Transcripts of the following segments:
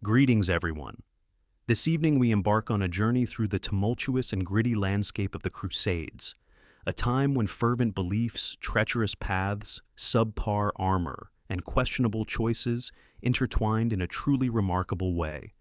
Greetings, everyone. This evening we embark on a journey through the tumultuous and gritty landscape of the Crusades, a time when fervent beliefs, treacherous paths, subpar armor, and questionable choices intertwined in a truly remarkable way.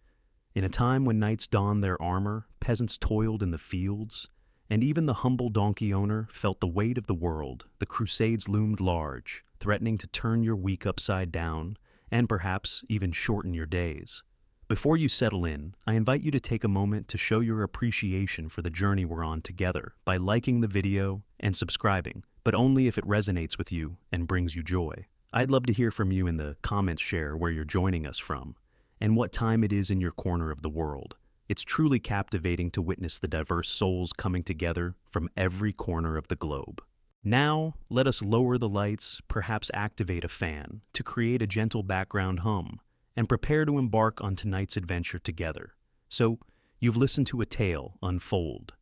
In a time when knights donned their armor, peasants toiled in the fields, and even the humble donkey owner felt the weight of the world, the Crusades loomed large, threatening to turn your week upside down and perhaps even shorten your days. Before you settle in, I invite you to take a moment to show your appreciation for the journey we're on together by liking the video and subscribing, but only if it resonates with you and brings you joy. I'd love to hear from you in the comments. Share where you're joining us from and what time it is in your corner of the world. It's truly captivating to witness the diverse souls coming together from every corner of the globe. Now, let us lower the lights, perhaps activate a fan to create a gentle background hum, and prepare to embark on tonight's adventure together. So, you've listened to a tale unfold,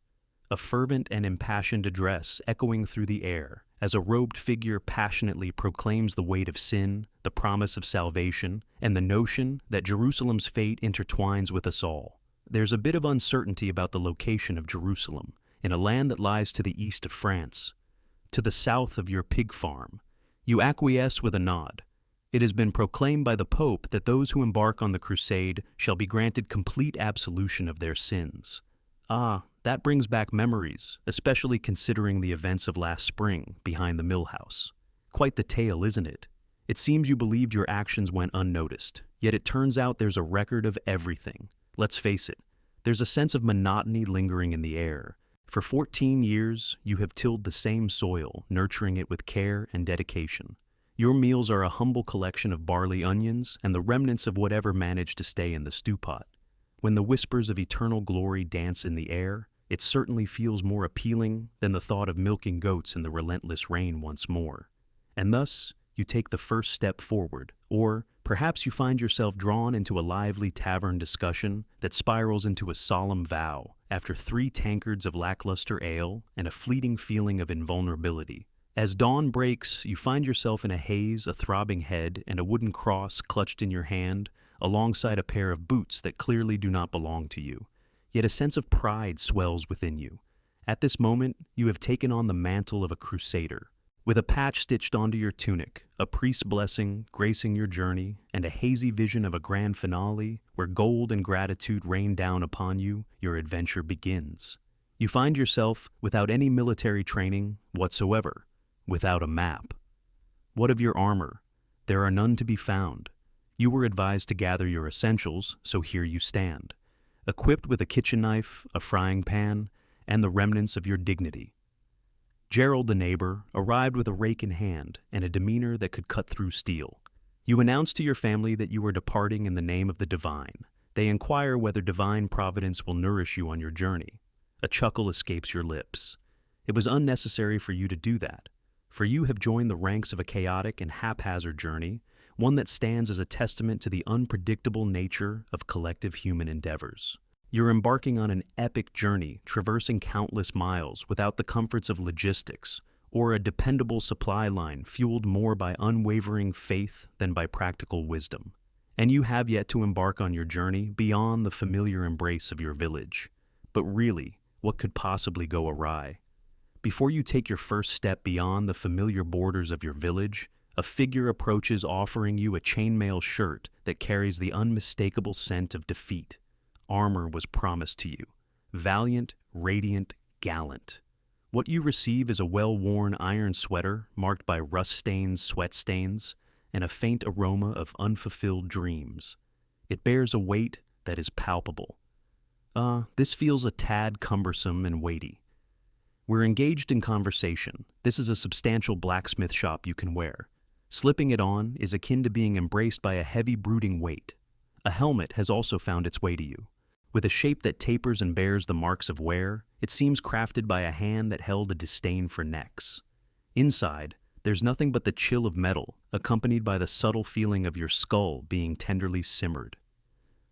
a fervent and impassioned address echoing through the air as a robed figure passionately proclaims the weight of sin, the promise of salvation, and the notion that Jerusalem's fate intertwines with us all. There's a bit of uncertainty about the location of Jerusalem, in a land that lies to the east of France, to the south of your pig farm. You acquiesce with a nod. It has been proclaimed by the Pope that those who embark on the crusade shall be granted complete absolution of their sins. Ah, that brings back memories, especially considering the events of last spring behind the mill house. Quite the tale, isn't it? It seems you believed your actions went unnoticed, yet it turns out there's a record of everything. Let's face it, there's a sense of monotony lingering in the air. For 14 years, you have tilled the same soil, nurturing it with care and dedication. Your meals are a humble collection of barley onions and the remnants of whatever managed to stay in the stew pot. When the whispers of eternal glory dance in the air, it certainly feels more appealing than the thought of milking goats in the relentless rain once more. And thus, you take the first step forward, or perhaps you find yourself drawn into a lively tavern discussion that spirals into a solemn vow after 3 tankards of lackluster ale and a fleeting feeling of invulnerability. As dawn breaks, you find yourself in a haze, a throbbing head, and a wooden cross clutched in your hand, alongside a pair of boots that clearly do not belong to you. Yet a sense of pride swells within you. At this moment, you have taken on the mantle of a crusader. With a patch stitched onto your tunic, a priest's blessing gracing your journey, and a hazy vision of a grand finale where gold and gratitude rain down upon you, your adventure begins. You find yourself without any military training whatsoever, without a map. What of your armor? There are none to be found. You were advised to gather your essentials, so here you stand, equipped with a kitchen knife, a frying pan, and the remnants of your dignity. Gerald, the neighbor, arrived with a rake in hand and a demeanor that could cut through steel. You announce to your family that you are departing in the name of the divine. They inquire whether divine providence will nourish you on your journey. A chuckle escapes your lips. It was unnecessary for you to do that, for you have joined the ranks of a chaotic and haphazard journey, one that stands as a testament to the unpredictable nature of collective human endeavors. You're embarking on an epic journey, traversing countless miles without the comforts of logistics or a dependable supply line fueled more by unwavering faith than by practical wisdom. And you have yet to embark on your journey beyond the familiar embrace of your village. But really, what could possibly go awry? Before you take your first step beyond the familiar borders of your village, a figure approaches offering you a chainmail shirt that carries the unmistakable scent of defeat. Armor was promised to you. Valiant, radiant, gallant. What you receive is a well-worn iron sweater marked by rust stains, sweat stains, and a faint aroma of unfulfilled dreams. It bears a weight that is palpable. This feels a tad cumbersome and weighty. We're engaged in conversation. This is a substantial blacksmith shop you can wear. Slipping it on is akin to being embraced by a heavy brooding weight. A helmet has also found its way to you. With a shape that tapers and bears the marks of wear, it seems crafted by a hand that held a disdain for necks. Inside, there's nothing but the chill of metal, accompanied by the subtle feeling of your skull being tenderly simmered.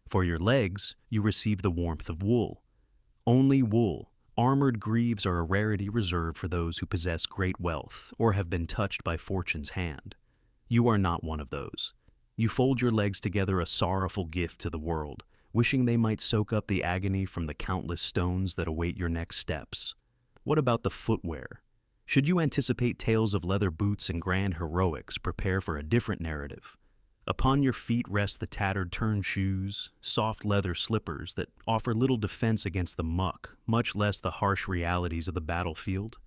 For your legs, you receive the warmth of wool. Only wool. Armored greaves are a rarity reserved for those who possess great wealth or have been touched by fortune's hand. You are not one of those. You fold your legs together, a sorrowful gift to the world, wishing they might soak up the agony from the countless stones that await your next steps. What about the footwear? Should you anticipate tales of leather boots and grand heroics, prepare for a different narrative. Upon your feet rest the tattered turn shoes, soft leather slippers that offer little defense against the muck, much less the harsh realities of the battlefield.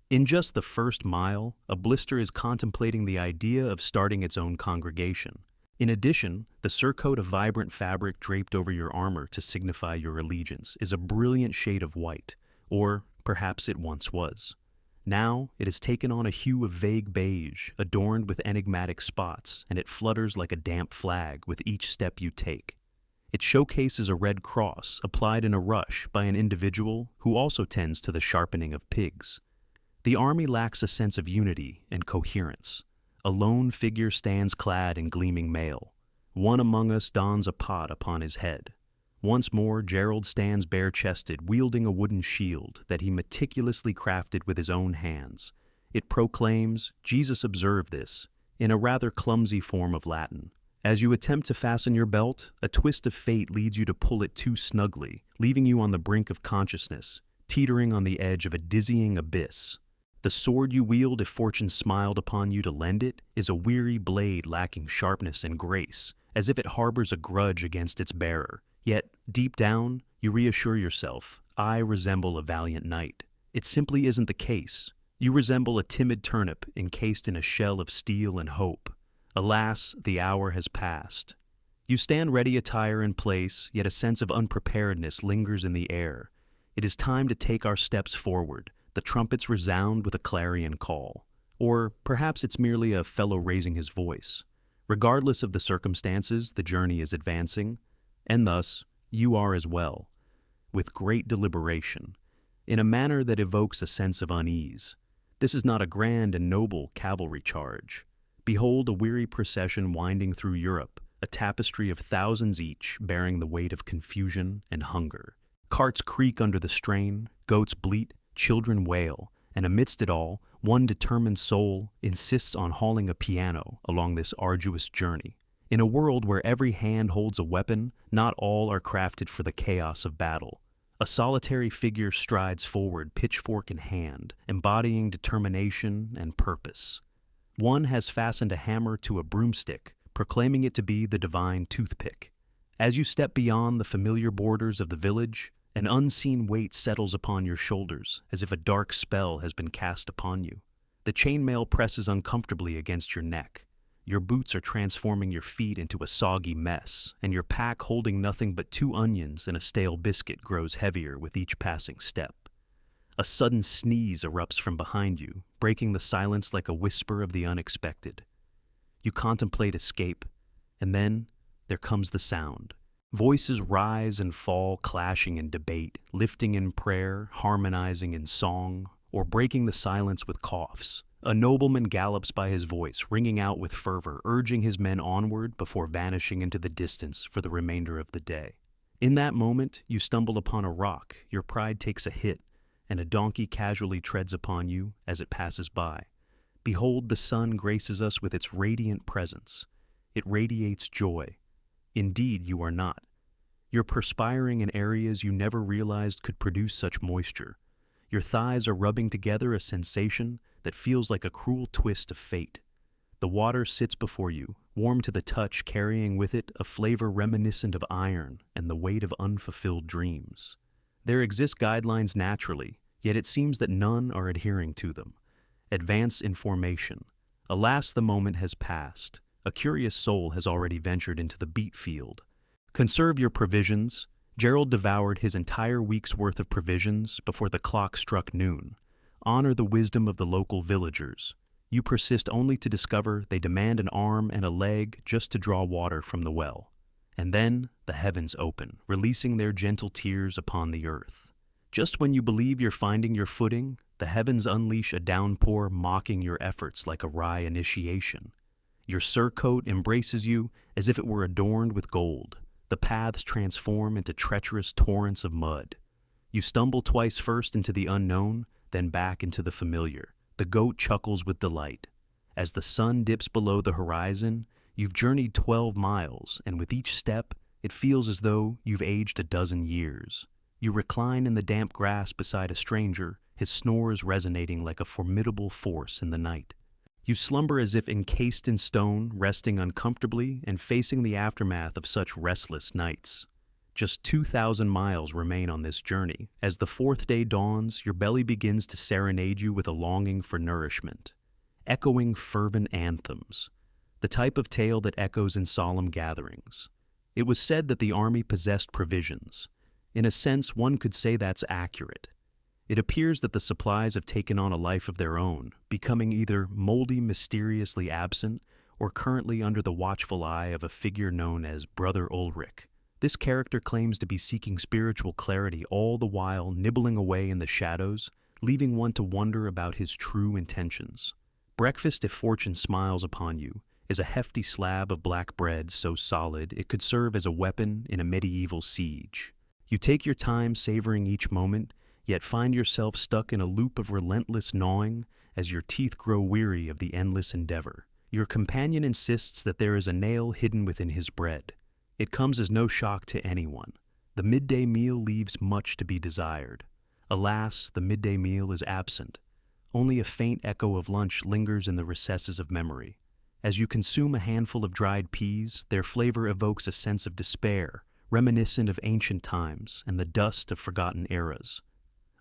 In just the first mile, a blister is contemplating the idea of starting its own congregation. In addition, the surcoat of vibrant fabric draped over your armor to signify your allegiance is a brilliant shade of white, or perhaps it once was. Now, it has taken on a hue of vague beige, adorned with enigmatic spots, and it flutters like a damp flag with each step you take. It showcases a red cross applied in a rush by an individual who also tends to the sharpening of pigs. The army lacks a sense of unity and coherence. A lone figure stands clad in gleaming mail. One among us dons a pot upon his head. Once more, Gerald stands bare-chested, wielding a wooden shield that he meticulously crafted with his own hands. It proclaims, "Jesus observed this," in a rather clumsy form of Latin. As you attempt to fasten your belt, a twist of fate leads you to pull it too snugly, leaving you on the brink of consciousness, teetering on the edge of a dizzying abyss. The sword you wield, if fortune smiled upon you to lend it, is a weary blade lacking sharpness and grace, as if it harbors a grudge against its bearer. Yet, deep down, you reassure yourself, I resemble a valiant knight. It simply isn't the case. You resemble a timid turnip encased in a shell of steel and hope. Alas, the hour has passed. You stand ready, attire in place, yet a sense of unpreparedness lingers in the air. It is time to take our steps forward. The trumpets resound with a clarion call. Or perhaps it's merely a fellow raising his voice. Regardless of the circumstances, the journey is advancing. And thus, you are as well, with great deliberation, in a manner that evokes a sense of unease. This is not a grand and noble cavalry charge. Behold a weary procession winding through Europe, a tapestry of thousands each, bearing the weight of confusion and hunger. Carts creak under the strain, goats bleat, children wail, and amidst it all, one determined soul insists on hauling a piano along this arduous journey. In a world where every hand holds a weapon, not all are crafted for the chaos of battle. A solitary figure strides forward, pitchfork in hand, embodying determination and purpose. One has fastened a hammer to a broomstick, proclaiming it to be the divine toothpick. As you step beyond the familiar borders of the village, an unseen weight settles upon your shoulders, as if a dark spell has been cast upon you. The chainmail presses uncomfortably against your neck. Your boots are transforming your feet into a soggy mess, and your pack holding nothing but 2 onions and a stale biscuit grows heavier with each passing step. A sudden sneeze erupts from behind you, breaking the silence like a whisper of the unexpected. You contemplate escape, and then there comes the sound. Voices rise and fall, clashing in debate, lifting in prayer, harmonizing in song, or breaking the silence with coughs. A nobleman gallops by his voice, ringing out with fervor, urging his men onward before vanishing into the distance for the remainder of the day. In that moment, you stumble upon a rock, your pride takes a hit, and a donkey casually treads upon you as it passes by. Behold, the sun graces us with its radiant presence. It radiates joy. Indeed, you are not. You're perspiring in areas you never realized could produce such moisture. Your thighs are rubbing together, a sensation that feels like a cruel twist of fate. The water sits before you, warm to the touch, carrying with it a flavor reminiscent of iron and the weight of unfulfilled dreams. There exist guidelines naturally, yet it seems that none are adhering to them. Advance in formation. Alas, the moment has passed. A curious soul has already ventured into the beet field. Conserve your provisions. Gerald devoured his entire week's worth of provisions before the clock struck noon. Honor the wisdom of the local villagers. You persist only to discover they demand an arm and a leg just to draw water from the well. And then the heavens open, releasing their gentle tears upon the earth. Just when you believe you're finding your footing, the heavens unleash a downpour mocking your efforts like a wry initiation. Your surcoat embraces you as if it were adorned with gold. The paths transform into treacherous torrents of mud. You stumble twice, first into the unknown, then back into the familiar. The goat chuckles with delight. As the sun dips below the horizon, You've journeyed 12 miles, and with each step, it feels as though you've aged a dozen years. You recline in the damp grass beside a stranger, his snores resonating like a formidable force in the night. You slumber as if encased in stone, resting uncomfortably and facing the aftermath of such restless nights. Just 2,000 miles remain on this journey. As the fourth day dawns, your belly begins to serenade you with a longing for nourishment. Echoing fervent anthems, the type of tale that echoes in solemn gatherings. It was said that the army possessed provisions. In a sense, one could say that's accurate. It appears that the supplies have taken on a life of their own, becoming either moldy, mysteriously absent, or currently under the watchful eye of a figure known as Brother Ulrich. This character claims to be seeking spiritual clarity, all the while nibbling away in the shadows, leaving one to wonder about his true intentions. Breakfast, if fortune smiles upon you, is a hefty slab of black bread so solid it could serve as a weapon in a medieval siege. You take your time savoring each moment, yet find yourself stuck in a loop of relentless gnawing as your teeth grow weary of the endless endeavor. Your companion insists that there is a nail hidden within his bread. It comes as no shock to anyone. The midday meal leaves much to be desired. Alas, the midday meal is absent. Only a faint echo of lunch lingers in the recesses of memory. As you consume a handful of dried peas, their flavor evokes a sense of despair, reminiscent of ancient times and the dust of forgotten eras.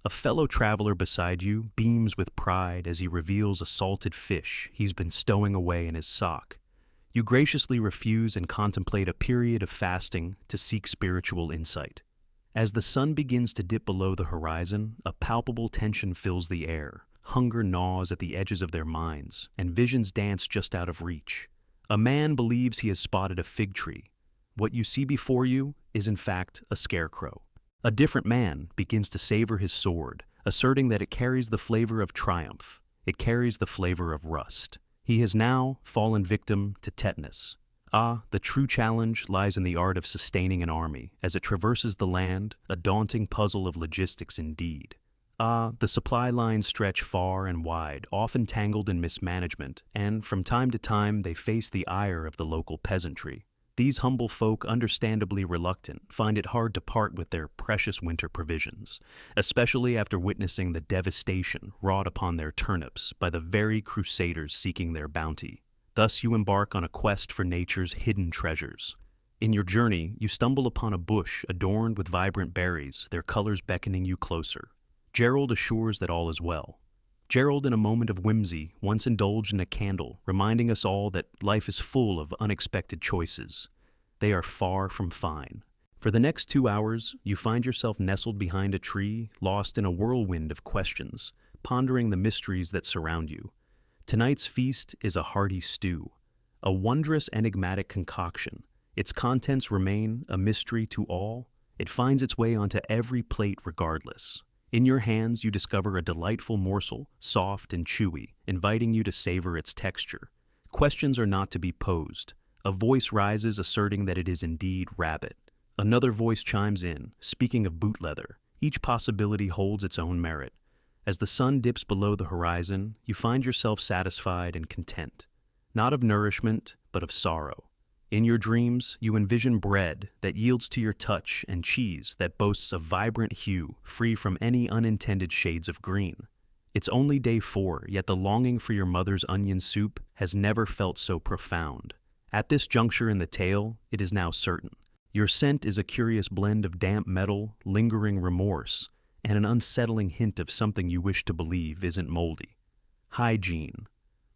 A fellow traveler beside you beams with pride as he reveals a salted fish he's been stowing away in his sock. You graciously refuse and contemplate a period of fasting to seek spiritual insight. As the sun begins to dip below the horizon, a palpable tension fills the air. Hunger gnaws at the edges of their minds, and visions dance just out of reach. A man believes he has spotted a fig tree. What you see before you is in fact a scarecrow. A different man begins to savor his sword, asserting that it carries the flavor of triumph. It carries the flavor of rust. He has now fallen victim to tetanus. Ah, the true challenge lies in the art of sustaining an army as it traverses the land, a daunting puzzle of logistics indeed. Ah, the supply lines stretch far and wide, often tangled in mismanagement, and from time to time they face the ire of the local peasantry. These humble folk, understandably reluctant, find it hard to part with their precious winter provisions, especially after witnessing the devastation wrought upon their turnips by the very crusaders seeking their bounty. Thus you embark on a quest for nature's hidden treasures. In your journey, you stumble upon a bush adorned with vibrant berries, their colors beckoning you closer. Gerald assures that all is well. Gerald, in a moment of whimsy, once indulged in a candle, reminding us all that life is full of unexpected choices. They are far from fine. For the next 2 hours, you find yourself nestled behind a tree, lost in a whirlwind of questions, pondering the mysteries that surround you. Tonight's feast is a hearty stew, a wondrous enigmatic concoction. Its contents remain a mystery to all. It finds its way onto every plate regardless. In your hands, you discover a delightful morsel, soft and chewy, inviting you to savor its texture. Questions are not to be posed. A voice rises asserting that it is indeed rabbit. Another voice chimes in, speaking of boot leather. Each possibility holds its own merit. As the sun dips below the horizon, you find yourself satisfied and content, not of nourishment, but of sorrow. In your dreams, you envision bread that yields to your touch and cheese that boasts a vibrant hue free from any unintended shades of green. It's only day 4, yet the longing for your mother's onion soup has never felt so profound. At this juncture in the tale, it is now certain. Your scent is a curious blend of damp metal, lingering remorse, and an unsettling hint of something you wish to believe isn't moldy. Hygiene.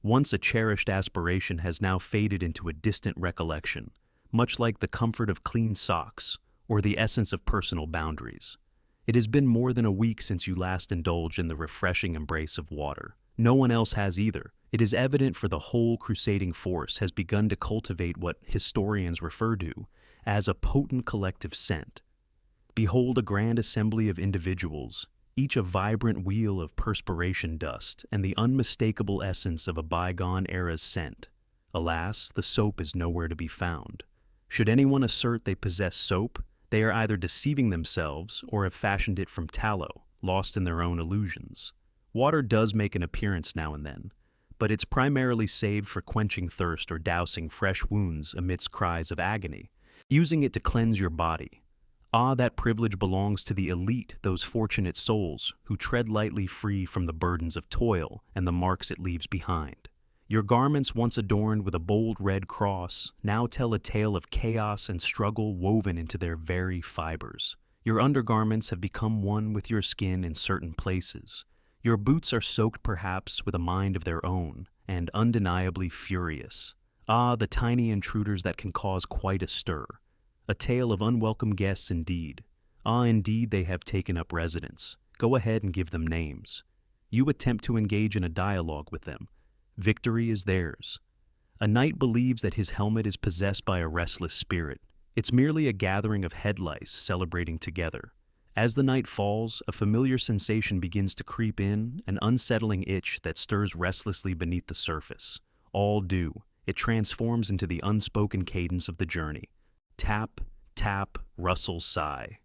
Once a cherished aspiration has now faded into a distant recollection, much like the comfort of clean socks or the essence of personal boundaries. It has been more than a week since you last indulged in the refreshing embrace of water. No one else has either. It is evident for the whole crusading force has begun to cultivate what historians refer to as a potent collective scent. Behold a grand assembly of individuals, each a vibrant wheel of perspiration dust and the unmistakable essence of a bygone era's scent. Alas, the soap is nowhere to be found. Should anyone assert they possess soap, they are either deceiving themselves or have fashioned it from tallow, lost in their own illusions. Water does make an appearance now and then, but it's primarily saved for quenching thirst or dousing fresh wounds amidst cries of agony, using it to cleanse your body. Ah, that privilege belongs to the elite, those fortunate souls who tread lightly free from the burdens of toil and the marks it leaves behind. Your garments, once adorned with a bold red cross, now tell a tale of chaos and struggle woven into their very fibers. Your undergarments have become one with your skin in certain places. Your boots are soaked perhaps with a mind of their own, and undeniably furious. Ah, the tiny intruders that can cause quite a stir. A tale of unwelcome guests indeed. Ah, indeed they have taken up residence. Go ahead and give them names. You attempt to engage in a dialogue with them. Victory is theirs. A knight believes that his helmet is possessed by a restless spirit. It's merely a gathering of head lice celebrating together. As the night falls, a familiar sensation begins to creep in, an unsettling itch that stirs restlessly beneath the surface. All due, it transforms into the unspoken cadence of the journey. Tap, tap, rustle, sigh.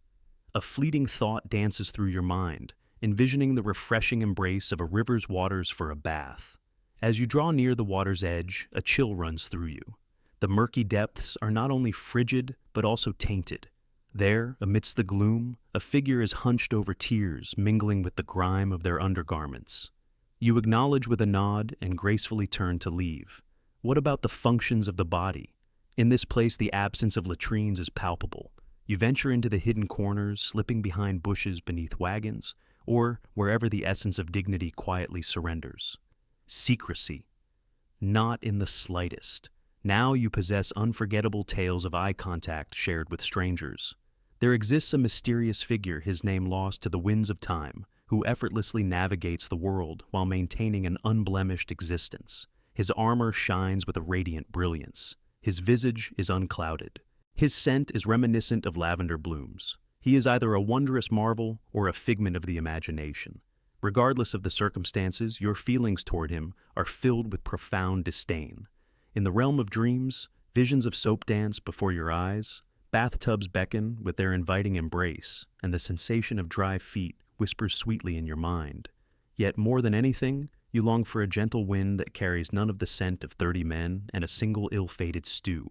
A fleeting thought dances through your mind, envisioning the refreshing embrace of a river's waters for a bath. As you draw near the water's edge, a chill runs through you. The murky depths are not only frigid, but also tainted. There, amidst the gloom, a figure is hunched over tears, mingling with the grime of their undergarments. You acknowledge with a nod and gracefully turn to leave. What about the functions of the body? In this place, the absence of latrines is palpable. You venture into the hidden corners, slipping behind bushes beneath wagons, or wherever the essence of dignity quietly surrenders. Secrecy. Not in the slightest. Now you possess unforgettable tales of eye contact shared with strangers. There exists a mysterious figure, his name lost to the winds of time, who effortlessly navigates the world while maintaining an unblemished existence. His armor shines with a radiant brilliance. His visage is unclouded. His scent is reminiscent of lavender blooms. He is either a wondrous marvel or a figment of the imagination. Regardless of the circumstances, your feelings toward him are filled with profound disdain. In the realm of dreams, visions of soap dance before your eyes, bathtubs beckon with their inviting embrace, and the sensation of dry feet whispers sweetly in your mind. Yet more than anything, you long for a gentle wind that carries none of the scent of 30 men and a single ill-fated stew.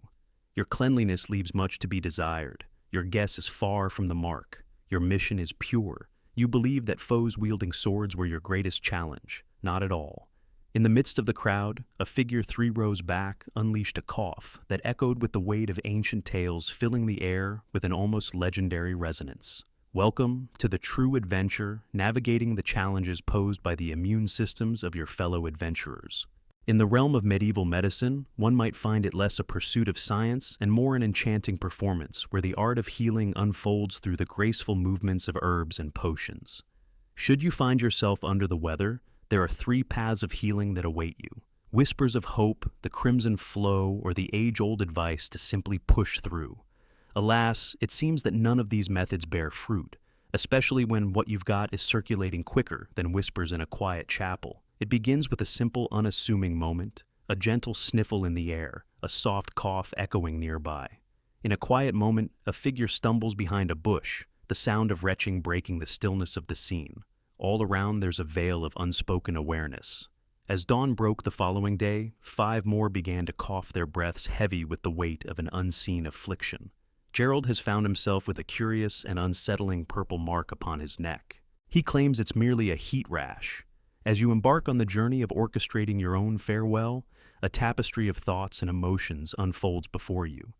Your cleanliness leaves much to be desired. Your guess is far from the mark. Your mission is pure. You believe that foes wielding swords were your greatest challenge. Not at all. In the midst of the crowd, a figure 3 rows back unleashed a cough that echoed with the weight of ancient tales, filling the air with an almost legendary resonance. Welcome to the true adventure, navigating the challenges posed by the immune systems of your fellow adventurers. In the realm of medieval medicine, one might find it less a pursuit of science and more an enchanting performance where the art of healing unfolds through the graceful movements of herbs and potions. Should you find yourself under the weather, there are 3 paths of healing that await you. Whispers of hope, the crimson flow, or the age-old advice to simply push through. Alas, it seems that none of these methods bear fruit, especially when what you've got is circulating quicker than whispers in a quiet chapel. It begins with a simple, unassuming moment, a gentle sniffle in the air, a soft cough echoing nearby. In a quiet moment, a figure stumbles behind a bush, the sound of retching breaking the stillness of the scene. All around there's a veil of unspoken awareness. As dawn broke the following day, 5 more began to cough, their breaths heavy with the weight of an unseen affliction. Gerald has found himself with a curious and unsettling purple mark upon his neck. He claims it's merely a heat rash. As you embark on the journey of orchestrating your own farewell, a tapestry of thoughts and emotions unfolds before you.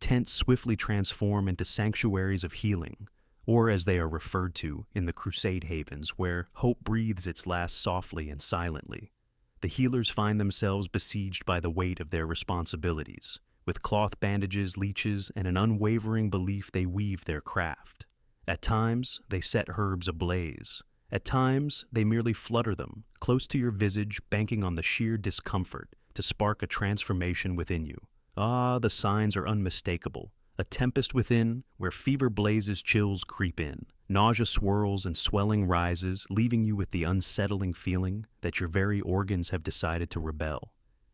Tents swiftly transform into sanctuaries of healing, or as they are referred to in the Crusade havens, where hope breathes its last softly and silently. The healers find themselves besieged by the weight of their responsibilities. With cloth bandages, leeches, and an unwavering belief they weave their craft. At times, they set herbs ablaze. At times, they merely flutter them, close to your visage, banking on the sheer discomfort to spark a transformation within you. Ah, the signs are unmistakable. A tempest within, where fever blazes, chills creep in. Nausea swirls and swelling rises, leaving you with the unsettling feeling that your very organs have decided to rebel.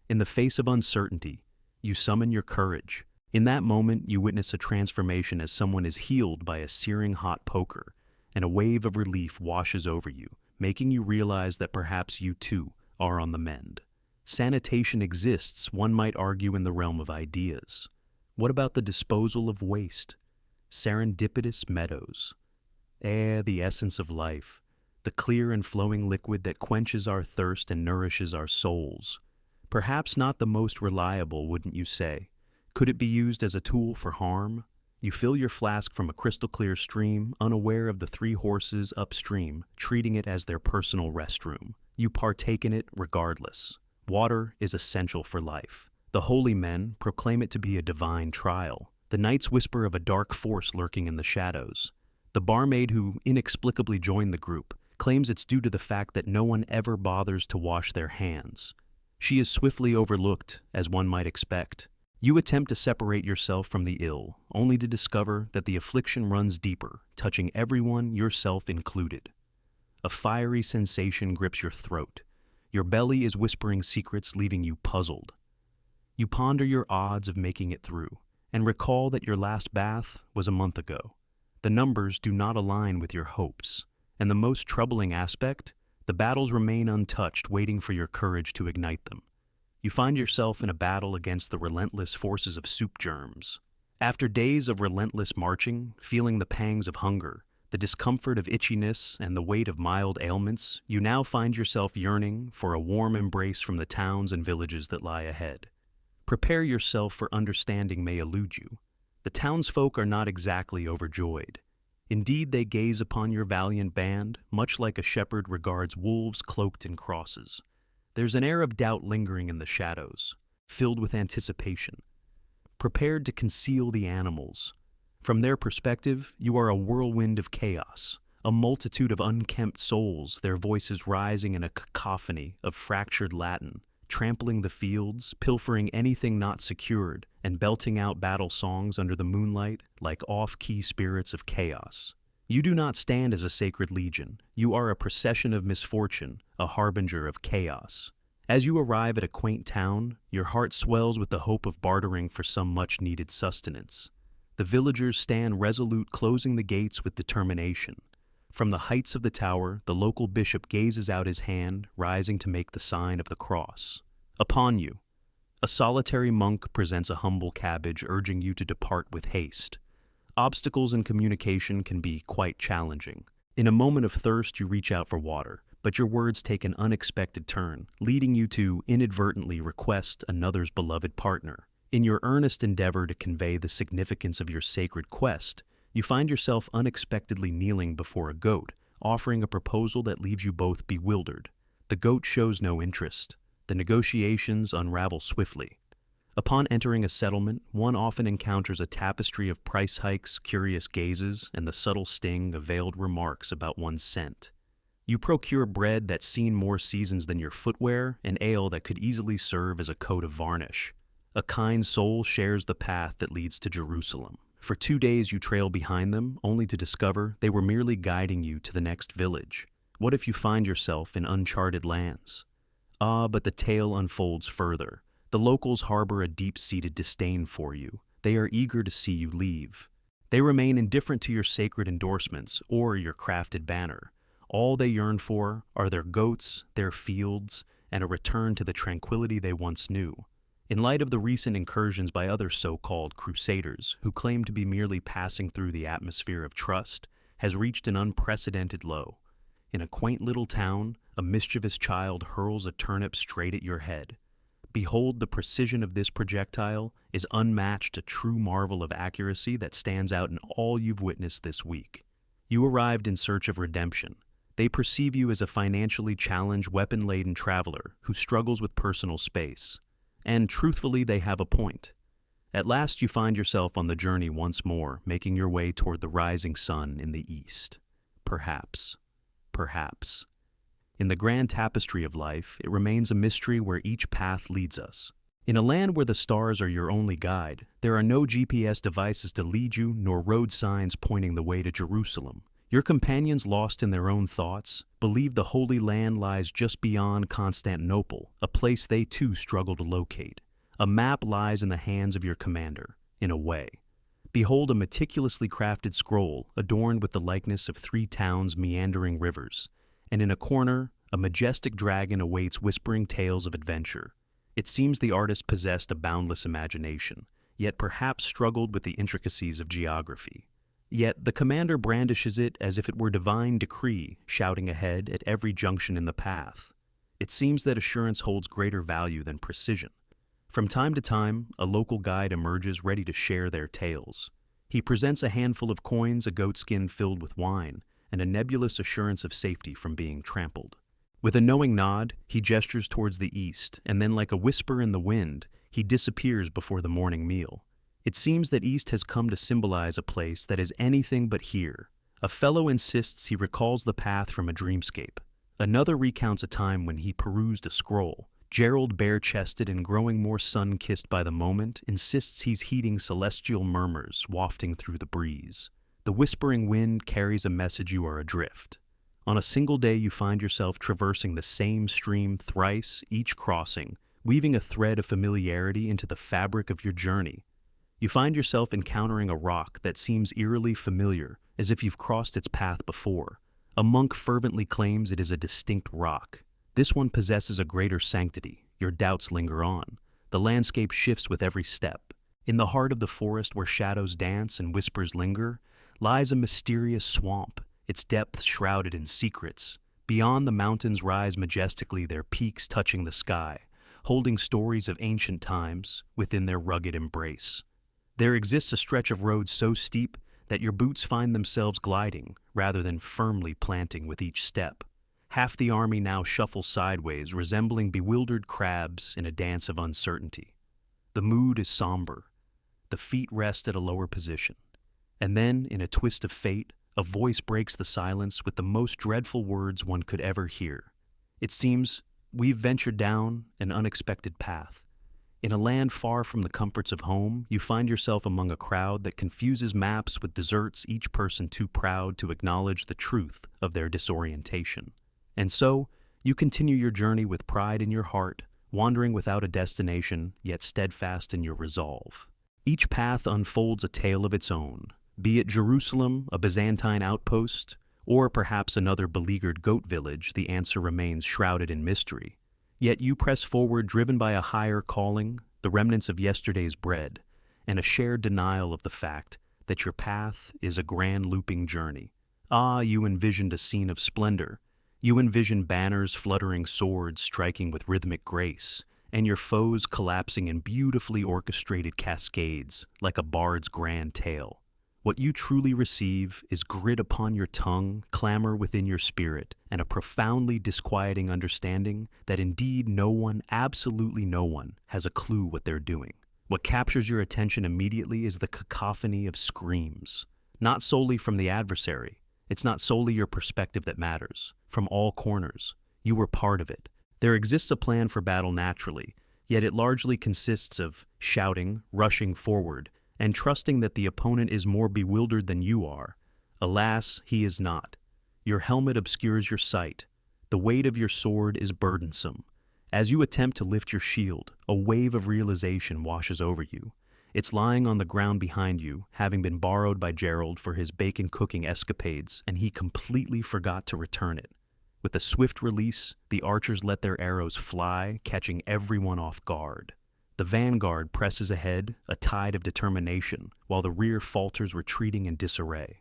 In the face of uncertainty, you summon your courage. In that moment, you witness a transformation as someone is healed by a searing hot poker, and a wave of relief washes over you, making you realize that perhaps you too are on the mend. Sanitation exists, one might argue, in the realm of ideas. What about the disposal of waste? Serendipitous meadows. The essence of life, the clear and flowing liquid that quenches our thirst and nourishes our souls. Perhaps not the most reliable, wouldn't you say? Could it be used as a tool for harm? You fill your flask from a crystal-clear stream, unaware of the three horses upstream, treating it as their personal restroom. You partake in it regardless. Water is essential for life. The holy men proclaim it to be a divine trial, the night's whisper of a dark force lurking in the shadows. The barmaid who inexplicably joined the group claims it's due to the fact that no one ever bothers to wash their hands. She is swiftly overlooked, as one might expect. You attempt to separate yourself from the ill, only to discover that the affliction runs deeper, touching everyone, yourself included. A fiery sensation grips your throat. Your belly is whispering secrets, leaving you puzzled. You ponder your odds of making it through, and recall that your last bath was a month ago. The numbers do not align with your hopes, and the most troubling aspect, the battles remain untouched, waiting for your courage to ignite them. You find yourself in a battle against the relentless forces of soup germs. After days of relentless marching, feeling the pangs of hunger, the discomfort of itchiness, and the weight of mild ailments, you now find yourself yearning for a warm embrace from the towns and villages that lie ahead. Prepare yourself, for understanding may elude you. The townsfolk are not exactly overjoyed. Indeed, they gaze upon your valiant band, much like a shepherd regards wolves cloaked in crosses. There's an air of doubt lingering in the shadows, filled with anticipation, prepared to conceal the animals. From their perspective, you are a whirlwind of chaos, a multitude of unkempt souls, their voices rising in a cacophony of fractured Latin, trampling the fields, pilfering anything not secured, and belting out battle songs under the moonlight like off-key spirits of chaos. You do not stand as a sacred legion. You are a procession of misfortune, a harbinger of chaos. As you arrive at a quaint town, your heart swells with the hope of bartering for some much-needed sustenance. The villagers stand resolute, closing the gates with determination. From the heights of the tower, the local bishop gazes out his hand, rising to make the sign of the cross. Upon you, a solitary monk presents a humble cabbage, urging you to depart with haste. Obstacles in communication can be quite challenging. In a moment of thirst, you reach out for water, but your words take an unexpected turn, leading you to inadvertently request another's beloved partner. In your earnest endeavor to convey the significance of your sacred quest, you find yourself unexpectedly kneeling before a goat, offering a proposal that leaves you both bewildered. The goat shows no interest. The negotiations unravel swiftly. Upon entering a settlement, one often encounters a tapestry of price hikes, curious gazes, and the subtle sting of veiled remarks about one's scent. You procure bread that's seen more seasons than your footwear, and ale that could easily serve as a coat of varnish. A kind soul shares the path that leads to Jerusalem. For 2 days you trail behind them, only to discover they were merely guiding you to the next village. What if you find yourself in uncharted lands? But the tale unfolds further. The locals harbor a deep-seated disdain for you. They are eager to see you leave. They remain indifferent to your sacred endorsements or your crafted banner. All they yearn for are their goats, their fields, and a return to the tranquility they once knew. In light of the recent incursions by other so-called crusaders, who claim to be merely passing through the atmosphere of trust, has reached an unprecedented low. In a quaint little town, a mischievous child hurls a turnip straight at your head. Behold, the precision of this projectile is unmatched, a true marvel of accuracy that stands out in all you've witnessed this week. You arrived in search of redemption. They perceive you as a financially challenged, weapon-laden traveler who struggles with personal space. And truthfully, they have a point. At last you find yourself on the journey once more, making your way toward the rising sun in the east. Perhaps. In the grand tapestry of life, it remains a mystery where each path leads us. In a land where the stars are your only guide, there are no GPS devices to lead you, nor road signs pointing the way to Jerusalem. Your companions, lost in their own thoughts, believe the Holy Land lies just beyond Constantinople, a place they too struggle to locate. A map lies in the hands of your commander, in a way. Behold a meticulously crafted scroll adorned with the likeness of 3 towns' meandering rivers. and in a corner, a majestic dragon awaits whispering tales of adventure. It seems the artist possessed a boundless imagination, yet perhaps struggled with the intricacies of geography. Yet the commander brandishes it as if it were divine decree, shouting ahead at every junction in the path. It seems that assurance holds greater value than precision. From time to time, a local guide emerges ready to share their tales. He presents a handful of coins, a goatskin filled with wine, and a nebulous assurance of safety from being trampled. With a knowing nod, he gestures towards the east, and then like a whisper in the wind, he disappears before the morning meal. It seems that East has come to symbolize a place that is anything but here. A fellow insists he recalls the path from a dreamscape. Another recounts a time when he perused a scroll. Gerald, bare-chested and growing more sun-kissed by the moment, insists he's heeding celestial murmurs wafting through the breeze. The whispering wind carries a message you are adrift. On a single day you find yourself traversing the same stream thrice, each crossing, weaving a thread of familiarity into the fabric of your journey. You find yourself encountering a rock that seems eerily familiar, as if you've crossed its path before. A monk fervently claims it is a distinct rock. This one possesses a greater sanctity. Your doubts linger on. The landscape shifts with every step. In the heart of the forest where shadows dance and whispers linger, lies a mysterious swamp, its depths shrouded in secrets. Beyond, the mountains rise majestically, their peaks touching the sky, holding stories of ancient times within their rugged embrace. There exists a stretch of road so steep that your boots find themselves gliding rather than firmly planting with each step. Half the army now shuffles sideways, resembling bewildered crabs in a dance of uncertainty. The mood is somber. The feet rest at a lower position. And then, in a twist of fate, a voice breaks the silence with the most dreadful words one could ever hear. It seems we've ventured down an unexpected path. In a land far from the comforts of home, you find yourself among a crowd that confuses maps with deserts, each person too proud to acknowledge the truth of their disorientation. And so, you continue your journey with pride in your heart, wandering without a destination, yet steadfast in your resolve. Each path unfolds a tale of its own, be it Jerusalem, a Byzantine outpost, or perhaps another beleaguered goat village. The answer remains shrouded in mystery. Yet you press forward, driven by a higher calling, the remnants of yesterday's bread, and a shared denial of the fact that your path is a grand looping journey. Ah, you envisioned a scene of splendor. You envisioned banners, fluttering swords striking with rhythmic grace, and your foes collapsing in beautifully orchestrated cascades like a bard's grand tale. What you truly receive is grit upon your tongue, clamor within your spirit, and a profoundly disquieting understanding that indeed no one, absolutely no one, has a clue what they're doing. What captures your attention immediately is the cacophony of screams, not solely from the adversary. It's not solely your perspective that matters. From all corners, you were part of it. There exists a plan for battle naturally, yet it largely consists of shouting, rushing forward, and trusting that the opponent is more bewildered than you are. Alas, he is not. Your helmet obscures your sight. The weight of your sword is burdensome. As you attempt to lift your shield, a wave of realization washes over you. It's lying on the ground behind you, having been borrowed by Gerald for his bacon-cooking escapades, and he completely forgot to return it. With a swift release, the archers let their arrows fly, catching everyone off guard. The vanguard presses ahead, a tide of determination, while the rear falters, retreating in disarray.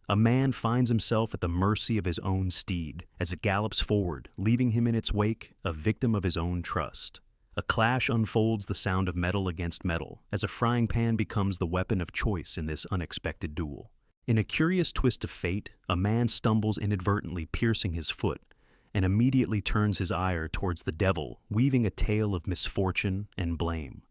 A man finds himself at the mercy of his own steed as it gallops forward, leaving him in its wake, a victim of his own trust. A clash unfolds, the sound of metal against metal, as a frying pan becomes the weapon of choice in this unexpected duel. In a curious twist of fate, a man stumbles inadvertently, piercing his foot, and immediately turns his ire towards the devil, weaving a tale of misfortune and blame.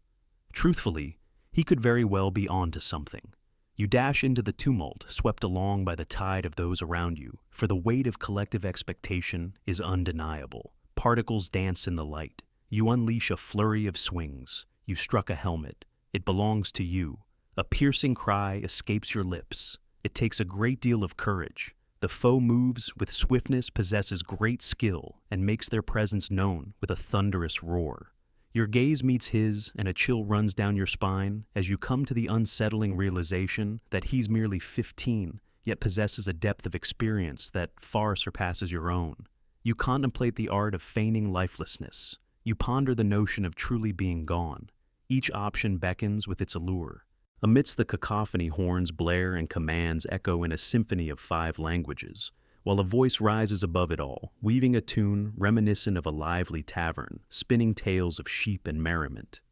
Truthfully, he could very well be on to something. You dash into the tumult, swept along by the tide of those around you, for the weight of collective expectation is undeniable. Particles dance in the light. You unleash a flurry of swings. You struck a helmet. It belongs to you. A piercing cry escapes your lips. It takes a great deal of courage. The foe moves with swiftness, possesses great skill, and makes their presence known with a thunderous roar. Your gaze meets his, and a chill runs down your spine as you come to the unsettling realization that he's merely 15, yet possesses a depth of experience that far surpasses your own. You contemplate the art of feigning lifelessness. You ponder the notion of truly being gone. Each option beckons with its allure. Amidst the cacophony, horns blare and commands echo in a symphony of 5 languages, while a voice rises above it all, weaving a tune reminiscent of a lively tavern, spinning tales of sheep and merriment.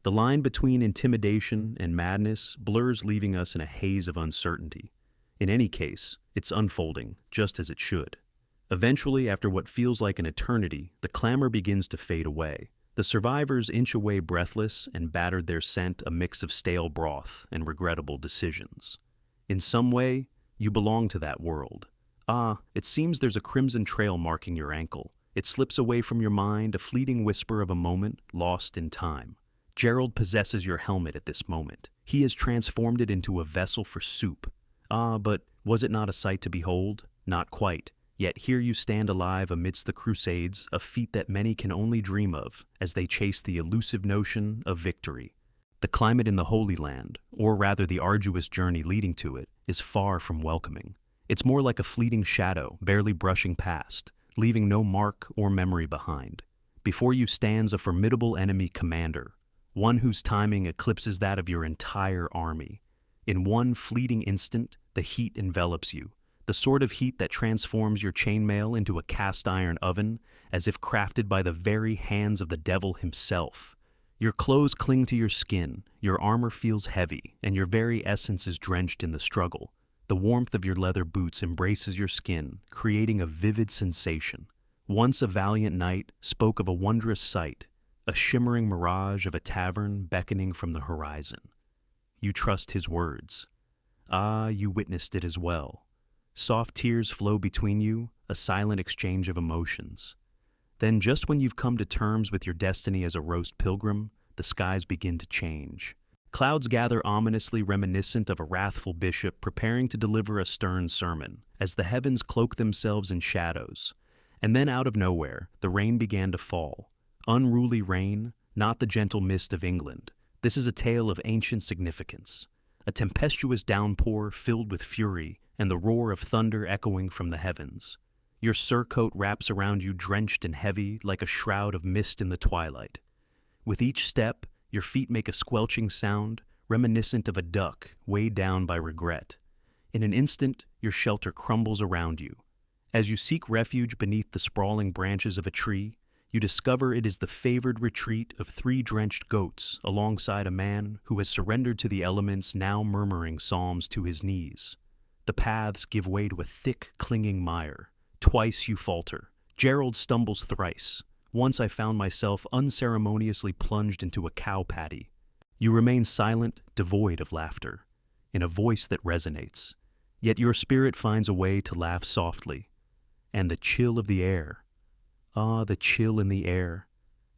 The line between intimidation and madness blurs, leaving us in a haze of uncertainty. In any case, it's unfolding, just as it should. Eventually, after what feels like an eternity, the clamor begins to fade away. The survivors inch away breathless and battered, their scent a mix of stale broth and regrettable decisions. In some way, you belong to that world. It seems there's a crimson trail marking your ankle. It slips away from your mind, a fleeting whisper of a moment lost in time. Gerald possesses your helmet at this moment. He has transformed it into a vessel for soup. But was it not a sight to behold? Not quite. Yet here you stand alive amidst the Crusades, a feat that many can only dream of as they chase the elusive notion of victory. The climate in the Holy Land, or rather the arduous journey leading to it, is far from welcoming. It's more like a fleeting shadow, barely brushing past, leaving no mark or memory behind. Before you stands a formidable enemy commander, one whose timing eclipses that of your entire army. In one fleeting instant, the heat envelops you, the sort of heat that transforms your chainmail into a cast-iron oven, as if crafted by the very hands of the devil himself. Your clothes cling to your skin, your armor feels heavy, and your very essence is drenched in the struggle. The warmth of your leather boots embraces your skin, creating a vivid sensation. Once a valiant knight spoke of a wondrous sight, a shimmering mirage of a tavern beckoning from the horizon. You trust his words. You witnessed it as well. Soft tears flow between you, a silent exchange of emotions. Then, just when you've come to terms with your destiny as a roast pilgrim, the skies begin to change. Clouds gather ominously, reminiscent of a wrathful bishop preparing to deliver a stern sermon, as the heavens cloak themselves in shadows. And then, out of nowhere, the rain began to fall. Unruly rain, not the gentle mist of England. This is a tale of ancient significance. A tempestuous downpour filled with fury, and the roar of thunder echoing from the heavens. Your surcoat wraps around you, drenched and heavy, like a shroud of mist in the twilight. With each step, your feet make a squelching sound, reminiscent of a duck weighed down by regret. In an instant, your shelter crumbles around you. As you seek refuge beneath the sprawling branches of a tree, you discover it is the favored retreat of 3 drenched goats alongside a man who has surrendered to the elements, now murmuring psalms to his knees. The paths give way to a thick, clinging mire. Twice you falter. Gerald stumbles thrice. Once I found myself unceremoniously plunged into a cow patty. You remain silent, devoid of laughter, in a voice that resonates. Yet your spirit finds a way to laugh softly. And the chill of the air. The chill in the air.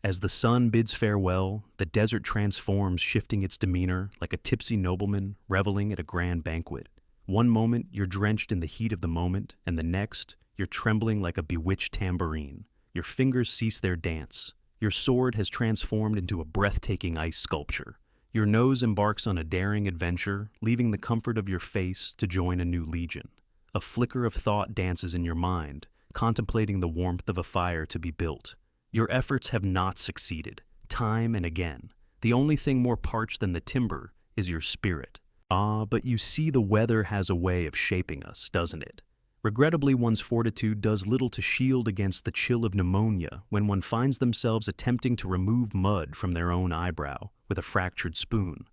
As the sun bids farewell, the desert transforms, shifting its demeanor like a tipsy nobleman reveling at a grand banquet. One moment, you're drenched in the heat of the moment, and the next, you're trembling like a bewitched tambourine. Your fingers cease their dance. Your sword has transformed into a breathtaking ice sculpture. Your nose embarks on a daring adventure, leaving the comfort of your face to join a new legion. A flicker of thought dances in your mind, contemplating the warmth of a fire to be built. Your efforts have not succeeded, time and again. The only thing more parched than the timber is your spirit. But you see, the weather has a way of shaping us, doesn't it? Regrettably, one's fortitude does little to shield against the chill of pneumonia when one finds themselves attempting to remove mud from their own eyebrow with a fractured spoon.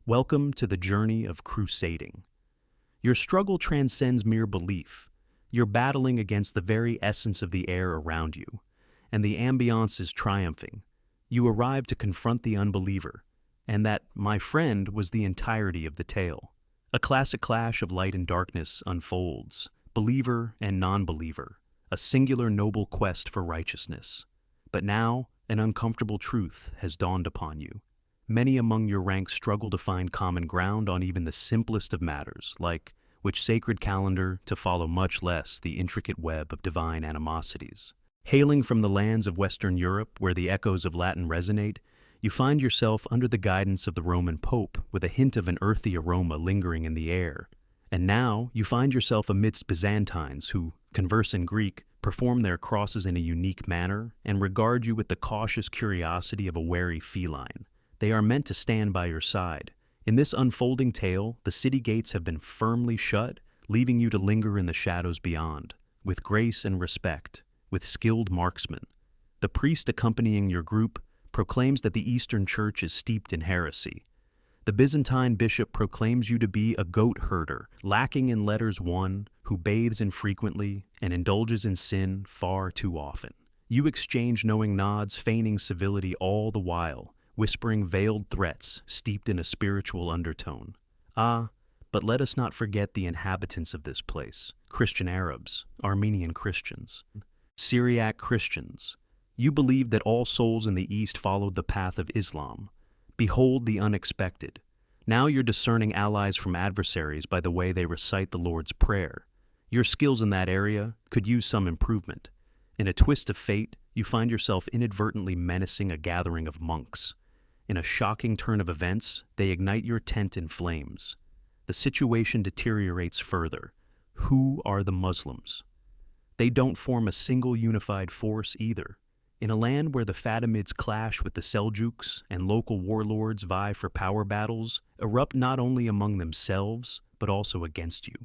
Welcome to the journey of crusading. Your struggle transcends mere belief. You're battling against the very essence of the air around you, and the ambiance is triumphing. You arrive to confront the unbeliever, and that, my friend, was the entirety of the tale. A classic clash of light and darkness unfolds, believer and non-believer, a singular noble quest for righteousness. But now, an uncomfortable truth has dawned upon you. Many among your ranks struggle to find common ground on even the simplest of matters, like which sacred calendar to follow, much less the intricate web of divine animosities. Hailing from the lands of Western Europe, where the echoes of Latin resonate, you find yourself under the guidance of the Roman Pope, with a hint of an earthy aroma lingering in the air. And now you find yourself amidst Byzantines who converse in Greek, perform their crosses in a unique manner, and regard you with the cautious curiosity of a wary feline. They are meant to stand by your side. In this unfolding tale, the city gates have been firmly shut, leaving you to linger in the shadows beyond, with grace and respect, with skilled marksmen. The priest accompanying your group proclaims that the Eastern Church is steeped in heresy. The Byzantine bishop proclaims you to be a goat herder, lacking in letters one, who bathes infrequently and indulges in sin far too often. You exchange knowing nods, feigning civility all the while, whispering veiled threats steeped in a spiritual undertone. Ah, but let us not forget the inhabitants of this place: Christian Arabs, Armenian Christians, Syriac Christians. You believed that all souls in the East followed the path of Islam. Behold the unexpected. Now you're discerning allies from adversaries by the way they recite the Lord's Prayer. Your skills in that area could use some improvement. In a twist of fate, you find yourself inadvertently menacing a gathering of monks. In a shocking turn of events, they ignite your tent in flames. The situation deteriorates further. Who are the Muslims? They don't form a single unified force either. In a land where the Fatimids clash with the Seljuks and local warlords vie for power battles, erupt not only among themselves, but also against you.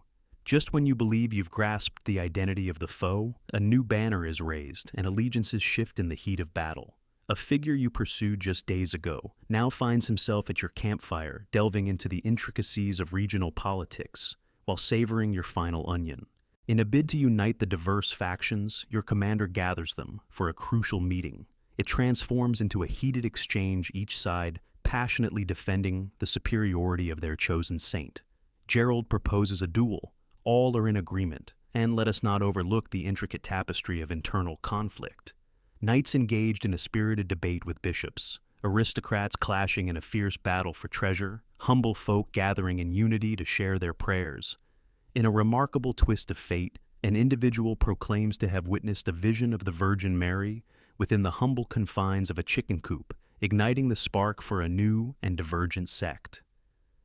Just when you believe you've grasped the identity of the foe, a new banner is raised and allegiances shift in the heat of battle. A figure you pursued just days ago now finds himself at your campfire, delving into the intricacies of regional politics, while savoring your final onion. In a bid to unite the diverse factions, your commander gathers them for a crucial meeting. It transforms into a heated exchange, each side passionately defending the superiority of their chosen saint. Gerald proposes a duel. All are in agreement, and let us not overlook the intricate tapestry of internal conflict. Knights engaged in a spirited debate with bishops, aristocrats clashing in a fierce battle for treasure, humble folk gathering in unity to share their prayers. In a remarkable twist of fate, an individual proclaims to have witnessed a vision of the Virgin Mary within the humble confines of a chicken coop, igniting the spark for a new and divergent sect.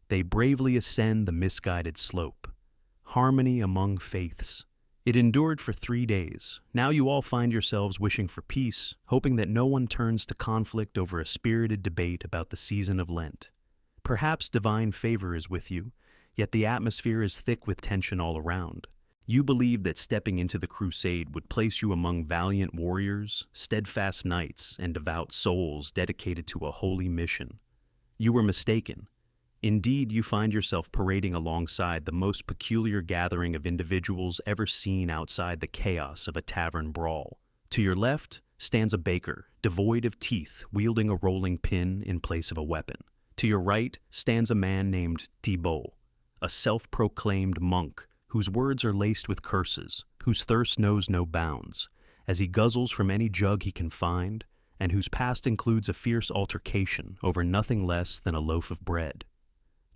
They bravely ascend the misguided slope. Harmony among faiths. It endured for 3 days. Now you all find yourselves wishing for peace, hoping that no one turns to conflict over a spirited debate about the season of Lent. Perhaps divine favor is with you, yet the atmosphere is thick with tension all around. You believed that stepping into the crusade would place you among valiant warriors, steadfast knights, and devout souls dedicated to a holy mission. You were mistaken. Indeed, you find yourself parading alongside the most peculiar gathering of individuals ever seen outside the chaos of a tavern brawl. To your left stands a baker, devoid of teeth, wielding a rolling pin in place of a weapon. To your right stands a man named Thibault, a self-proclaimed monk whose words are laced with curses, whose thirst knows no bounds, as he guzzles from any jug he can find, and whose past includes a fierce altercation over nothing less than a loaf of bread.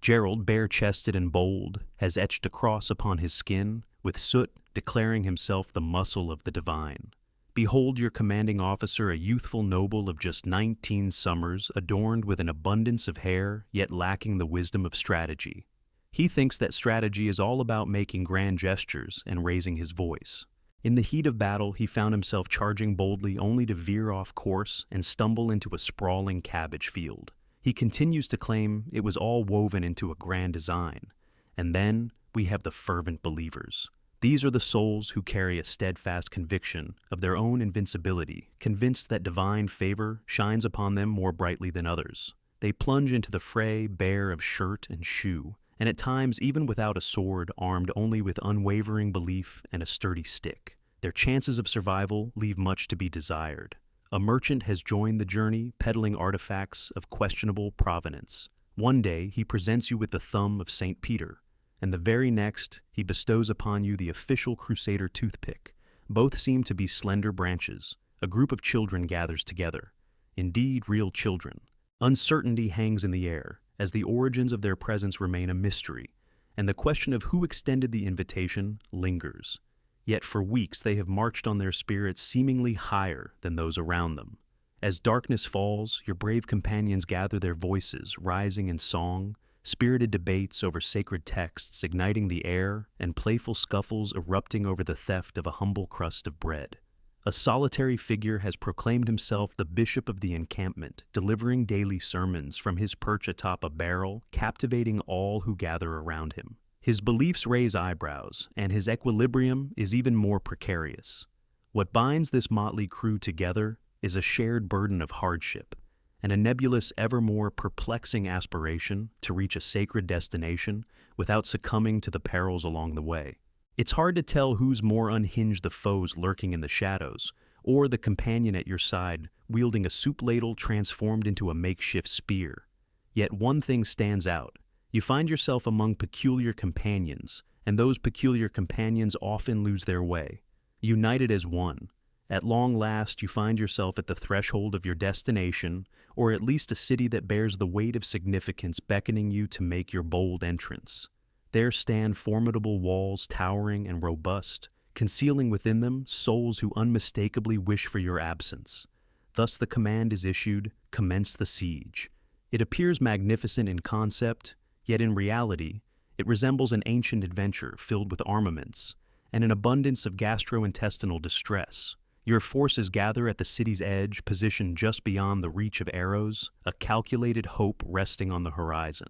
Gerald, bare-chested and bold, has etched a cross upon his skin, with soot declaring himself the muscle of the divine. Behold your commanding officer, a youthful noble of just 19 summers, adorned with an abundance of hair, yet lacking the wisdom of strategy. He thinks that strategy is all about making grand gestures and raising his voice. In the heat of battle, he found himself charging boldly only to veer off course and stumble into a sprawling cabbage field. He continues to claim it was all woven into a grand design. And then we have the fervent believers. These are the souls who carry a steadfast conviction of their own invincibility, convinced that divine favor shines upon them more brightly than others. They plunge into the fray bare of shirt and shoe, and at times even without a sword, armed only with unwavering belief and a sturdy stick. Their chances of survival leave much to be desired. A merchant has joined the journey, peddling artifacts of questionable provenance. One day, he presents you with the thumb of St. Peter, and the very next, he bestows upon you the official Crusader toothpick. Both seem to be slender branches. A group of children gathers together. Indeed, real children. Uncertainty hangs in the air, as the origins of their presence remain a mystery, and the question of who extended the invitation lingers. Yet for weeks they have marched on their spirits seemingly higher than those around them. As darkness falls, your brave companions gather their voices, rising in song, spirited debates over sacred texts igniting the air, and playful scuffles erupting over the theft of a humble crust of bread. A solitary figure has proclaimed himself the bishop of the encampment, delivering daily sermons from his perch atop a barrel, captivating all who gather around him. His beliefs raise eyebrows, and his equilibrium is even more precarious. What binds this motley crew together is a shared burden of hardship, and a nebulous, ever more perplexing aspiration to reach a sacred destination without succumbing to the perils along the way. It's hard to tell who's more unhinged, the foes lurking in the shadows, or the companion at your side wielding a soup ladle transformed into a makeshift spear. Yet one thing stands out. You find yourself among peculiar companions, and those peculiar companions often lose their way. United as one, at long last you find yourself at the threshold of your destination, or at least a city that bears the weight of significance beckoning you to make your bold entrance. There stand formidable walls, towering and robust, concealing within them souls who unmistakably wish for your absence. Thus the command is issued, commence the siege. It appears magnificent in concept, yet in reality, it resembles an ancient adventure filled with armaments and an abundance of gastrointestinal distress. Your forces gather at the city's edge, positioned just beyond the reach of arrows, a calculated hope resting on the horizon.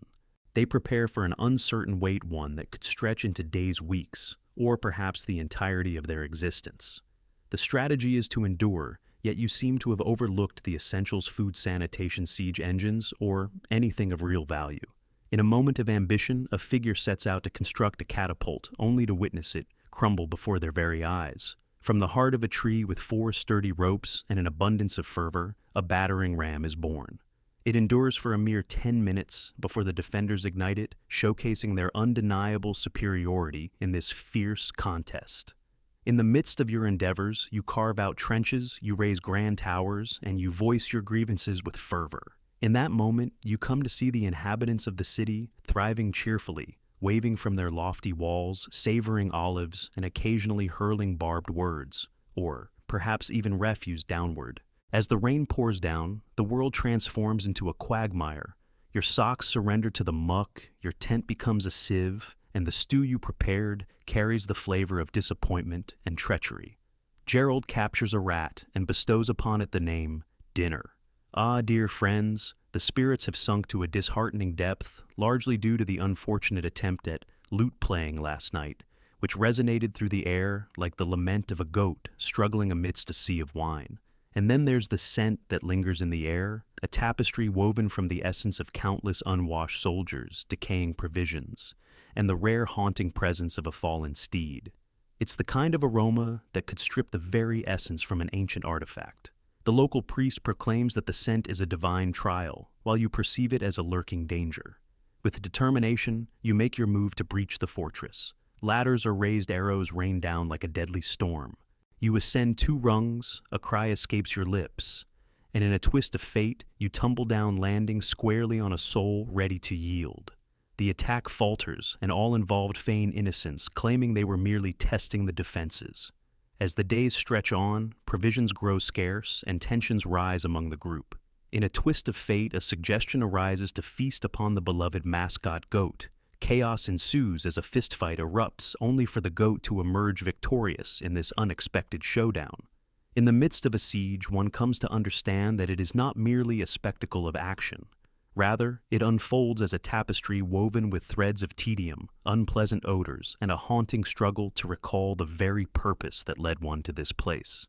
They prepare for an uncertain wait, one that could stretch into days, weeks, or perhaps the entirety of their existence. The strategy is to endure, yet you seem to have overlooked the essentials: food, sanitation, siege engines, or anything of real value. In a moment of ambition, a figure sets out to construct a catapult, only to witness it crumble before their very eyes. From the heart of a tree with 4 sturdy ropes and an abundance of fervor, a battering ram is born. It endures for a mere 10 minutes before the defenders ignite it, showcasing their undeniable superiority in this fierce contest. In the midst of your endeavors, you carve out trenches, you raise grand towers, and you voice your grievances with fervor. In that moment, you come to see the inhabitants of the city thriving cheerfully, waving from their lofty walls, savoring olives, and occasionally hurling barbed words, or perhaps even refuse downward. As the rain pours down, the world transforms into a quagmire. Your socks surrender to the muck, your tent becomes a sieve, and the stew you prepared carries the flavor of disappointment and treachery. Gerald captures a rat and bestows upon it the name Dinner. Ah, dear friends, the spirits have sunk to a disheartening depth, largely due to the unfortunate attempt at lute playing last night, which resonated through the air like the lament of a goat struggling amidst a sea of wine. And then there's the scent that lingers in the air, a tapestry woven from the essence of countless unwashed soldiers, decaying provisions, and the rare haunting presence of a fallen steed. It's the kind of aroma that could strip the very essence from an ancient artifact. The local priest proclaims that the scent is a divine trial, while you perceive it as a lurking danger. With determination, you make your move to breach the fortress. Ladders or raised arrows rain down like a deadly storm. You ascend 2 rungs, a cry escapes your lips, and in a twist of fate, you tumble down, landing squarely on a soul ready to yield. The attack falters, and all involved feign innocence, claiming they were merely testing the defenses. As the days stretch on, provisions grow scarce, and tensions rise among the group. In a twist of fate, a suggestion arises to feast upon the beloved mascot goat. Chaos ensues as a fistfight erupts, only for the goat to emerge victorious in this unexpected showdown. In the midst of a siege, one comes to understand that it is not merely a spectacle of action. Rather, it unfolds as a tapestry woven with threads of tedium, unpleasant odors, and a haunting struggle to recall the very purpose that led one to this place.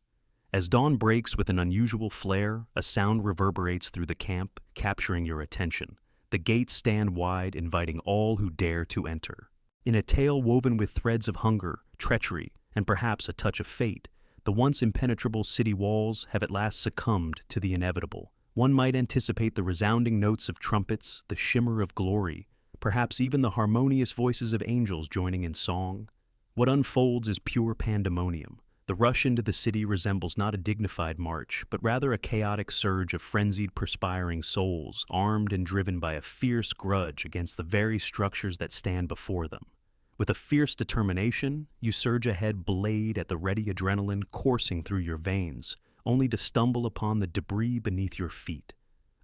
As dawn breaks with an unusual flare, a sound reverberates through the camp, capturing your attention. The gates stand wide, inviting all who dare to enter. In a tale woven with threads of hunger, treachery, and perhaps a touch of fate, the once impenetrable city walls have at last succumbed to the inevitable. One might anticipate the resounding notes of trumpets, the shimmer of glory, perhaps even the harmonious voices of angels joining in song. What unfolds is pure pandemonium. The rush into the city resembles not a dignified march, but rather a chaotic surge of frenzied, perspiring souls, armed and driven by a fierce grudge against the very structures that stand before them. With a fierce determination, you surge ahead, blade at the ready, adrenaline coursing through your veins, only to stumble upon the debris beneath your feet.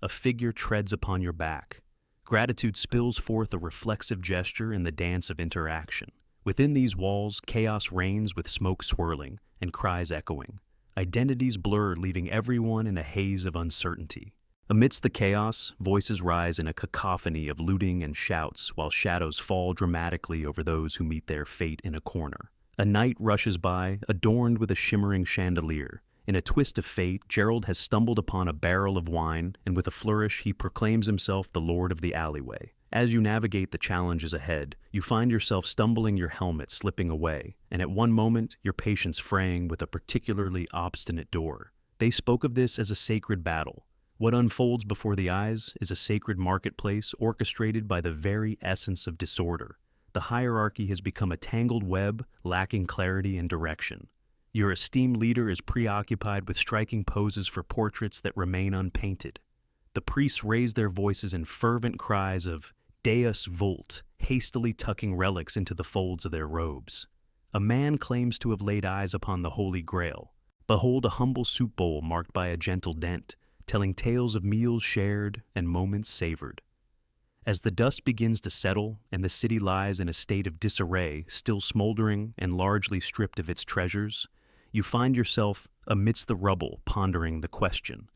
A figure treads upon your back. Gratitude spills forth a reflexive gesture in the dance of interaction. Within these walls, chaos reigns with smoke swirling and cries echoing. Identities blur, leaving everyone in a haze of uncertainty. Amidst the chaos, voices rise in a cacophony of looting and shouts, while shadows fall dramatically over those who meet their fate in a corner. A knight rushes by, adorned with a shimmering chandelier. In a twist of fate, Gerald has stumbled upon a barrel of wine, and with a flourish, he proclaims himself the lord of the alleyway. As you navigate the challenges ahead, you find yourself stumbling, your helmet slipping away, and at one moment, your patience fraying with a particularly obstinate door. They spoke of this as a sacred battle. What unfolds before the eyes is a sacred marketplace orchestrated by the very essence of disorder. The hierarchy has become a tangled web, lacking clarity and direction. Your esteemed leader is preoccupied with striking poses for portraits that remain unpainted. The priests raise their voices in fervent cries of Deus Vult, hastily tucking relics into the folds of their robes. A man claims to have laid eyes upon the Holy Grail. Behold a humble soup bowl marked by a gentle dent, telling tales of meals shared and moments savored. As the dust begins to settle and the city lies in a state of disarray, still smoldering and largely stripped of its treasures, you find yourself amidst the rubble pondering the question,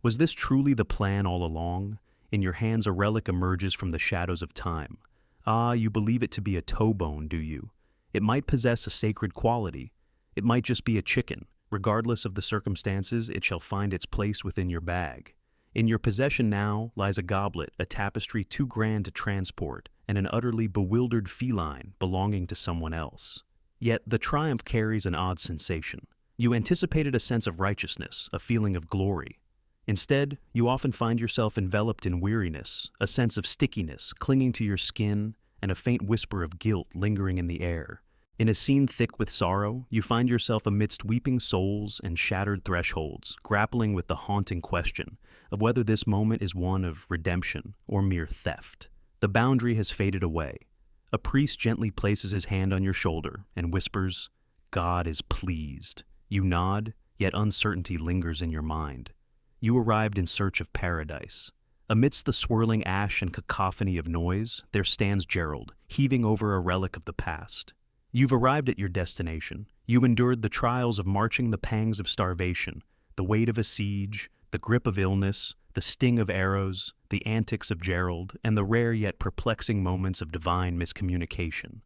was this truly the plan all along? In your hands a relic emerges from the shadows of time. Ah, you believe it to be a toe bone, do you? It might possess a sacred quality. It might just be a chicken. Regardless of the circumstances, it shall find its place within your bag. In your possession now lies a goblet, a tapestry too grand to transport, and an utterly bewildered feline belonging to someone else. Yet the triumph carries an odd sensation. You anticipated a sense of righteousness, a feeling of glory. Instead, you often find yourself enveloped in weariness, a sense of stickiness clinging to your skin, and a faint whisper of guilt lingering in the air. In a scene thick with sorrow, you find yourself amidst weeping souls and shattered thresholds, grappling with the haunting question of whether this moment is one of redemption or mere theft. The boundary has faded away. A priest gently places his hand on your shoulder and whispers, "God is pleased." You nod, yet uncertainty lingers in your mind. You arrived in search of paradise. Amidst the swirling ash and cacophony of noise, there stands Gerald, heaving over a relic of the past. You've arrived at your destination. You endured the trials of marching, the pangs of starvation, the weight of a siege, the grip of illness, the sting of arrows, the antics of Gerald, and the rare yet perplexing moments of divine miscommunication.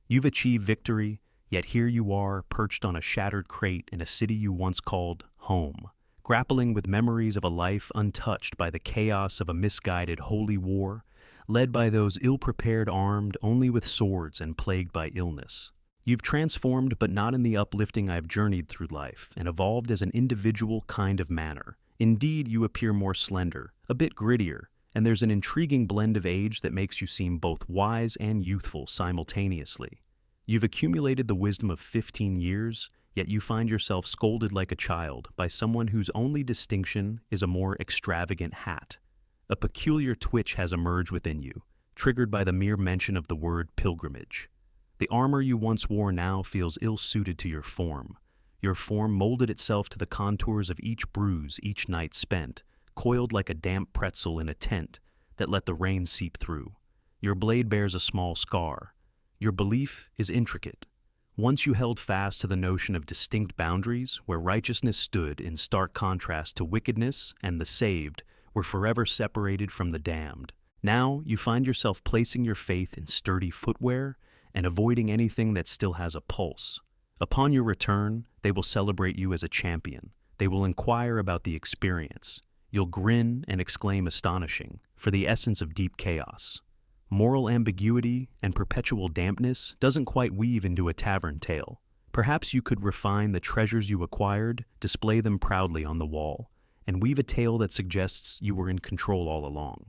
You've achieved victory, yet here you are, perched on a shattered crate in a city you once called home, grappling with memories of a life untouched by the chaos of a misguided holy war, led by those ill-prepared, armed only with swords and plagued by illness. You've transformed, but not in the uplifting I've journeyed through life, and evolved as an individual kind of manner. Indeed, you appear more slender, a bit grittier, and there's an intriguing blend of age that makes you seem both wise and youthful simultaneously. You've accumulated the wisdom of 15 years, yet you find yourself scolded like a child by someone whose only distinction is a more extravagant hat. A peculiar twitch has emerged within you, triggered by the mere mention of the word pilgrimage. The armor you once wore now feels ill-suited to your form. Your form molded itself to the contours of each bruise each night spent, coiled like a damp pretzel in a tent that let the rain seep through. Your blade bears a small scar. Your belief is intricate. Once you held fast to the notion of distinct boundaries where righteousness stood in stark contrast to wickedness, and the saved were forever separated from the damned. Now you find yourself placing your faith in sturdy footwear and avoiding anything that still has a pulse. Upon your return, they will celebrate you as a champion. They will inquire about the experience. You'll grin and exclaim astonishing, for the essence of deep chaos. Moral ambiguity and perpetual dampness doesn't quite weave into a tavern tale. Perhaps you could refine the treasures you acquired, display them proudly on the wall, and weave a tale that suggests you were in control all along.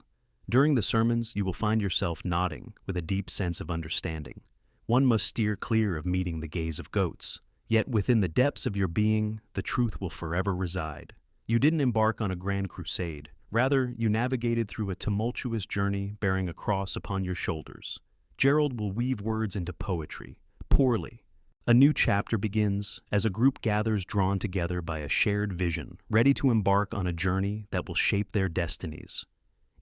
During the sermons, you will find yourself nodding with a deep sense of understanding. One must steer clear of meeting the gaze of goats. Yet within the depths of your being, the truth will forever reside. You didn't embark on a grand crusade. Rather, you navigated through a tumultuous journey bearing a cross upon your shoulders. Gerald will weave words into poetry, poorly. A new chapter begins as a group gathers drawn together by a shared vision, ready to embark on a journey that will shape their destinies.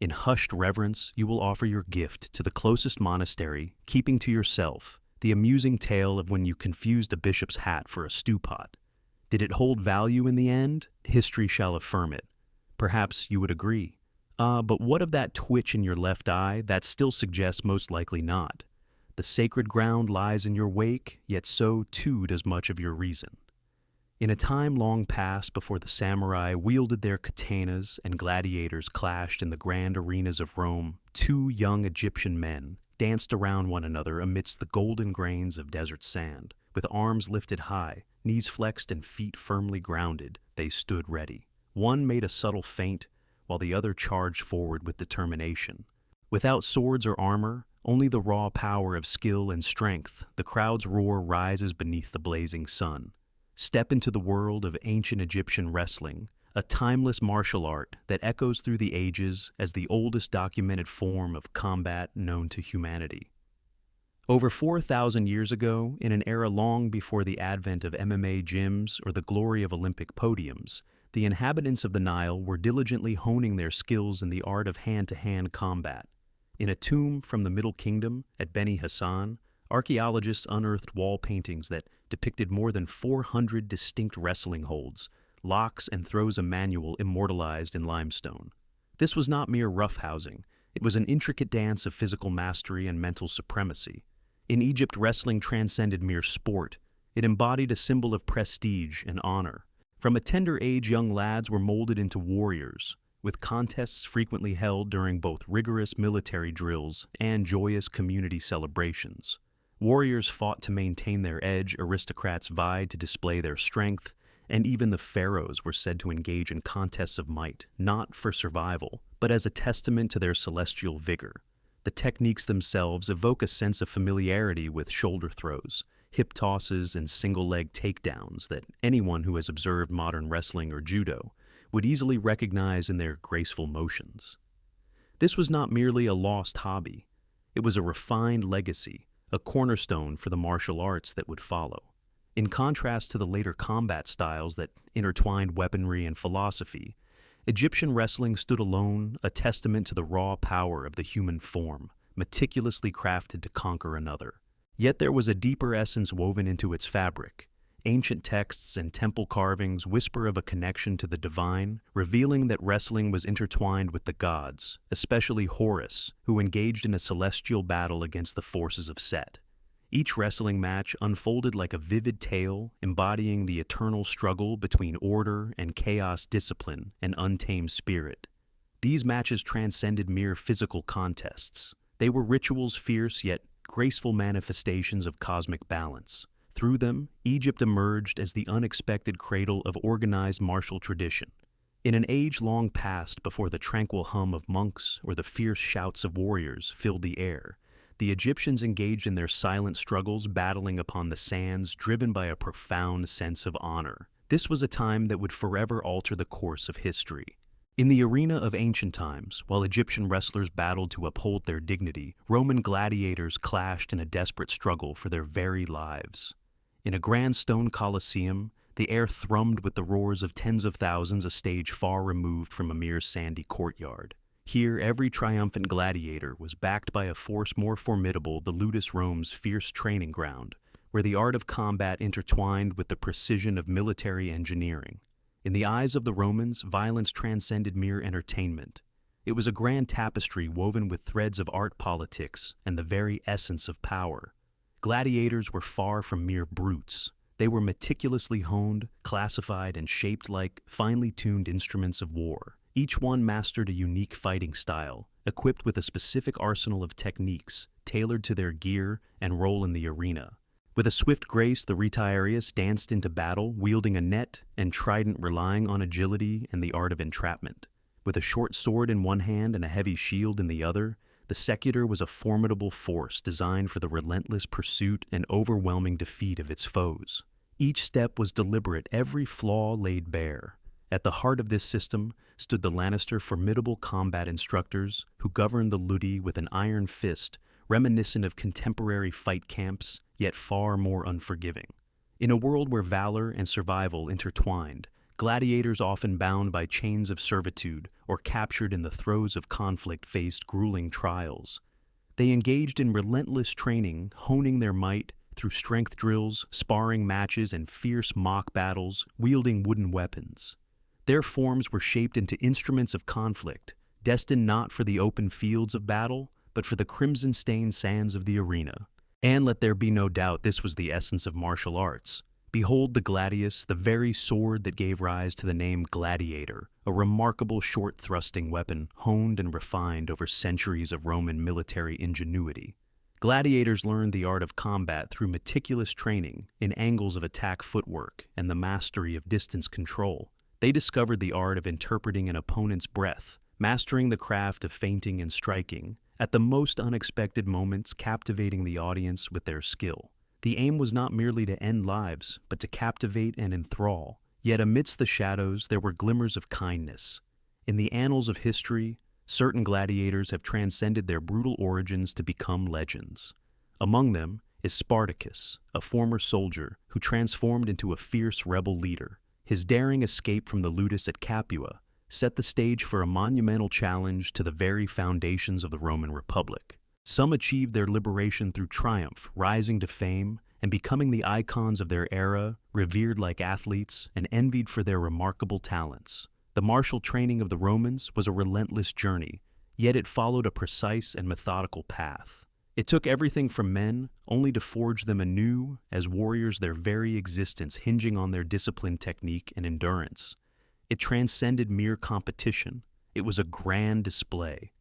In hushed reverence, you will offer your gift to the closest monastery, keeping to yourself the amusing tale of when you confused a bishop's hat for a stew pot. Did it hold value in the end? History shall affirm it. Perhaps you would agree. But what of that twitch in your left eye? That still suggests most likely not. The sacred ground lies in your wake, yet so too does much of your reason. In a time long past before the samurai wielded their katanas and gladiators clashed in the grand arenas of Rome, two young Egyptian men danced around one another amidst the golden grains of desert sand. With arms lifted high, knees flexed and feet firmly grounded, they stood ready. One made a subtle feint, while the other charged forward with determination. Without swords or armor, only the raw power of skill and strength, the crowd's roar rises beneath the blazing sun. Step into the world of ancient Egyptian wrestling, a timeless martial art that echoes through the ages as the oldest documented form of combat known to humanity. Over 4,000 years ago, in an era long before the advent of MMA gyms or the glory of Olympic podiums, the inhabitants of the Nile were diligently honing their skills in the art of hand-to-hand combat. In a tomb from the Middle Kingdom at Beni Hassan, archaeologists unearthed wall paintings that depicted more than 400 distinct wrestling holds, locks and throws, a manual immortalized in limestone. This was not mere roughhousing. It was an intricate dance of physical mastery and mental supremacy. In Egypt, wrestling transcended mere sport. It embodied a symbol of prestige and honor. From a tender age, young lads were molded into warriors, with contests frequently held during both rigorous military drills and joyous community celebrations. Warriors fought to maintain their edge, aristocrats vied to display their strength, and even the pharaohs were said to engage in contests of might, not for survival, but as a testament to their celestial vigor. The techniques themselves evoke a sense of familiarity with shoulder throws, hip tosses, and single-leg takedowns that anyone who has observed modern wrestling or judo would easily recognize in their graceful motions. This was not merely a lost hobby. It was a refined legacy, a cornerstone for the martial arts that would follow. In contrast to the later combat styles that intertwined weaponry and philosophy, Egyptian wrestling stood alone, a testament to the raw power of the human form, meticulously crafted to conquer another. Yet there was a deeper essence woven into its fabric. Ancient texts and temple carvings whisper of a connection to the divine, revealing that wrestling was intertwined with the gods, especially Horus, who engaged in a celestial battle against the forces of Set. Each wrestling match unfolded like a vivid tale, embodying the eternal struggle between order and chaos, discipline and untamed spirit. These matches transcended mere physical contests. They were rituals, fierce yet graceful manifestations of cosmic balance. Through them, Egypt emerged as the unexpected cradle of organized martial tradition. In an age long past before the tranquil hum of monks or the fierce shouts of warriors filled the air, the Egyptians engaged in their silent struggles, battling upon the sands, driven by a profound sense of honor. This was a time that would forever alter the course of history. In the arena of ancient times, while Egyptian wrestlers battled to uphold their dignity, Roman gladiators clashed in a desperate struggle for their very lives. In a grand stone coliseum, the air thrummed with the roars of tens of thousands, a stage far removed from a mere sandy courtyard. Here, every triumphant gladiator was backed by a force more formidable, the ludus Rome's fierce training ground, where the art of combat intertwined with the precision of military engineering. In the eyes of the Romans, violence transcended mere entertainment. It was a grand tapestry woven with threads of art, politics, and the very essence of power. Gladiators were far from mere brutes. They were meticulously honed, classified, and shaped like finely tuned instruments of war. Each one mastered a unique fighting style, equipped with a specific arsenal of techniques tailored to their gear and role in the arena. With a swift grace, the retiarius danced into battle, wielding a net and trident, relying on agility and the art of entrapment. With a short sword in one hand and a heavy shield in the other, the secutor was a formidable force designed for the relentless pursuit and overwhelming defeat of its foes. Each step was deliberate, every flaw laid bare. At the heart of this system stood the Lannister formidable combat instructors who governed the Ludi with an iron fist, reminiscent of contemporary fight camps, yet far more unforgiving. In a world where valor and survival intertwined, Gladiators, often bound by chains of servitude or captured in the throes of conflict, faced grueling trials. They engaged in relentless training, honing their might through strength drills, sparring matches, and fierce mock battles, wielding wooden weapons. Their forms were shaped into instruments of conflict, destined not for the open fields of battle, but for the crimson-stained sands of the arena. And let there be no doubt, this was the essence of martial arts. Behold the gladius, the very sword that gave rise to the name gladiator, a remarkable short-thrusting weapon honed and refined over centuries of Roman military ingenuity. Gladiators learned the art of combat through meticulous training in angles of attack footwork and the mastery of distance control. They discovered the art of interpreting an opponent's breath, mastering the craft of feinting and striking, at the most unexpected moments captivating the audience with their skill. The aim was not merely to end lives, but to captivate and enthrall. Yet amidst the shadows there were glimmers of kindness. In the annals of history, certain gladiators have transcended their brutal origins to become legends. Among them is Spartacus, a former soldier who transformed into a fierce rebel leader. His daring escape from the ludus at Capua set the stage for a monumental challenge to the very foundations of the Roman Republic. Some achieved their liberation through triumph, rising to fame and becoming the icons of their era, revered like athletes and envied for their remarkable talents. The martial training of the Romans was a relentless journey, yet it followed a precise and methodical path. It took everything from men, only to forge them anew as warriors, their very existence hinging on their disciplined technique and endurance. It transcended mere competition. It was a grand display.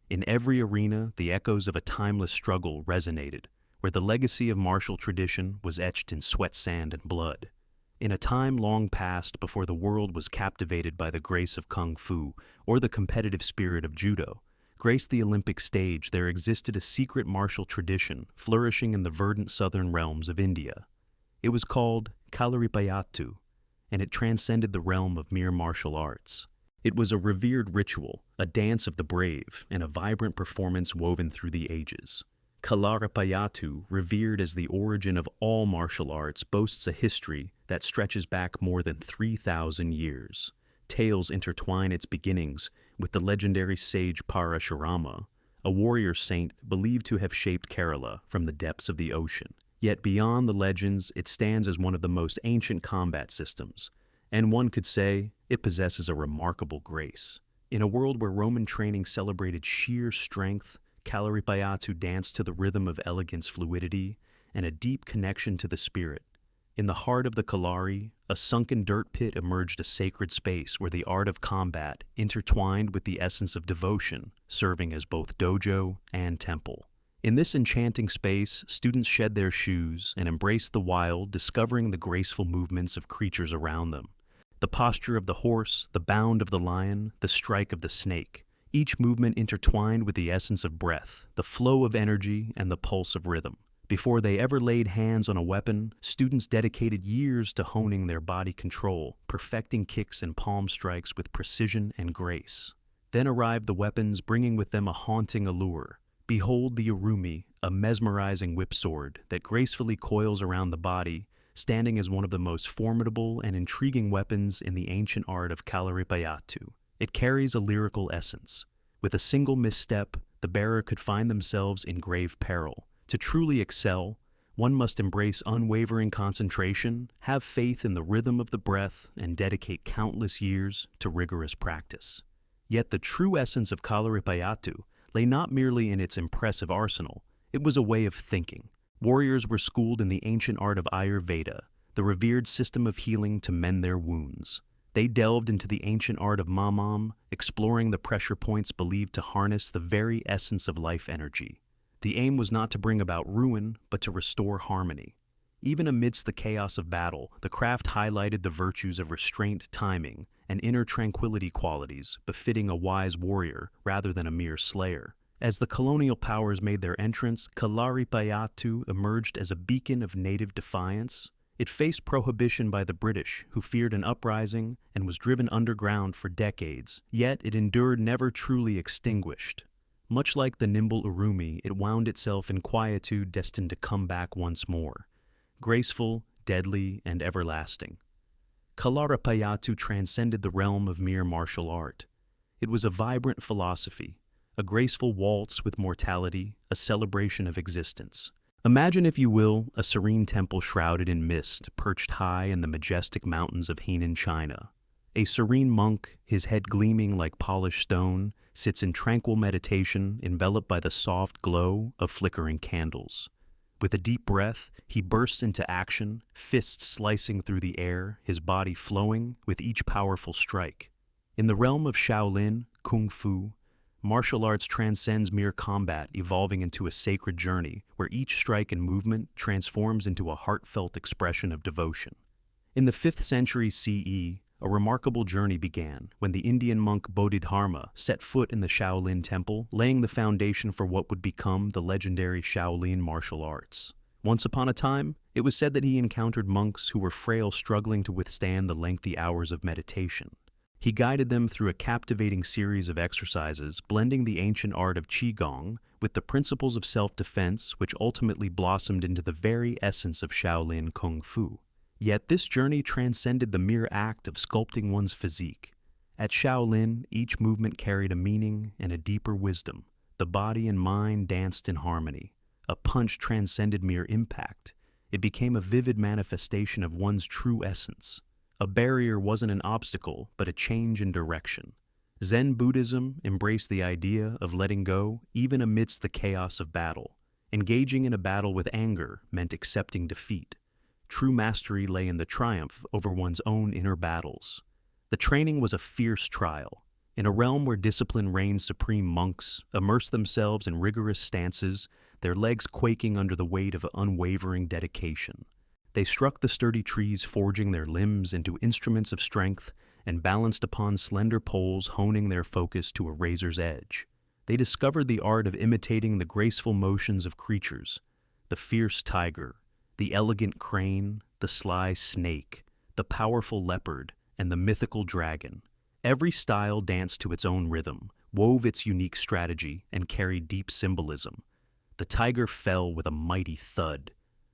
In every arena, the echoes of a timeless struggle resonated, where the legacy of martial tradition was etched in sweat, sand, and blood. In a time long past, before the world was captivated by the grace of kung fu or the competitive spirit of judo, graced the Olympic stage, there existed a secret martial tradition flourishing in the verdant southern realms of India. It was called Kalaripayattu, and it transcended the realm of mere martial arts. It was a revered ritual, a dance of the brave, and a vibrant performance woven through the ages. Kalaripayattu, revered as the origin of all martial arts, boasts a history that stretches back more than 3,000 years. Tales intertwine its beginnings with the legendary sage Parashurama, a warrior saint believed to have shaped Kerala from the depths of the ocean. Yet beyond the legends, it stands as one of the most ancient combat systems, and one could say it possesses a remarkable grace. In a world where Roman training celebrated sheer strength, Kalaripayattu danced to the rhythm of elegance, fluidity, and a deep connection to the spirit. In the heart of the Kalari, a sunken dirt pit emerged, a sacred space where the art of combat intertwined with the essence of devotion, serving as both dojo and temple. In this enchanting space, students shed their shoes and embraced the wild, discovering the graceful movements of creatures around them. The posture of the horse, the bound of the lion, the strike of the snake, each movement intertwined with the essence of breath, the flow of energy, and the pulse of rhythm. Before they ever laid hands on a weapon, students dedicated years to honing their body control, perfecting kicks and palm strikes with precision and grace. Then arrived the weapons, bringing with them a haunting allure. Behold the urumi, a mesmerizing whipsword that gracefully coils around the body, standing as one of the most formidable and intriguing weapons in the ancient art of Kalaripayattu. It carries a lyrical essence. With a single misstep, the bearer could find themselves in grave peril. To truly excel, one must embrace unwavering concentration, have faith in the rhythm of the breath, and dedicate countless years to rigorous practice. Yet the true essence of Kalaripayattu lay not merely in its impressive arsenal, it was a way of thinking. Warriors were schooled in the ancient art of Ayurveda, the revered system of healing to mend their wounds. They delved into the ancient art of Mamam, exploring the pressure points believed to harness the very essence of life energy. The aim was not to bring about ruin, but to restore harmony. Even amidst the chaos of battle, the craft highlighted the virtues of restraint, timing, and inner tranquility, qualities befitting a wise warrior rather than a mere slayer. As the colonial powers made their entrance, Kalaripayattu emerged as a beacon of native defiance. It faced prohibition by the British, who feared an uprising and was driven underground for decades, yet it endured, never truly extinguished. Much like the nimble urumi, it wound itself in quietude, destined to come back once more, graceful, deadly, and everlasting. Kalarapayattu transcended the realm of mere martial art. It was a vibrant philosophy, a graceful waltz with mortality, a celebration of existence. Imagine, if you will, a serene temple shrouded in mist, perched high in the majestic mountains of Henan, China. A serene monk, his head gleaming like polished stone, sits in tranquil meditation, enveloped by the soft glow of flickering candles. With a deep breath, he bursts into action, fists slicing through the air, his body flowing with each powerful strike. In the realm of Shaolin, Kung Fu, martial arts transcends mere combat, evolving into a sacred journey where each strike and movement transforms into a heartfelt expression of devotion. In the 5th century CE, a remarkable journey began when the Indian monk Bodhidharma set foot in the Shaolin temple, laying the foundation for what would become the legendary Shaolin martial arts. Once upon a time, it was said that he encountered monks who were frail, struggling to withstand the lengthy hours of meditation. He guided them through a captivating series of exercises, blending the ancient art of Qigong with the principles of self-defense, which ultimately blossomed into the very essence of Shaolin Kung Fu. Yet this journey transcended the mere act of sculpting one's physique. At Shaolin, each movement carried a meaning and a deeper wisdom. The body and mind danced in harmony. A punch transcended mere impact. It became a vivid manifestation of one's true essence. A barrier wasn't an obstacle, but a change in direction. Zen Buddhism embraced the idea of letting go even amidst the chaos of battle. Engaging in a battle with anger meant accepting defeat. True mastery lay in the triumph over one's own inner battles. The training was a fierce trial. In a realm where discipline reigned supreme, monks immersed themselves in rigorous stances, their legs quaking under the weight of unwavering dedication. They struck the sturdy trees, forging their limbs into instruments of strength, and balanced upon slender poles, honing their focus to a razor's edge. They discovered the art of imitating the graceful motions of creatures, the fierce tiger, the elegant crane, the sly snake, the powerful leopard, and the mythical dragon. Every style danced to its own rhythm, wove its unique strategy, and carried deep symbolism. The tiger fell with a mighty thud.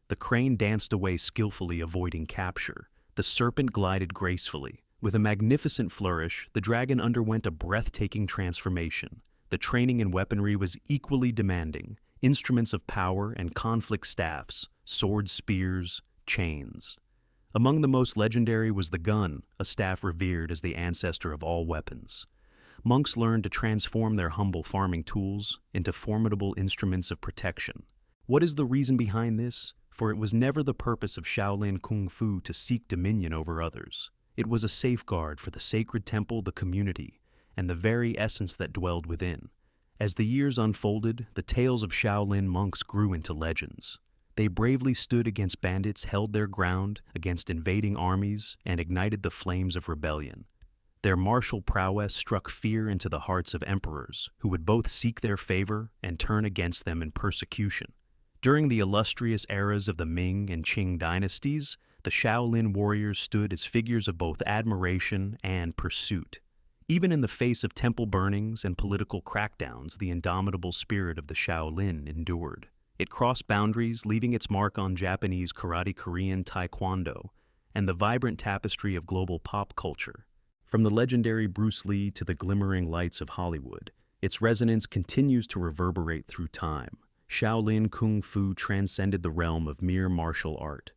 The crane danced away skillfully, avoiding capture. The serpent glided gracefully. With a magnificent flourish, the dragon underwent a breathtaking transformation. The training in weaponry was equally demanding. Instruments of power and conflict staffs, swords, spears, chains. Among the most legendary was the gun, a staff revered as the ancestor of all weapons. Monks learned to transform their humble farming tools into formidable instruments of protection. What is the reason behind this? For it was never the purpose of Shaolin Kung Fu to seek dominion over others. It was a safeguard for the sacred temple, the community, and the very essence that dwelled within. As the years unfolded, the tales of Shaolin monks grew into legends. They bravely stood against bandits, held their ground against invading armies, and ignited the flames of rebellion. Their martial prowess struck fear into the hearts of emperors, who would both seek their favor and turn against them in persecution. During the illustrious eras of the Ming and Qing dynasties, the Shaolin warriors stood as figures of both admiration and pursuit. Even in the face of temple burnings and political crackdowns, the indomitable spirit of the Shaolin endured. It crossed boundaries, leaving its mark on Japanese karate, Korean taekwondo, and the vibrant tapestry of global pop culture. From the legendary Bruce Lee to the glimmering lights of Hollywood, its resonance continues to reverberate through time. Shaolin Kung Fu transcended the realm of mere martial art.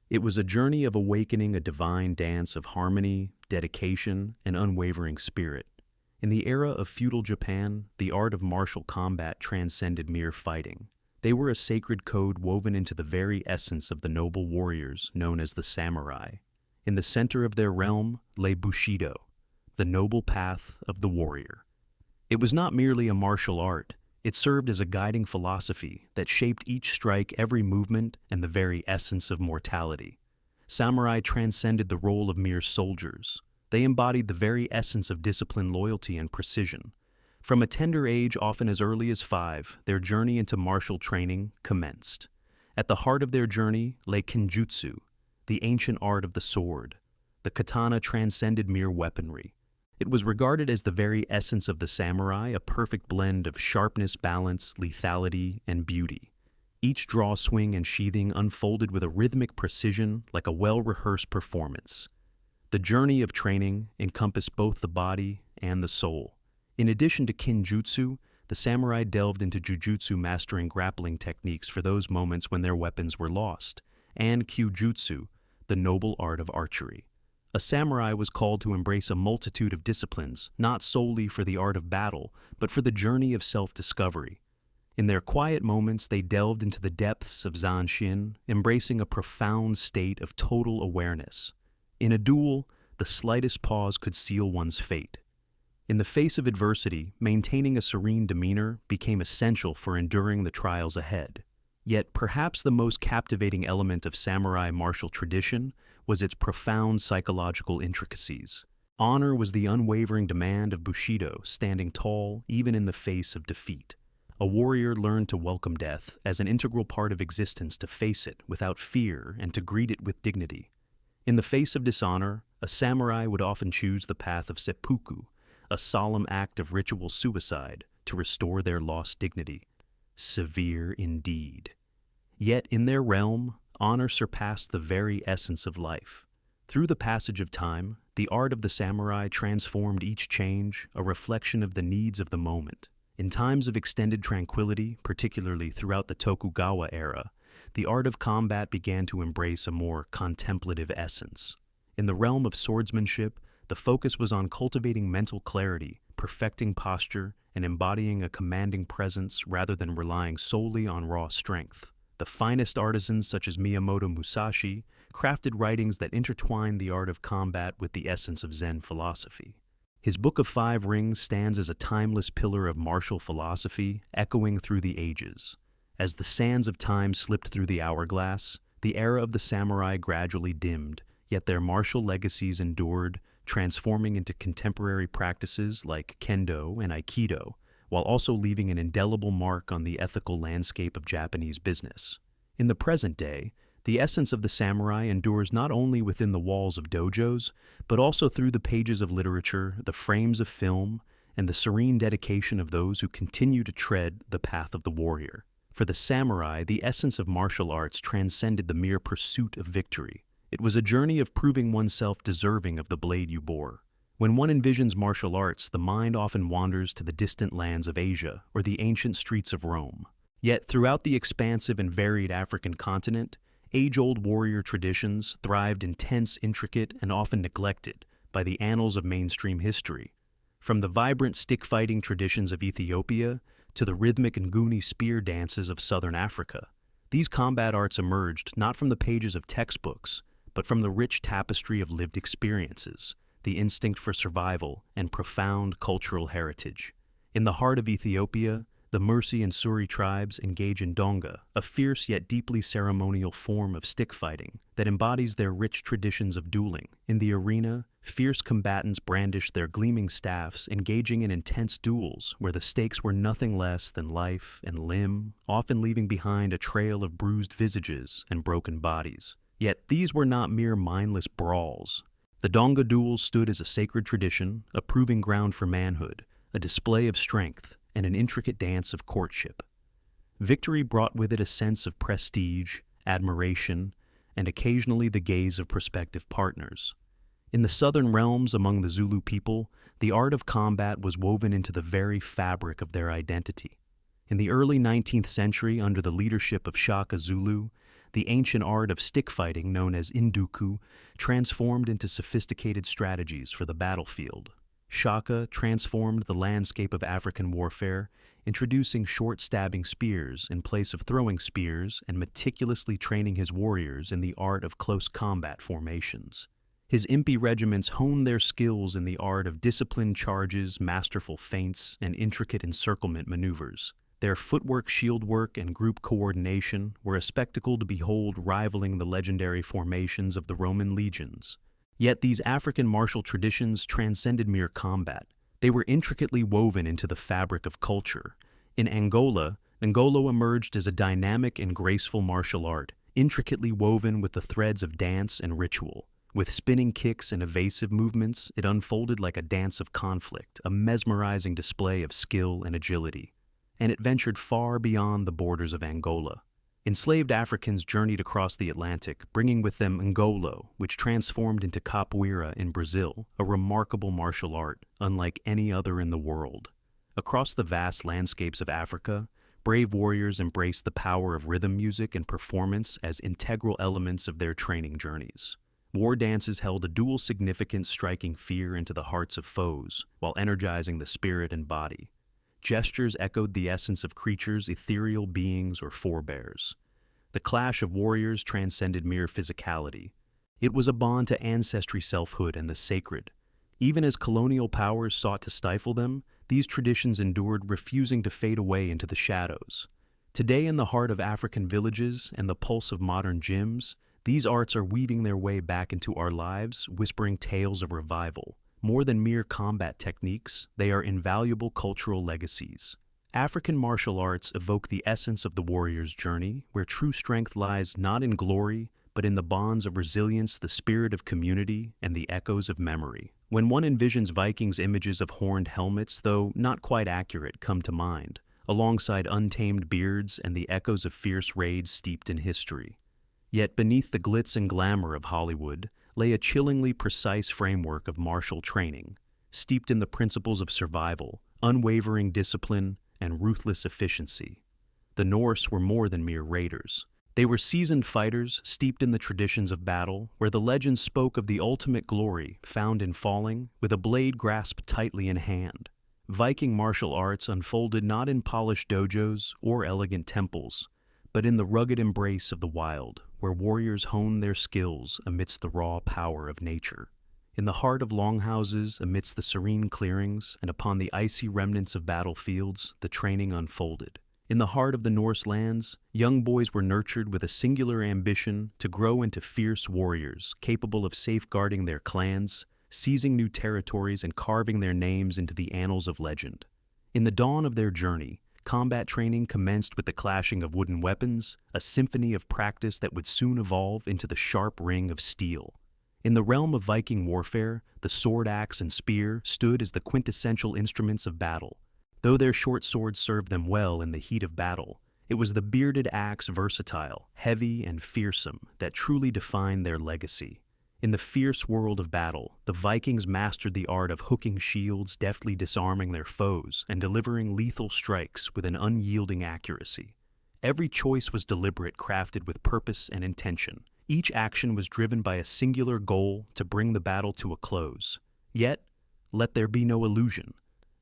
It was a journey of awakening, a divine dance of harmony, dedication, and unwavering spirit. In the era of feudal Japan, the art of martial combat transcended mere fighting. They were a sacred code woven into the very essence of the noble warriors known as the samurai. In the center of their realm lay Bushido, the noble path of the warrior. It was not merely a martial art. It served as a guiding philosophy that shaped each strike, every movement, and the very essence of mortality. Samurai transcended the role of mere soldiers. They embodied the very essence of discipline, loyalty, and precision. From a tender age, often as early as 5, their journey into martial training commenced. At the heart of their journey lay kenjutsu, the ancient art of the sword. The katana transcended mere weaponry. It was regarded as the very essence of the samurai, a perfect blend of sharpness, balance, lethality, and beauty. Each draw, swing, and sheathing unfolded with a rhythmic precision like a well-rehearsed performance. The journey of training encompassed both the body and the soul. In addition to kinjutsu, the samurai delved into jujutsu, mastering grappling techniques for those moments when their weapons were lost, and kyujutsu, the noble art of archery. A samurai was called to embrace a multitude of disciplines, not solely for the art of battle, but for the journey of self-discovery. In their quiet moments, they delved into the depths of Zanshin, embracing a profound state of total awareness. In a duel, the slightest pause could seal one's fate. In the face of adversity, maintaining a serene demeanor became essential for enduring the trials ahead. Yet perhaps the most captivating element of samurai martial tradition was its profound psychological intricacies. Honor was the unwavering demand of Bushido, standing tall even in the face of defeat. A warrior learned to welcome death as an integral part of existence, to face it without fear and to greet it with dignity. In the face of dishonor, a samurai would often choose the path of seppuku, a solemn act of ritual suicide to restore their lost dignity. Severe indeed. Yet in their realm, honor surpassed the very essence of life. Through the passage of time, the art of the samurai transformed each change, a reflection of the needs of the moment. In times of extended tranquility, particularly throughout the Tokugawa era, the art of combat began to embrace a more contemplative essence. In the realm of swordsmanship, the focus was on cultivating mental clarity, perfecting posture, and embodying a commanding presence rather than relying solely on raw strength. The finest artisans, such as Miyamoto Musashi, crafted writings that intertwined the art of combat with the essence of Zen philosophy. His Book of Five Rings stands as a timeless pillar of martial philosophy, echoing through the ages. As the sands of time slipped through the hourglass, the era of the samurai gradually dimmed, yet their martial legacies endured, transforming into contemporary practices like kendo and aikido, while also leaving an indelible mark on the ethical landscape of Japanese business. In the present day, the essence of the samurai endures not only within the walls of dojos, but also through the pages of literature, the frames of film, and the serene dedication of those who continue to tread the path of the warrior. For the samurai, the essence of martial arts transcended the mere pursuit of victory. It was a journey of proving oneself deserving of the blade you bore. When one envisions martial arts, the mind often wanders to the distant lands of Asia or the ancient streets of Rome. Yet throughout the expansive and varied African continent, age-old warrior traditions thrived in tense, intricate, and often neglected by the annals of mainstream history. From the vibrant stick-fighting traditions of Ethiopia to the rhythmic Nguni spear dances of southern Africa, these combat arts emerged not from the pages of textbooks, but from the rich tapestry of lived experiences, the instinct for survival, and profound cultural heritage. In the heart of Ethiopia, the Mursi and Suri tribes engage in donga, a fierce yet deeply ceremonial form of stick fighting that embodies their rich traditions of dueling. In the arena, fierce combatants brandished their gleaming staffs, engaging in intense duels where the stakes were nothing less than life and limb, often leaving behind a trail of bruised visages and broken bodies. Yet these were not mere mindless brawls. The donga duels stood as a sacred tradition, a proving ground for manhood, a display of strength, and an intricate dance of courtship. Victory brought with it a sense of prestige, admiration, and occasionally the gaze of prospective partners. In the southern realms among the Zulu people, the art of combat was woven into the very fabric of their identity. In the early 19th century, under the leadership of Shaka Zulu, the ancient art of stick fighting, known as Induku, transformed into sophisticated strategies for the battlefield. Shaka transformed the landscape of African warfare, introducing short stabbing spears in place of throwing spears and meticulously training his warriors in the art of close combat formations. His impi regiments honed their skills in the art of disciplined charges, masterful feints, and intricate encirclement maneuvers. Their footwork, shield work, and group coordination were a spectacle to behold, rivaling the legendary formations of the Roman legions. Yet these African martial traditions transcended mere combat. They were intricately woven into the fabric of culture. In Angola, Ngolo emerged as a dynamic and graceful martial art, intricately woven with the threads of dance and ritual. With spinning kicks and evasive movements, it unfolded like a dance of conflict, a mesmerizing display of skill and agility. And it ventured far beyond the borders of Angola. Enslaved Africans journeyed across the Atlantic, bringing with them ngolo, which transformed into capoeira in Brazil, a remarkable martial art unlike any other in the world. Across the vast landscapes of Africa, brave warriors embraced the power of rhythm music and performance as integral elements of their training journeys. War dances held a dual significance, striking fear into the hearts of foes while energizing the spirit and body. Gestures echoed the essence of creatures, ethereal beings, or forebears. The clash of warriors transcended mere physicality. It was a bond to ancestry, selfhood, and the sacred. Even as colonial powers sought to stifle them, these traditions endured, refusing to fade away into the shadows. Today, in the heart of African villages and the pulse of modern gyms, these arts are weaving their way back into our lives, whispering tales of revival. More than mere combat techniques, they are invaluable cultural legacies. African martial arts evoke the essence of the warrior's journey, where true strength lies not in glory, but in the bonds of resilience, the spirit of community, and the echoes of memory. When one envisions Vikings, images of horned helmets, though not quite accurate, come to mind, alongside untamed beards and the echoes of fierce raids steeped in history. Yet beneath the glitz and glamour of Hollywood lay a chillingly precise framework of martial training, steeped in the principles of survival, unwavering discipline, and ruthless efficiency. The Norse were more than mere raiders. They were seasoned fighters, steeped in the traditions of battle, where the legends spoke of the ultimate glory found in falling, with a blade grasped tightly in hand. Viking martial arts unfolded not in polished dojos or elegant temples, but in the rugged embrace of the wild, where warriors honed their skills amidst the raw power of nature. In the heart of longhouses, amidst the serene clearings, and upon the icy remnants of battlefields, the training unfolded. In the heart of the Norse lands, young boys were nurtured with a singular ambition to grow into fierce warriors, capable of safeguarding their clans, seizing new territories, and carving their names into the annals of legend. In the dawn of their journey, combat training commenced with the clashing of wooden weapons, a symphony of practice that would soon evolve into the sharp ring of steel. In the realm of Viking warfare, the sword, axe, and spear stood as the quintessential instruments of battle. Though their short swords served them well in the heat of battle, it was the bearded axe, versatile, heavy, and fearsome, that truly defined their legacy. In the fierce world of battle, the Vikings mastered the art of hooking shields, deftly disarming their foes, and delivering lethal strikes with an unyielding accuracy. Every choice was deliberate, crafted with purpose and intention. Each action was driven by a singular goal to bring the battle to a close. Yet, let there be no illusion.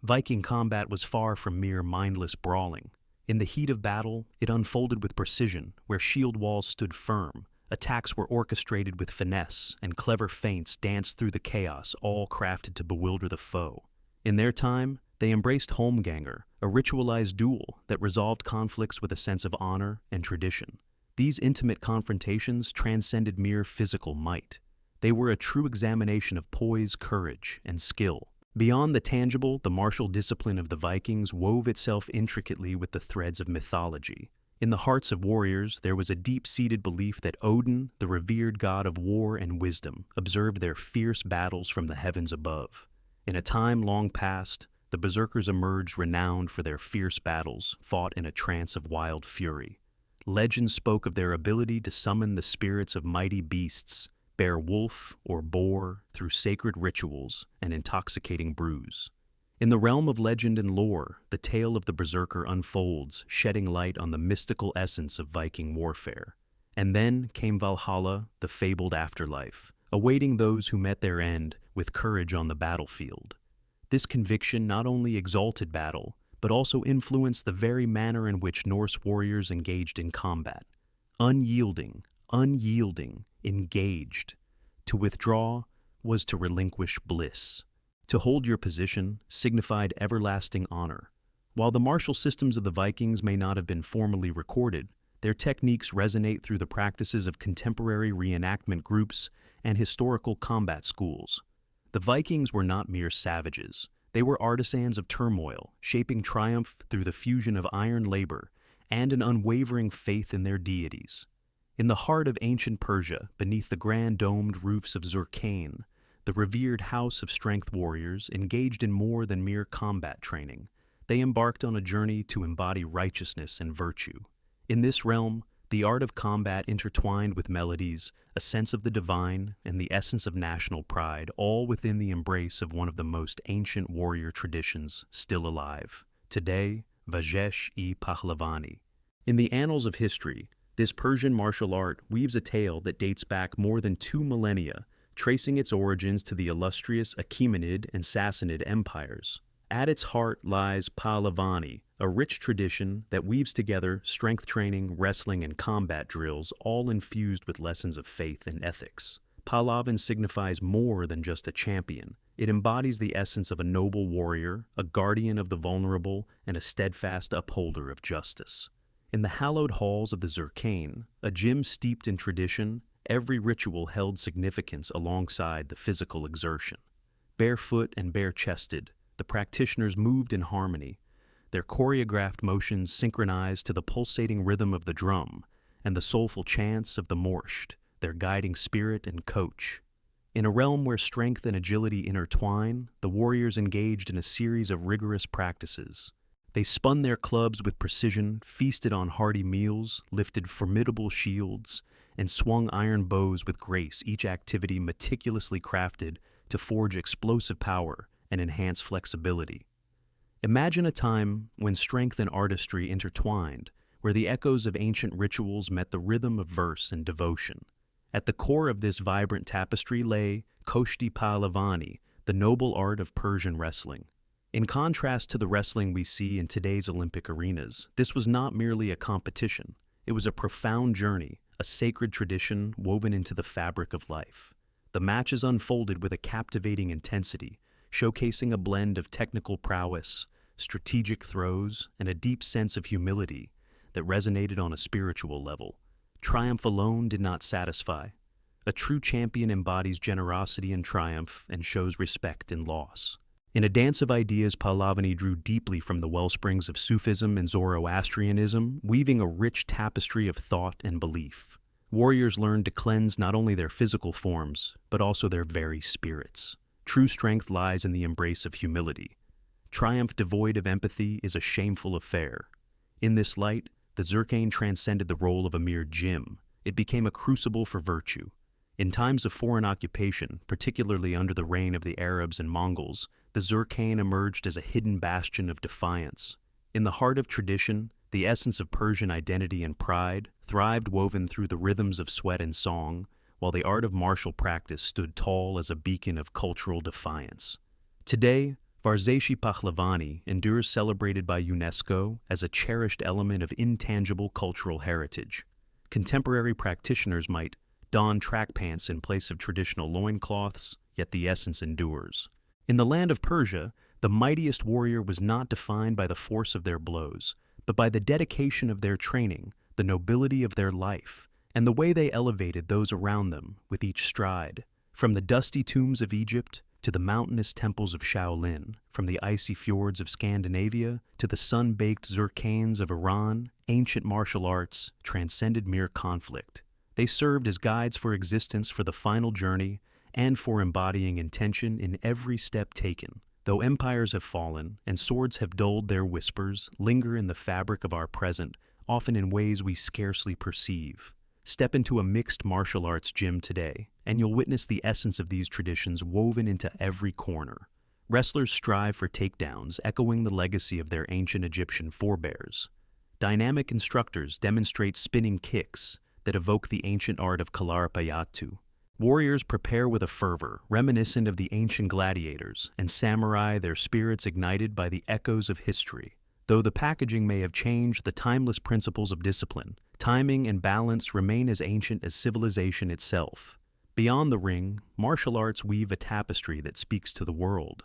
Viking combat was far from mere mindless brawling. In the heat of battle, it unfolded with precision, where shield walls stood firm. Attacks were orchestrated with finesse, and clever feints danced through the chaos, all crafted to bewilder the foe. In their time, they embraced Holmganger, a ritualized duel that resolved conflicts with a sense of honor and tradition. These intimate confrontations transcended mere physical might. They were a true examination of poise, courage, and skill. Beyond the tangible, the martial discipline of the Vikings wove itself intricately with the threads of mythology. In the hearts of warriors, there was a deep-seated belief that Odin, the revered god of war and wisdom, observed their fierce battles from the heavens above. In a time long past, the berserkers emerged renowned for their fierce battles, fought in a trance of wild fury. Legends spoke of their ability to summon the spirits of mighty beasts, bear wolf or boar through sacred rituals and intoxicating brews. In the realm of legend and lore, the tale of the berserker unfolds, shedding light on the mystical essence of Viking warfare. And then came Valhalla, the fabled afterlife, awaiting those who met their end with courage on the battlefield. This conviction not only exalted battle, but also influenced the very manner in which Norse warriors engaged in combat. Unyielding, engaged. To withdraw was to relinquish bliss. To hold your position signified everlasting honor. While the martial systems of the Vikings may not have been formally recorded, their techniques resonate through the practices of contemporary reenactment groups and historical combat schools. The Vikings were not mere savages. They were artisans of turmoil, shaping triumph through the fusion of iron labor and an unwavering faith in their deities. In the heart of ancient Persia, beneath the grand domed roofs of Zurkane, the revered house of strength warriors engaged in more than mere combat training. They embarked on a journey to embody righteousness and virtue. In this realm, the art of combat intertwined with melodies, a sense of the divine, and the essence of national pride, all within the embrace of one of the most ancient warrior traditions still alive. Today, Vajesh-e-Pahlavani. In the annals of history, this Persian martial art weaves a tale that dates back more than 2 millennia, tracing its origins to the illustrious Achaemenid and Sassanid empires. At its heart lies Pahlavani, a rich tradition that weaves together strength training, wrestling, and combat drills, all infused with lessons of faith and ethics. Pahlavan signifies more than just a champion. It embodies the essence of a noble warrior, a guardian of the vulnerable, and a steadfast upholder of justice. In the hallowed halls of the Zerkane, a gym steeped in tradition, every ritual held significance alongside the physical exertion. Barefoot and bare-chested, the practitioners moved in harmony, their choreographed motions synchronized to the pulsating rhythm of the drum and the soulful chants of the morsht, their guiding spirit and coach. In a realm where strength and agility intertwine, the warriors engaged in a series of rigorous practices. They spun their clubs with precision, feasted on hearty meals, lifted formidable shields, and swung iron bows with grace, each activity meticulously crafted to forge explosive power and enhance flexibility. Imagine a time when strength and artistry intertwined, where the echoes of ancient rituals met the rhythm of verse and devotion. At the core of this vibrant tapestry lay Koshti Pahlavani, the noble art of Persian wrestling. In contrast to the wrestling we see in today's Olympic arenas, this was not merely a competition. It was a profound journey, a sacred tradition woven into the fabric of life. The matches unfolded with a captivating intensity, showcasing a blend of technical prowess, strategic throws, and a deep sense of humility that resonated on a spiritual level. Triumph alone did not satisfy. A true champion embodies generosity in triumph and shows respect in loss. In a dance of ideas, Pahlavani drew deeply from the wellsprings of Sufism and Zoroastrianism, weaving a rich tapestry of thought and belief. Warriors learned to cleanse not only their physical forms, but also their very spirits. True strength lies in the embrace of humility. Triumph devoid of empathy is a shameful affair. In this light, the Zerkane transcended the role of a mere gym. It became a crucible for virtue. In times of foreign occupation, particularly under the reign of the Arabs and Mongols, the Zerkane emerged as a hidden bastion of defiance. In the heart of tradition, the essence of Persian identity and pride thrived, woven through the rhythms of sweat and song, while the art of martial practice stood tall as a beacon of cultural defiance. Today, Varzeshi Pahlavani endures, celebrated by UNESCO as a cherished element of intangible cultural heritage. Contemporary practitioners might don track pants in place of traditional loincloths, yet the essence endures. In the land of Persia, the mightiest warrior was not defined by the force of their blows, but by the dedication of their training, the nobility of their life, and the way they elevated those around them with each stride. From the dusty tombs of Egypt to the mountainous temples of Shaolin, from the icy fjords of Scandinavia to the sun-baked Zerkanes of Iran, ancient martial arts transcended mere conflict. They served as guides for existence, for the final journey, and for embodying intention in every step taken. Though empires have fallen and swords have dulled, their whispers linger in the fabric of our present, often in ways we scarcely perceive. Step into a mixed martial arts gym today, and you'll witness the essence of these traditions woven into every corner. Wrestlers strive for takedowns, echoing the legacy of their ancient Egyptian forebears. Dynamic instructors demonstrate spinning kicks that evoke the ancient art of Kalaripayattu. Warriors prepare with a fervor reminiscent of the ancient gladiators, and samurai, their spirits ignited by the echoes of history. Though the packaging may have changed, the timeless principles of discipline, timing, and balance remain as ancient as civilization itself. Beyond the ring, martial arts weave a tapestry that speaks to the world.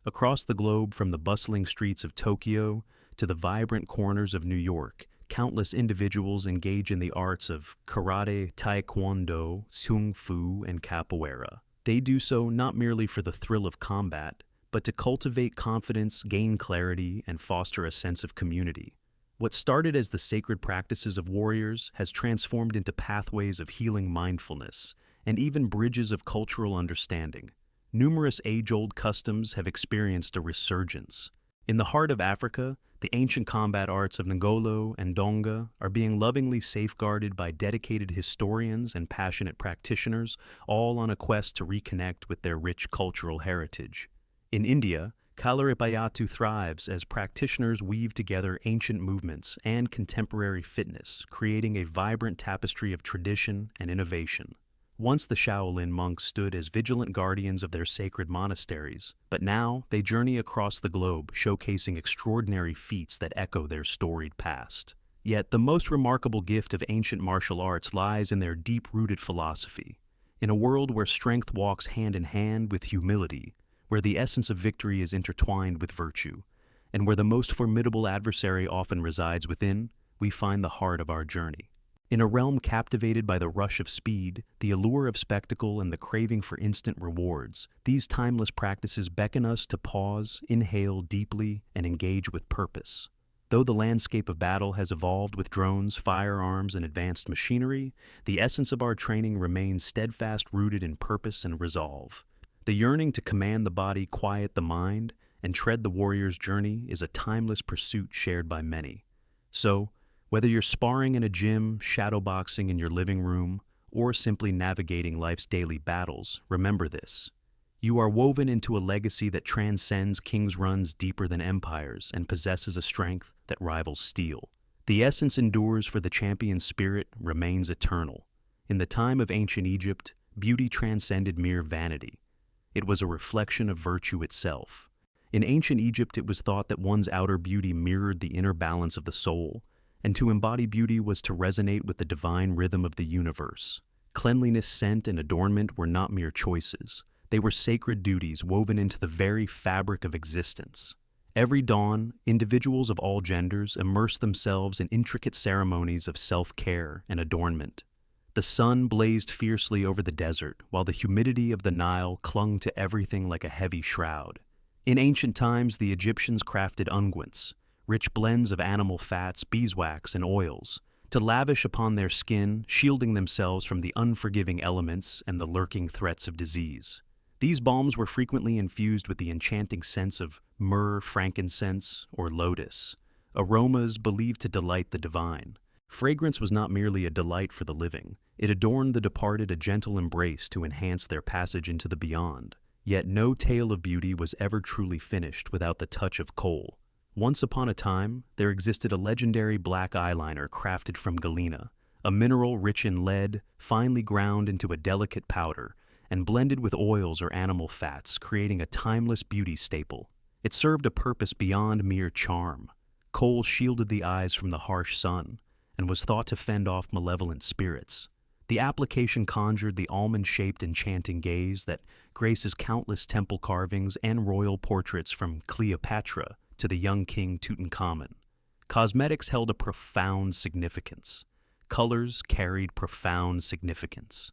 Across the globe, from the bustling streets of Tokyo to the vibrant corners of New York, countless individuals engage in the arts of karate, taekwondo, kung fu, and capoeira. They do so not merely for the thrill of combat, but to cultivate confidence, gain clarity, and foster a sense of community. What started as the sacred practices of warriors has transformed into pathways of healing mindfulness and even bridges of cultural understanding. Numerous age-old customs have experienced a resurgence. In the heart of Africa, the ancient combat arts of Ngolo and Donga are being lovingly safeguarded by dedicated historians and passionate practitioners, all on a quest to reconnect with their rich cultural heritage. In India, Kalaripayattu thrives as practitioners weave together ancient movements and contemporary fitness, creating a vibrant tapestry of tradition and innovation. Once the Shaolin monks stood as vigilant guardians of their sacred monasteries, but now they journey across the globe, showcasing extraordinary feats that echo their storied past. Yet the most remarkable gift of ancient martial arts lies in their deep-rooted philosophy. In a world where strength walks hand in hand with humility, where the essence of victory is intertwined with virtue, and where the most formidable adversary often resides within, we find the heart of our journey. In a realm captivated by the rush of speed, the allure of spectacle, and the craving for instant rewards, these timeless practices beckon us to pause, inhale deeply, and engage with purpose. Though the landscape of battle has evolved with drones, firearms, and advanced machinery, the essence of our training remains steadfast, rooted in purpose and resolve. The yearning to command the body, quiet the mind, and tread the warrior's journey is a timeless pursuit shared by many. So, whether you're sparring in a gym, shadowboxing in your living room, or simply navigating life's daily battles, remember this. You are woven into a legacy that transcends kings' runs deeper than empires and possesses a strength that rivals steel. The essence endures, for the champion's spirit remains eternal. In the time of ancient Egypt, beauty transcended mere vanity. It was a reflection of virtue itself. In ancient Egypt, it was thought that one's outer beauty mirrored the inner balance of the soul, and to embody beauty was to resonate with the divine rhythm of the universe. Cleanliness, scent, and adornment were not mere choices. They were sacred duties woven into the very fabric of existence. Every dawn, individuals of all genders immersed themselves in intricate ceremonies of self-care and adornment. The sun blazed fiercely over the desert, while the humidity of the Nile clung to everything like a heavy shroud. In ancient times, the Egyptians crafted unguents, rich blends of animal fats, beeswax, and oils, to lavish upon their skin, shielding themselves from the unforgiving elements and the lurking threats of disease. These balms were frequently infused with the enchanting scents of myrrh, frankincense, or lotus, aromas believed to delight the divine. Fragrance was not merely a delight for the living. It adorned the departed, a gentle embrace to enhance their passage into the beyond. Yet no tale of beauty was ever truly finished without the touch of kohl. Once upon a time, there existed a legendary black eyeliner crafted from galena, a mineral rich in lead, finely ground into a delicate powder, and blended with oils or animal fats, creating a timeless beauty staple. It served a purpose beyond mere charm. Kohl shielded the eyes from the harsh sun, and was thought to fend off malevolent spirits. The application conjured the almond-shaped enchanting gaze that graces countless temple carvings and royal portraits from Cleopatra to the young king Tutankhamun. Cosmetics held a profound significance. Colors carried profound significance.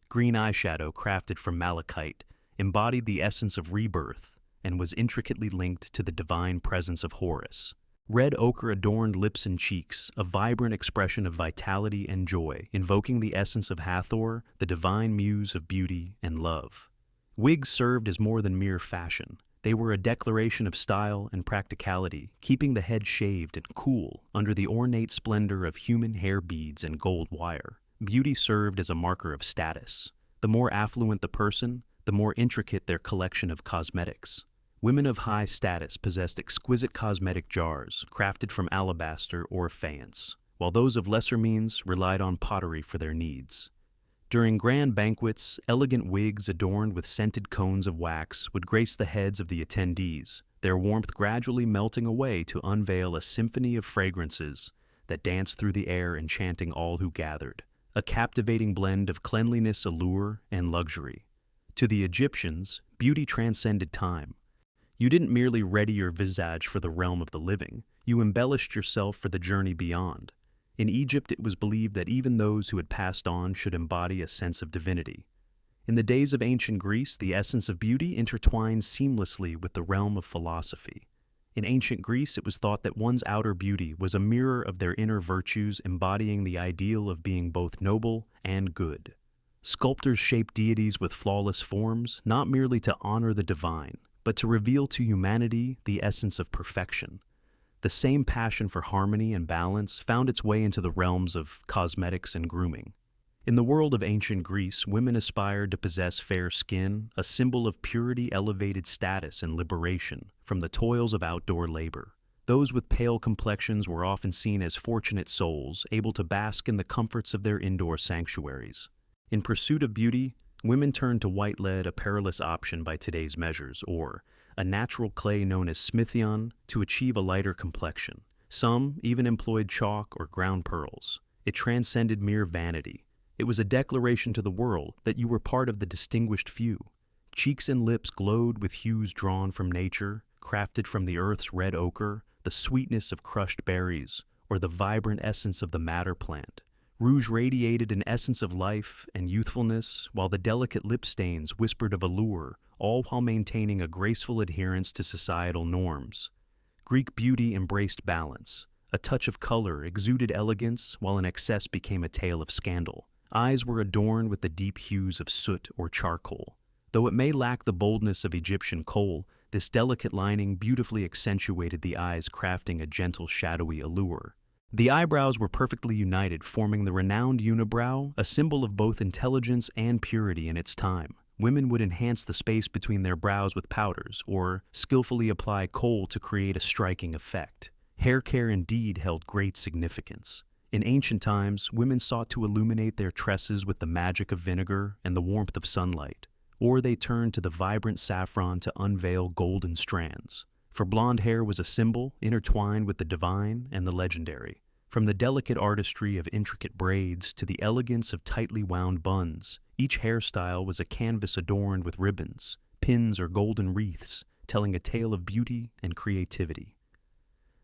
Green eyeshadow, crafted from malachite, embodied the essence of rebirth and was intricately linked to the divine presence of Horus. Red ochre adorned lips and cheeks, a vibrant expression of vitality and joy, invoking the essence of Hathor, the divine muse of beauty and love. Wigs served as more than mere fashion. They were a declaration of style and practicality, keeping the head shaved and cool under the ornate splendor of human hair beads and gold wire. Beauty served as a marker of status. The more affluent the person, the more intricate their collection of cosmetics. Women of high status possessed exquisite cosmetic jars, crafted from alabaster or faience, while those of lesser means relied on pottery for their needs. During grand banquets, elegant wigs adorned with scented cones of wax would grace the heads of the attendees, their warmth gradually melting away to unveil a symphony of fragrances that danced through the air, enchanting all who gathered. A captivating blend of cleanliness, allure, and luxury. To the Egyptians, beauty transcended time. You didn't merely ready your visage for the realm of the living, you embellished yourself for the journey beyond. In Egypt, it was believed that even those who had passed on should embody a sense of divinity. In the days of ancient Greece, the essence of beauty intertwined seamlessly with the realm of philosophy. In ancient Greece, it was thought that one's outer beauty was a mirror of their inner virtues, embodying the ideal of being both noble and good. Sculptors shaped deities with flawless forms, not merely to honor the divine, but to reveal to humanity the essence of perfection. The same passion for harmony and balance found its way into the realms of cosmetics and grooming. In the world of ancient Greece, women aspired to possess fair skin, a symbol of purity, elevated status, and liberation from the toils of outdoor labor. Those with pale complexions were often seen as fortunate souls, able to bask in the comforts of their indoor sanctuaries. In pursuit of beauty, women turned to white lead, a perilous option by today's measures, or a natural clay known as smithion, to achieve a lighter complexion. Some even employed chalk or ground pearls. It transcended mere vanity. It was a declaration to the world that you were part of the distinguished few. Cheeks and lips glowed with hues drawn from nature, crafted from the earth's red ochre, the sweetness of crushed berries, or the vibrant essence of the madder plant. Rouge radiated an essence of life and youthfulness, while the delicate lip stains whispered of allure, all while maintaining a graceful adherence to societal norms. Greek beauty embraced balance. A touch of color exuded elegance, while an excess became a tale of scandal. Eyes were adorned with the deep hues of soot or charcoal. Though it may lack the boldness of Egyptian kohl, this delicate lining beautifully accentuated the eyes, crafting a gentle, shadowy allure. The eyebrows were perfectly united, forming the renowned unibrow, a symbol of both intelligence and purity in its time. Women would enhance the space between their brows with powders, or skillfully apply kohl to create a striking effect. Hair care indeed held great significance. In ancient times, women sought to illuminate their tresses with the magic of vinegar and the warmth of sunlight, or they turned to the vibrant saffron to unveil golden strands. For blonde hair was a symbol intertwined with the divine and the legendary. From the delicate artistry of intricate braids to the elegance of tightly wound buns, each hairstyle was a canvas adorned with ribbons, pins, or golden wreaths, telling a tale of beauty and creativity.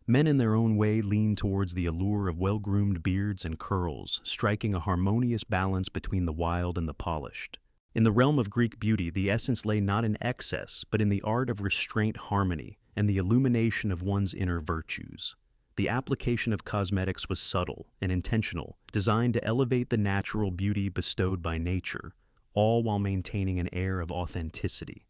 Men in their own way leaned towards the allure of well-groomed beards and curls, striking a harmonious balance between the wild and the polished. In the realm of Greek beauty, the essence lay not in excess, but in the art of restraint, harmony, and the illumination of one's inner virtues. The application of cosmetics was subtle and intentional, designed to elevate the natural beauty bestowed by nature, all while maintaining an air of authenticity.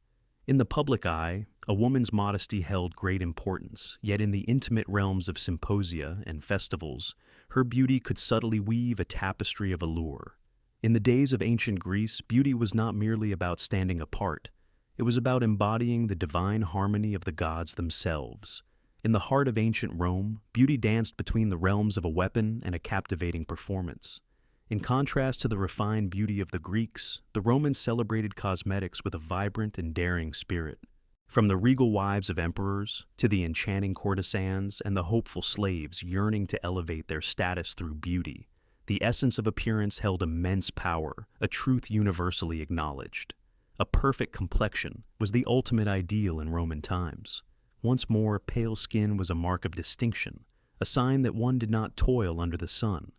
In the public eye, a woman's modesty held great importance, yet in the intimate realms of symposia and festivals, her beauty could subtly weave a tapestry of allure. In the days of ancient Greece, beauty was not merely about standing apart. It was about embodying the divine harmony of the gods themselves. In the heart of ancient Rome, beauty danced between the realms of a weapon and a captivating performance. In contrast to the refined beauty of the Greeks, the Romans celebrated cosmetics with a vibrant and daring spirit. From the regal wives of emperors to the enchanting courtesans and the hopeful slaves yearning to elevate their status through beauty, the essence of appearance held immense power, a truth universally acknowledged. A perfect complexion was the ultimate ideal in Roman times. Once more, pale skin was a mark of distinction, a sign that one did not toil under the sun.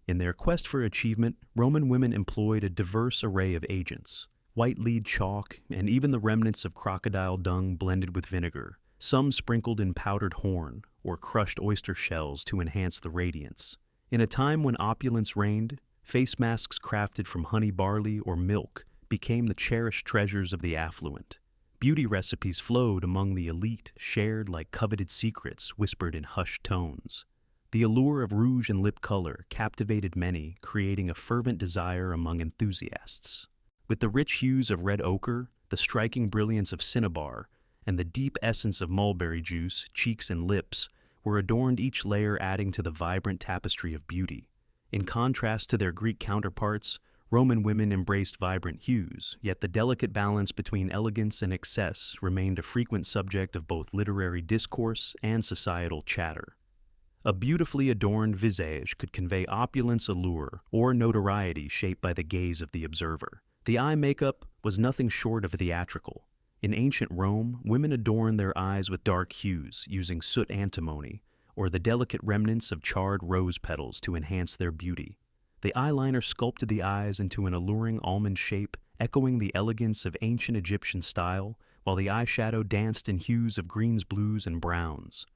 In their quest for achievement, Roman women employed a diverse array of agents: white lead chalk, and even the remnants of crocodile dung blended with vinegar, some sprinkled in powdered horn or crushed oyster shells to enhance the radiance. In a time when opulence reigned, face masks crafted from honey barley or milk became the cherished treasures of the affluent. Beauty recipes flowed among the elite, shared like coveted secrets whispered in hushed tones. The allure of rouge and lip color captivated many, creating a fervent desire among enthusiasts. With the rich hues of red ochre, the striking brilliance of cinnabar, and the deep essence of mulberry juice, cheeks and lips were adorned, each layer adding to the vibrant tapestry of beauty. In contrast to their Greek counterparts, Roman women embraced vibrant hues, yet the delicate balance between elegance and excess remained a frequent subject of both literary discourse and societal chatter. A beautifully adorned visage could convey opulence, allure, or notoriety shaped by the gaze of the observer. The eye makeup was nothing short of theatrical. In ancient Rome, women adorned their eyes with dark hues, using soot antimony, or the delicate remnants of charred rose petals to enhance their beauty. The eyeliner sculpted the eyes into an alluring almond shape, echoing the elegance of ancient Egyptian style, while the eyeshadow danced in hues of greens, blues, and browns.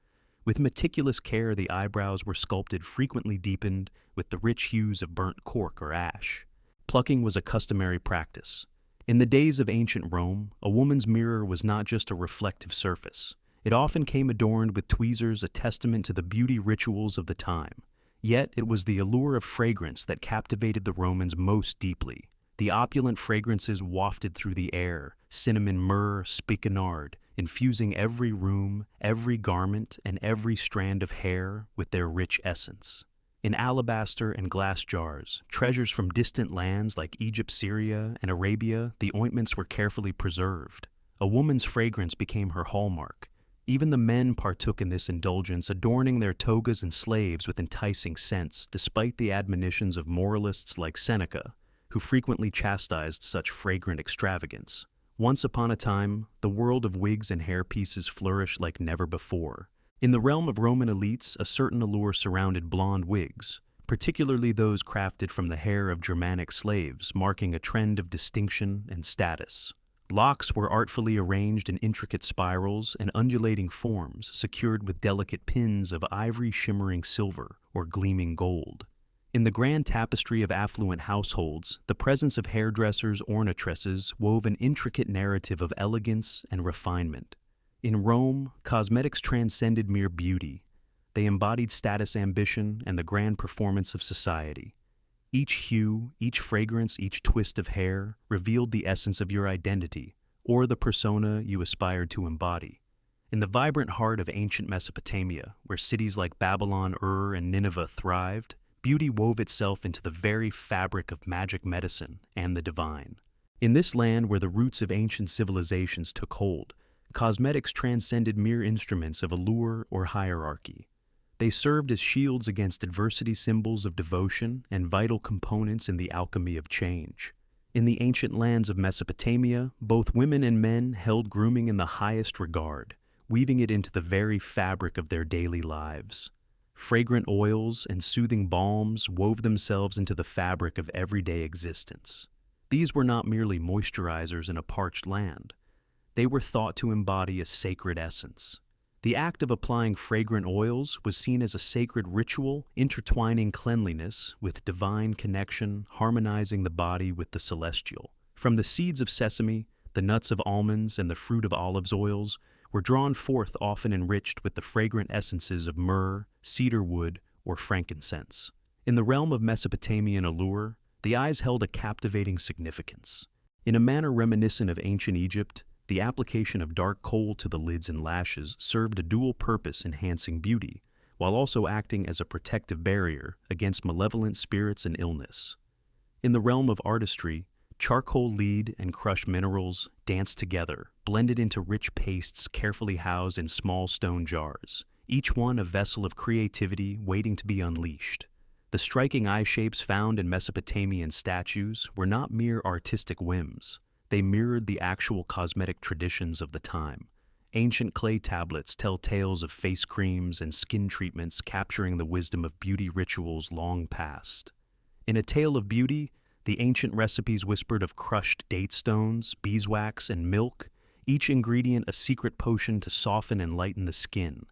With meticulous care, the eyebrows were sculpted, frequently deepened with the rich hues of burnt cork or ash. Plucking was a customary practice. In the days of ancient Rome, a woman's mirror was not just a reflective surface. It often came adorned with tweezers, a testament to the beauty rituals of the time. Yet it was the allure of fragrance that captivated the Romans most deeply. The opulent fragrances wafted through the air, cinnamon, myrrh, spikenard, infusing every room, every garment, and every strand of hair with their rich essence. In alabaster and glass jars, treasures from distant lands like Egypt, Syria, and Arabia, the ointments were carefully preserved. A woman's fragrance became her hallmark. Even the men partook in this indulgence, adorning their togas and slaves with enticing scents, despite the admonitions of moralists like Seneca, who frequently chastised such fragrant extravagance. Once upon a time, the world of wigs and hairpieces flourished like never before. In the realm of Roman elites, a certain allure surrounded blonde wigs, particularly those crafted from the hair of Germanic slaves, marking a trend of distinction and status. Locks were artfully arranged in intricate spirals and undulating forms, secured with delicate pins of ivory shimmering silver or gleaming gold. In the grand tapestry of affluent households, the presence of hairdressers' ornatresses wove an intricate narrative of elegance and refinement. In Rome, cosmetics transcended mere beauty. They embodied status, ambition, and the grand performance of society. Each hue, each fragrance, each twist of hair revealed the essence of your identity, or the persona you aspired to embody. In the vibrant heart of ancient Mesopotamia, where cities like Babylon, Ur, and Nineveh thrived, beauty wove itself into the very fabric of magic, medicine, and the divine. In this land where the roots of ancient civilizations took hold, cosmetics transcended mere instruments of allure or hierarchy. They served as shields against adversity, symbols of devotion, and vital components in the alchemy of change. In the ancient lands of Mesopotamia, both women and men held grooming in the highest regard, weaving it into the very fabric of their daily lives. Fragrant oils and soothing balms wove themselves into the fabric of everyday existence. These were not merely moisturizers in a parched land. They were thought to embody a sacred essence. The act of applying fragrant oils was seen as a sacred ritual, intertwining cleanliness with divine connection, harmonizing the body with the celestial. From the seeds of sesame, the nuts of almonds, and the fruit of olive oils were drawn forth, often enriched with the fragrant essences of myrrh, cedar wood, or frankincense. In the realm of Mesopotamian allure, the eyes held a captivating significance. In a manner reminiscent of ancient Egypt, the application of dark kohl to the lids and lashes served a dual purpose, enhancing beauty, while also acting as a protective barrier against malevolent spirits and illness. In the realm of artistry, charcoal lead and crushed minerals danced together, blended into rich pastes carefully housed in small stone jars, each one a vessel of creativity waiting to be unleashed. The striking eye shapes found in Mesopotamian statues were not mere artistic whims. They mirrored the actual cosmetic traditions of the time. Ancient clay tablets tell tales of face creams and skin treatments, capturing the wisdom of beauty rituals long past. In A Tale of Beauty, the ancient recipes whispered of crushed date stones, beeswax, and milk, each ingredient a secret potion to soften and lighten the skin.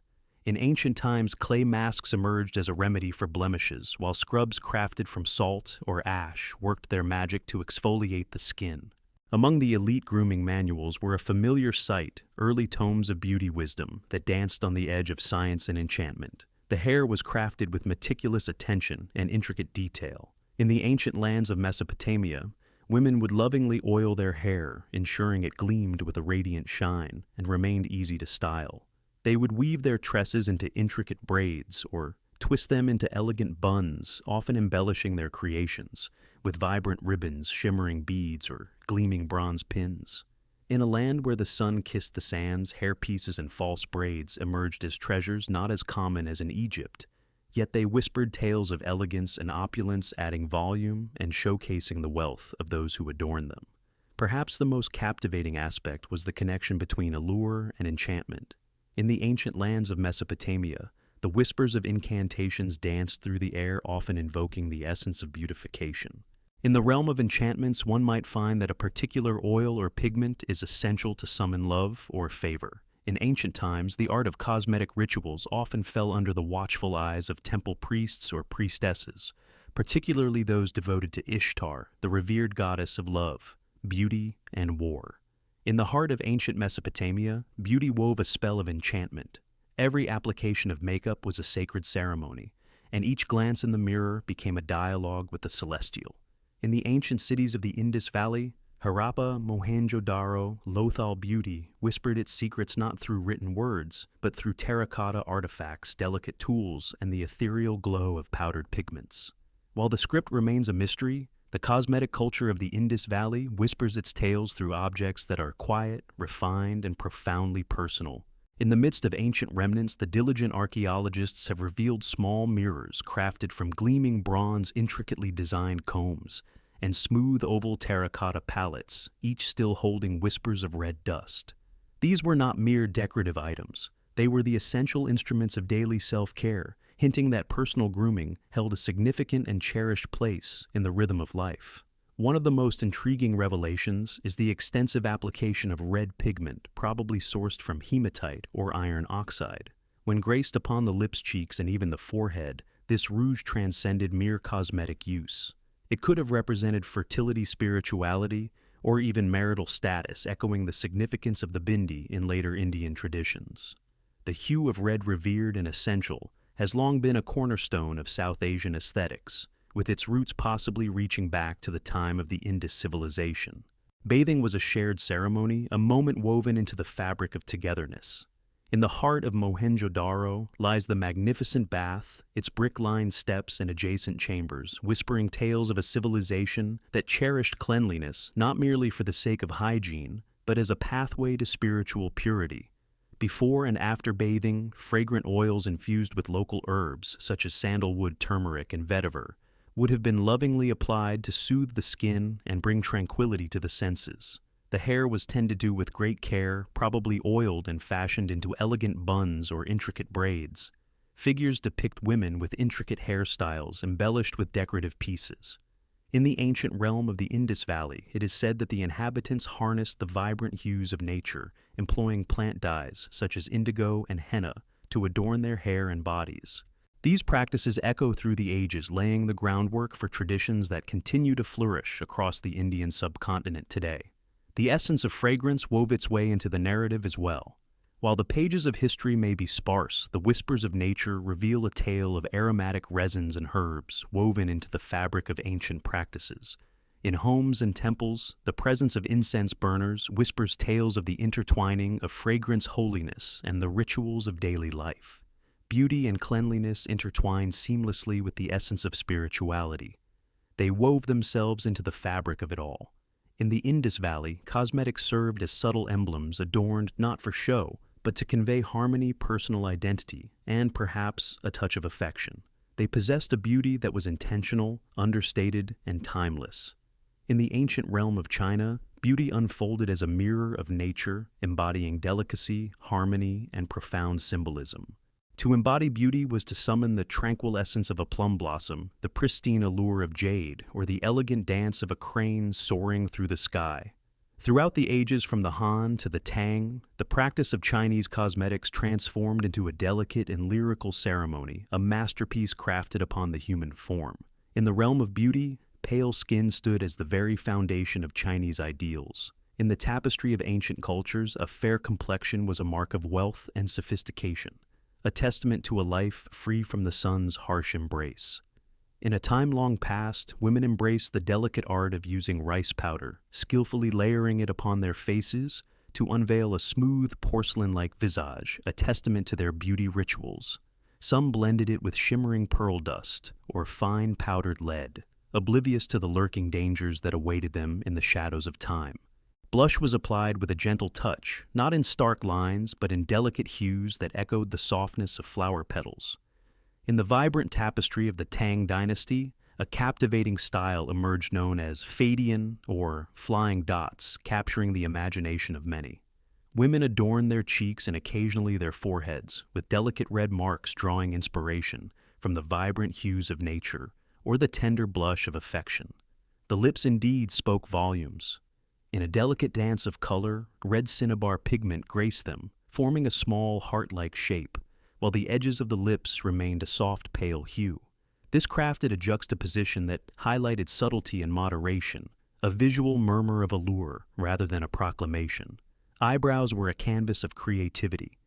In ancient times, clay masks emerged as a remedy for blemishes, while scrubs crafted from salt or ash worked their magic to exfoliate the skin. Among the elite grooming manuals were a familiar sight, early tomes of beauty wisdom that danced on the edge of science and enchantment. The hair was crafted with meticulous attention and intricate detail. In the ancient lands of Mesopotamia, women would lovingly oil their hair, ensuring it gleamed with a radiant shine and remained easy to style. They would weave their tresses into intricate braids or twist them into elegant buns, often embellishing their creations with vibrant ribbons, shimmering beads, or gleaming bronze pins. In a land where the sun kissed the sands, hairpieces and false braids emerged as treasures not as common as in Egypt, yet they whispered tales of elegance and opulence, adding volume and showcasing the wealth of those who adorned them. Perhaps the most captivating aspect was the connection between allure and enchantment. In the ancient lands of Mesopotamia, the whispers of incantations danced through the air, often invoking the essence of beautification. In the realm of enchantments, one might find that a particular oil or pigment is essential to summon love or favor. In ancient times, the art of cosmetic rituals often fell under the watchful eyes of temple priests or priestesses, particularly those devoted to Ishtar, the revered goddess of love. beauty, and war. In the heart of ancient Mesopotamia, beauty wove a spell of enchantment. Every application of makeup was a sacred ceremony, and each glance in the mirror became a dialogue with the celestial. In the ancient cities of the Indus Valley, Harappa, Mohenjo-daro, Lothal beauty whispered its secrets not through written words, but through terracotta artifacts, delicate tools, and the ethereal glow of powdered pigments. While the script remains a mystery, the cosmetic culture of the Indus Valley whispers its tales through objects that are quiet, refined, and profoundly personal. In the midst of ancient remnants, the diligent archaeologists have revealed small mirrors crafted from gleaming bronze, intricately designed combs, and smooth oval terracotta palettes, each still holding whispers of red dust. These were not mere decorative items. They were the essential instruments of daily self-care, hinting that personal grooming held a significant and cherished place in the rhythm of life. One of the most intriguing revelations is the extensive application of red pigment, probably sourced from hematite or iron oxide. When graced upon the lips, cheeks, and even the forehead, this rouge transcended mere cosmetic use. It could have represented fertility, spirituality, or even marital status, echoing the significance of the bindi in later Indian traditions. The hue of red, revered and essential, has long been a cornerstone of South Asian aesthetics, with its roots possibly reaching back to the time of the Indus civilization. Bathing was a shared ceremony, a moment woven into the fabric of togetherness. In the heart of Mohenjo-daro lies the magnificent bath, its brick-lined steps and adjacent chambers, whispering tales of a civilization that cherished cleanliness not merely for the sake of hygiene, but as a pathway to spiritual purity. Before and after bathing, fragrant oils infused with local herbs, such as sandalwood, turmeric, and vetiver, would have been lovingly applied to soothe the skin and bring tranquility to the senses. The hair was tended to with great care, probably oiled and fashioned into elegant buns or intricate braids. Figures depict women with intricate hairstyles embellished with decorative pieces. In the ancient realm of the Indus Valley, it is said that the inhabitants harnessed the vibrant hues of nature, employing plant dyes such as indigo and henna to adorn their hair and bodies. These practices echo through the ages, laying the groundwork for traditions that continue to flourish across the Indian subcontinent today. The essence of fragrance wove its way into the narrative as well. While the pages of history may be sparse, the whispers of nature reveal a tale of aromatic resins and herbs woven into the fabric of ancient practices. In homes and temples, the presence of incense burners whispers tales of the intertwining of fragrance, holiness, and the rituals of daily life. Beauty and cleanliness intertwined seamlessly with the essence of spirituality. They wove themselves into the fabric of it all. In the Indus Valley, cosmetics served as subtle emblems adorned not for show, but to convey harmony, personal identity, and perhaps a touch of affection. They possessed a beauty that was intentional, understated, and timeless. In the ancient realm of China, beauty unfolded as a mirror of nature, embodying delicacy, harmony, and profound symbolism. To embody beauty was to summon the tranquil essence of a plum blossom, the pristine allure of jade, or the elegant dance of a crane soaring through the sky. Throughout the ages from the Han to the Tang, the practice of Chinese cosmetics transformed into a delicate and lyrical ceremony, a masterpiece crafted upon the human form. In the realm of beauty, pale skin stood as the very foundation of Chinese ideals. In the tapestry of ancient cultures, a fair complexion was a mark of wealth and sophistication, a testament to a life free from the sun's harsh embrace. In a time long past, women embraced the delicate art of using rice powder, skillfully layering it upon their faces to unveil a smooth porcelain-like visage, a testament to their beauty rituals. Some blended it with shimmering pearl dust or fine powdered lead, oblivious to the lurking dangers that awaited them in the shadows of time. Blush was applied with a gentle touch, not in stark lines, but in delicate hues that echoed the softness of flower petals. In the vibrant tapestry of the Tang dynasty, a captivating style emerged known as fadian or flying dots, capturing the imagination of many. Women adorned their cheeks and occasionally their foreheads with delicate red marks drawing inspiration from the vibrant hues of nature or the tender blush of affection. The lips indeed spoke volumes. In a delicate dance of color, red cinnabar pigment graced them, forming a small heart-like shape, while the edges of the lips remained a soft pale hue. This crafted a juxtaposition that highlighted subtlety and moderation, a visual murmur of allure rather than a proclamation. Eyebrows were a canvas of creativity.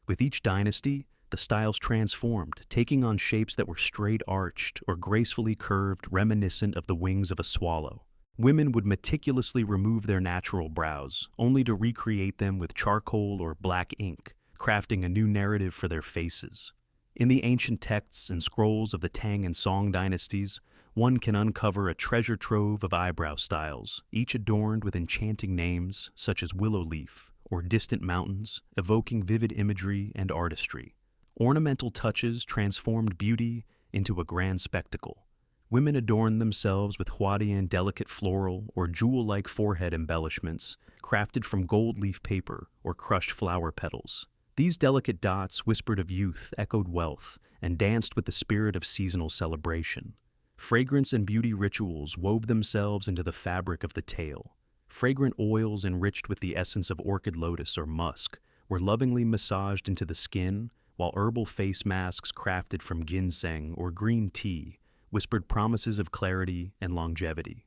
With each dynasty, the styles transformed, taking on shapes that were straight arched or gracefully curved, reminiscent of the wings of a swallow. Women would meticulously remove their natural brows, only to recreate them with charcoal or black ink, crafting a new narrative for their faces. In the ancient texts and scrolls of the Tang and Song dynasties, one can uncover a treasure trove of eyebrow styles, each adorned with enchanting names such as willow leaf or distant mountains, evoking vivid imagery and artistry. Ornamental touches transformed beauty into a grand spectacle. Women adorned themselves with Huadian delicate floral or jewel-like forehead embellishments crafted from gold leaf paper or crushed flower petals. These delicate dots whispered of youth, echoed wealth, and danced with the spirit of seasonal celebration. Fragrance and beauty rituals wove themselves into the fabric of the tale. Fragrant oils enriched with the essence of orchid lotus or musk were lovingly massaged into the skin, while herbal face masks crafted from ginseng or green tea whispered promises of clarity and longevity.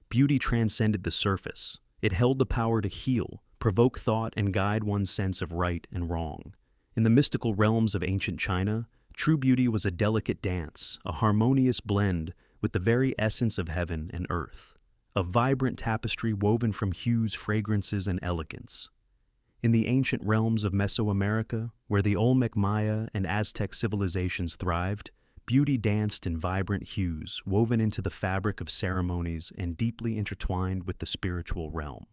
Beauty transcended the surface. It held the power to heal, provoke thought, and guide one's sense of right and wrong. In the mystical realms of ancient China, true beauty was a delicate dance, a harmonious blend with the very essence of heaven and earth, a vibrant tapestry woven from hues, fragrances, and elegance. In the ancient realms of Mesoamerica, where the Olmec Maya and Aztec civilizations thrived, beauty danced in vibrant hues, woven into the fabric of ceremonies and deeply intertwined with the spiritual realm.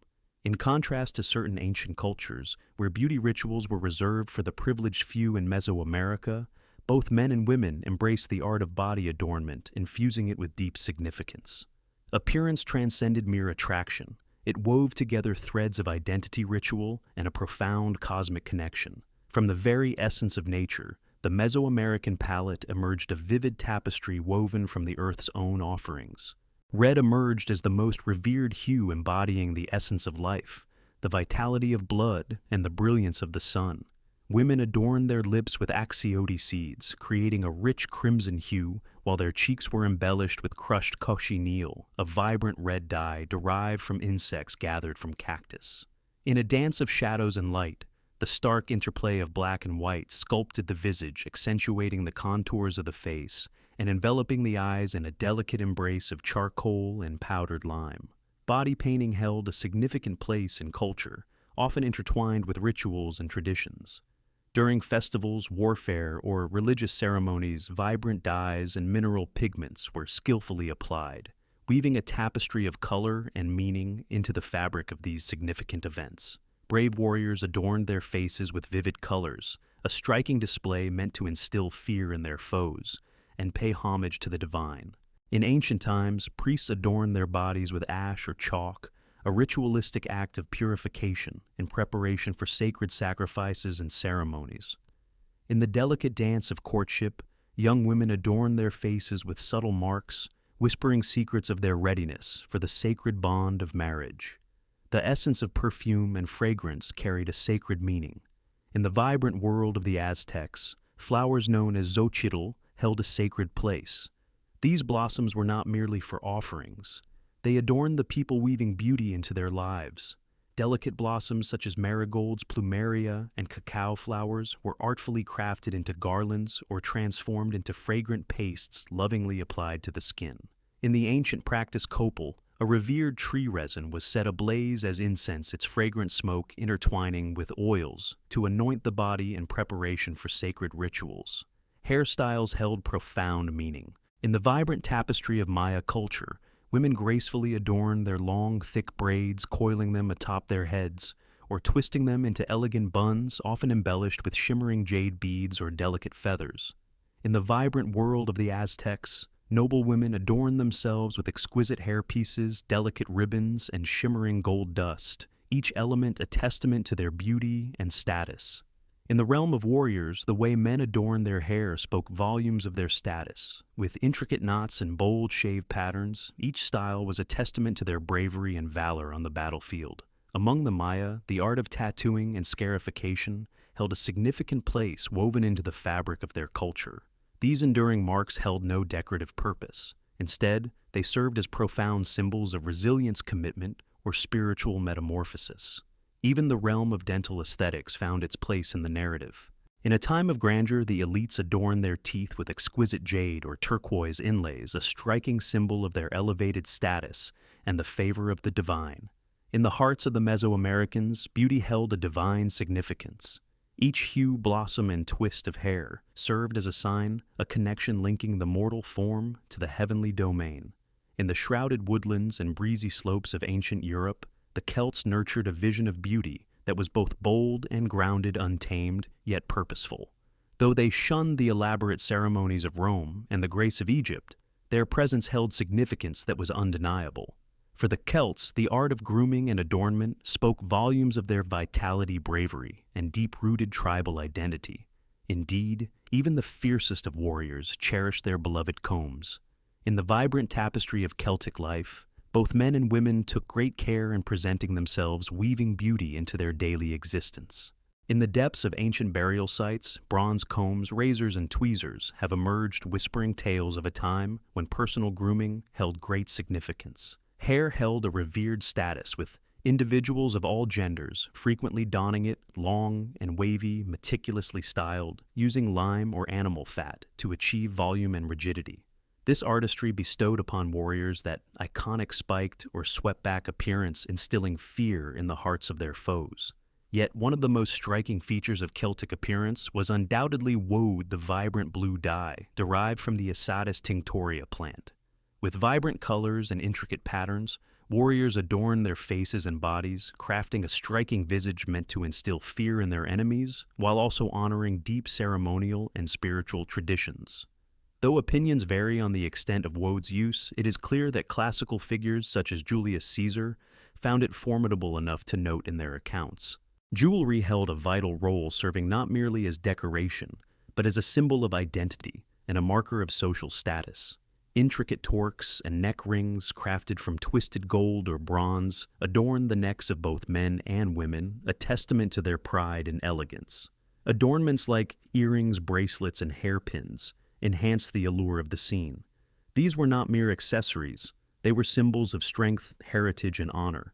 In contrast to certain ancient cultures, where beauty rituals were reserved for the privileged few in Mesoamerica, both men and women embraced the art of body adornment, infusing it with deep significance. Appearance transcended mere attraction. It wove together threads of identity ritual and a profound cosmic connection. From the very essence of nature, the Mesoamerican palette emerged a vivid tapestry woven from the earth's own offerings. Red emerged as the most revered hue embodying the essence of life, the vitality of blood, and the brilliance of the sun. Women adorned their lips with axiote seeds, creating a rich crimson hue, while their cheeks were embellished with crushed cochineal, a vibrant red dye derived from insects gathered from cactus. In a dance of shadows and light, the stark interplay of black and white sculpted the visage, accentuating the contours of the face and enveloping the eyes in a delicate embrace of charcoal and powdered lime. Body painting held a significant place in culture, often intertwined with rituals and traditions. During festivals, warfare, or religious ceremonies, vibrant dyes and mineral pigments were skillfully applied, weaving a tapestry of color and meaning into the fabric of these significant events. Brave warriors adorned their faces with vivid colors, a striking display meant to instill fear in their foes and pay homage to the divine. In ancient times, priests adorned their bodies with ash or chalk, a ritualistic act of purification in preparation for sacred sacrifices and ceremonies. In the delicate dance of courtship, young women adorned their faces with subtle marks, whispering secrets of their readiness for the sacred bond of marriage. The essence of perfume and fragrance carried a sacred meaning. In the vibrant world of the Aztecs, flowers known as xochitl held a sacred place. These blossoms were not merely for offerings. They adorned the people, weaving beauty into their lives. Delicate blossoms such as marigolds, plumeria, and cacao flowers were artfully crafted into garlands or transformed into fragrant pastes lovingly applied to the skin. In the ancient practice copal, a revered tree resin was set ablaze as incense, its fragrant smoke intertwining with oils to anoint the body in preparation for sacred rituals. Hairstyles held profound meaning. In the vibrant tapestry of Maya culture, women gracefully adorned their long, thick braids, coiling them atop their heads, or twisting them into elegant buns, often embellished with shimmering jade beads or delicate feathers. In the vibrant world of the Aztecs, noble women adorned themselves with exquisite hairpieces, delicate ribbons, and shimmering gold dust, each element a testament to their beauty and status. In the realm of warriors, the way men adorned their hair spoke volumes of their status. With intricate knots and bold shave patterns, each style was a testament to their bravery and valor on the battlefield. Among the Maya, the art of tattooing and scarification held a significant place woven into the fabric of their culture. These enduring marks held no decorative purpose. Instead, they served as profound symbols of resilience, commitment, or spiritual metamorphosis. Even the realm of dental aesthetics found its place in the narrative. In a time of grandeur, the elites adorned their teeth with exquisite jade or turquoise inlays, a striking symbol of their elevated status and the favor of the divine. In the hearts of the Mesoamericans, beauty held a divine significance. Each hue, blossom, and twist of hair served as a sign, a connection linking the mortal form to the heavenly domain. In the shrouded woodlands and breezy slopes of ancient Europe, the Celts nurtured a vision of beauty that was both bold and grounded, untamed, yet purposeful. Though they shunned the elaborate ceremonies of Rome and the grace of Egypt, their presence held significance that was undeniable. For the Celts, the art of grooming and adornment spoke volumes of their vitality, bravery, and deep-rooted tribal identity. Indeed, even the fiercest of warriors cherished their beloved combs. In the vibrant tapestry of Celtic life, both men and women took great care in presenting themselves, weaving beauty into their daily existence. In the depths of ancient burial sites, bronze combs, razors, and tweezers have emerged, whispering tales of a time when personal grooming held great significance. Hair held a revered status, with individuals of all genders frequently donning it long and wavy, meticulously styled, using lime or animal fat to achieve volume and rigidity. This artistry bestowed upon warriors that iconic spiked or swept-back appearance, instilling fear in the hearts of their foes. Yet one of the most striking features of Celtic appearance was undoubtedly woad, the vibrant blue dye derived from the Asatis tinctoria plant. With vibrant colors and intricate patterns, warriors adorned their faces and bodies, crafting a striking visage meant to instill fear in their enemies, while also honoring deep ceremonial and spiritual traditions. Though opinions vary on the extent of woad's use, it is clear that classical figures such as Julius Caesar found it formidable enough to note in their accounts. Jewelry held a vital role, serving not merely as decoration, but as a symbol of identity and a marker of social status. Intricate torques and neck rings, crafted from twisted gold or bronze, adorned the necks of both men and women, a testament to their pride and elegance. Adornments like earrings, bracelets, and hairpins enhanced the allure of the scene. These were not mere accessories, they were symbols of strength, heritage, and honor.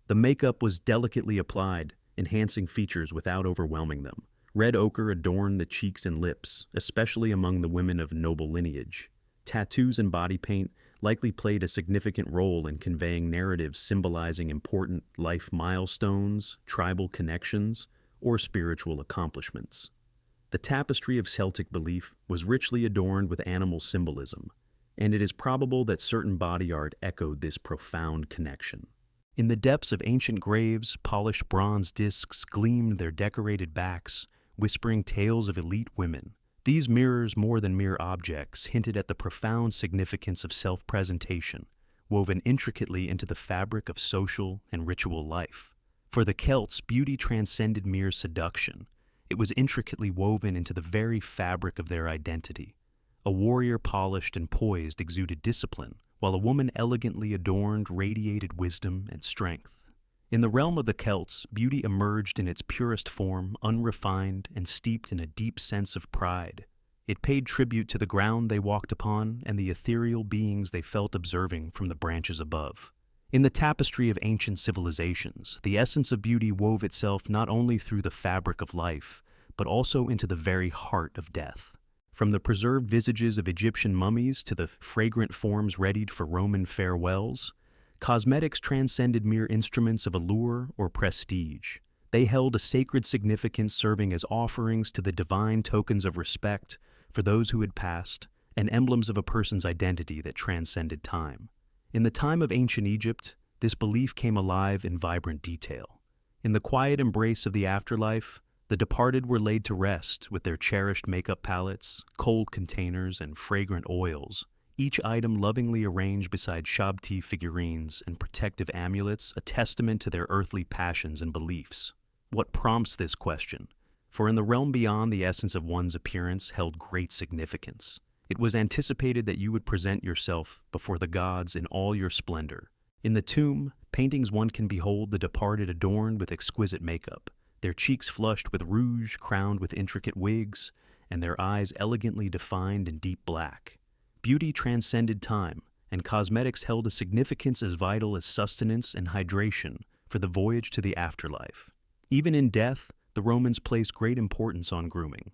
The makeup was delicately applied, enhancing features without overwhelming them. Red ochre adorned the cheeks and lips, especially among the women of noble lineage. Tattoos and body paint likely played a significant role in conveying narratives symbolizing important life milestones, tribal connections, or spiritual accomplishments. The tapestry of Celtic belief was richly adorned with animal symbolism, and it is probable that certain body art echoed this profound connection. In the depths of ancient graves, polished bronze discs gleamed their decorated backs, whispering tales of elite women. These mirrors, more than mere objects, hinted at the profound significance of self-presentation, woven intricately into the fabric of social and ritual life. For the Celts, beauty transcended mere seduction. It was intricately woven into the very fabric of their identity. A warrior polished and poised exuded discipline, while a woman elegantly adorned radiated wisdom and strength. In the realm of the Celts, beauty emerged in its purest form, unrefined and steeped in a deep sense of pride. It paid tribute to the ground they walked upon and the ethereal beings they felt observing from the branches above. In the tapestry of ancient civilizations, the essence of beauty wove itself not only through the fabric of life, but also into the very heart of death. From the preserved visages of Egyptian mummies to the fragrant forms readied for Roman farewells, cosmetics transcended mere instruments of allure or prestige. They held a sacred significance, serving as offerings to the divine, tokens of respect for those who had passed, and emblems of a person's identity that transcended time. In the time of ancient Egypt, this belief came alive in vibrant detail. In the quiet embrace of the afterlife, the departed were laid to rest with their cherished makeup palettes, cold containers, and fragrant oils, each item lovingly arranged beside Shabti figurines and protective amulets, a testament to their earthly passions and beliefs. What prompts this question? For in the realm beyond, the essence of one's appearance held great significance. It was anticipated that you would present yourself before the gods in all your splendor. In the tomb, paintings one can behold the departed adorned with exquisite makeup, their cheeks flushed with rouge crowned with intricate wigs, and their eyes elegantly defined in deep black. Beauty transcended time, and cosmetics held a significance as vital as sustenance and hydration for the voyage to the afterlife. Even in death, the Romans placed great importance on grooming.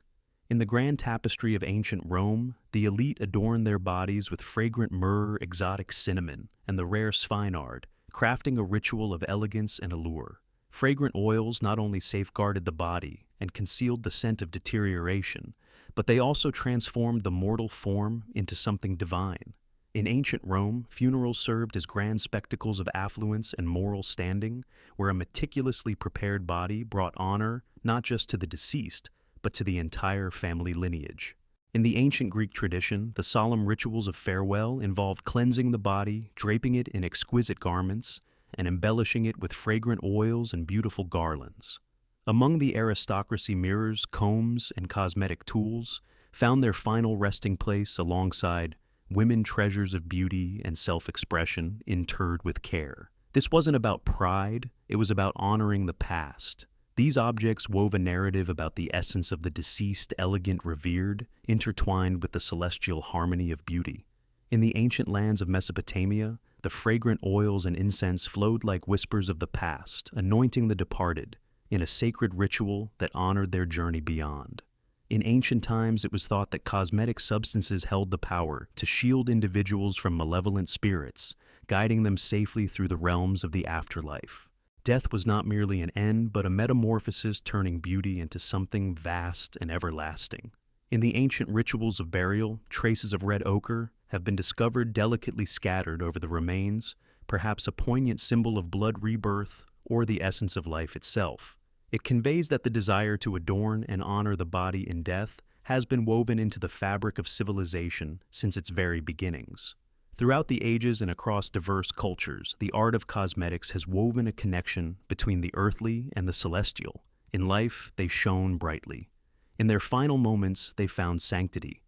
In the grand tapestry of ancient Rome, the elite adorned their bodies with fragrant myrrh, exotic cinnamon, and the rare spikenard, crafting a ritual of elegance and allure. Fragrant oils not only safeguarded the body and concealed the scent of deterioration, but they also transformed the mortal form into something divine. In ancient Rome, funerals served as grand spectacles of affluence and moral standing, where a meticulously prepared body brought honor not just to the deceased, but to the entire family lineage. In the ancient Greek tradition, the solemn rituals of farewell involved cleansing the body, draping it in exquisite garments, and embellishing it with fragrant oils and beautiful garlands. Among the aristocracy, mirrors, combs, and cosmetic tools found their final resting place alongside women treasures of beauty and self-expression interred with care. This wasn't about pride, it was about honoring the past. These objects wove a narrative about the essence of the deceased, elegant, revered, intertwined with the celestial harmony of beauty. In the ancient lands of Mesopotamia, the fragrant oils and incense flowed like whispers of the past, anointing the departed in a sacred ritual that honored their journey beyond. In ancient times, it was thought that cosmetic substances held the power to shield individuals from malevolent spirits, guiding them safely through the realms of the afterlife. Death was not merely an end, but a metamorphosis turning beauty into something vast and everlasting. In the ancient rituals of burial, traces of red ochre have been discovered delicately scattered over the remains, perhaps a poignant symbol of blood rebirth or the essence of life itself. It conveys that the desire to adorn and honor the body in death has been woven into the fabric of civilization since its very beginnings. Throughout the ages and across diverse cultures, the art of cosmetics has woven a connection between the earthly and the celestial. In life, they shone brightly. In their final moments, they found sanctity.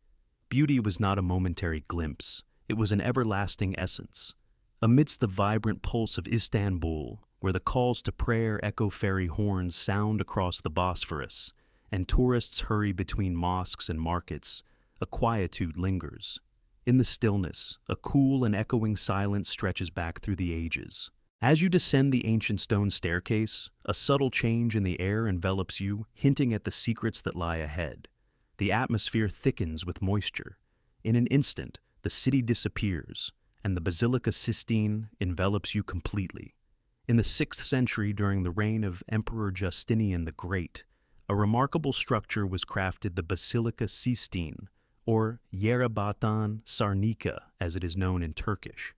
Beauty was not a momentary glimpse, it was an everlasting essence. Amidst the vibrant pulse of Istanbul, where the calls to prayer echo fairy horns sound across the Bosphorus, and tourists hurry between mosques and markets, a quietude lingers. In the stillness, a cool and echoing silence stretches back through the ages. As you descend the ancient stone staircase, a subtle change in the air envelops you, hinting at the secrets that lie ahead. The atmosphere thickens with moisture. In an instant, the city disappears, and the Basilica Sistine envelops you completely. In the 6th century, during the reign of Emperor Justinian the Great, a remarkable structure was crafted, the Basilica Sistine, or Yerebatan Sarnika, as it is known in Turkish.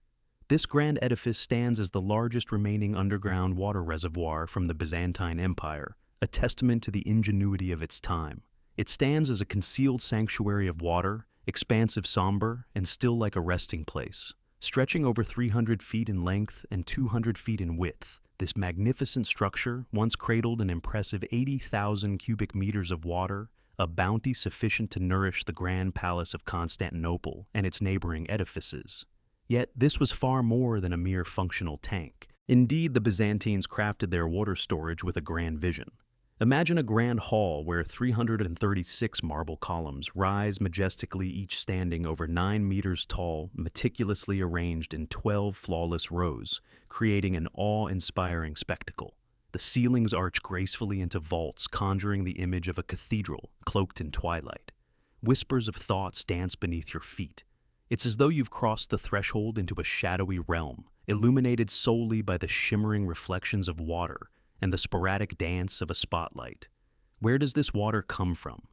This grand edifice stands as the largest remaining underground water reservoir from the Byzantine Empire, a testament to the ingenuity of its time. It stands as a concealed sanctuary of water, expansive, somber, and still like a resting place. Stretching over 300 feet in length and 200 feet in width, this magnificent structure once cradled an impressive 80,000 cubic meters of water, a bounty sufficient to nourish the Grand Palace of Constantinople and its neighboring edifices. Yet this was far more than a mere functional tank. Indeed, the Byzantines crafted their water storage with a grand vision. Imagine a grand hall where 336 marble columns rise majestically, each standing over 9 meters tall, meticulously arranged in 12 flawless rows, creating an awe-inspiring spectacle. The ceilings arch gracefully into vaults, conjuring the image of a cathedral cloaked in twilight. Whispers of thoughts dance beneath your feet. It's as though you've crossed the threshold into a shadowy realm, illuminated solely by the shimmering reflections of water and the sporadic dance of a spotlight. Where does this water come from?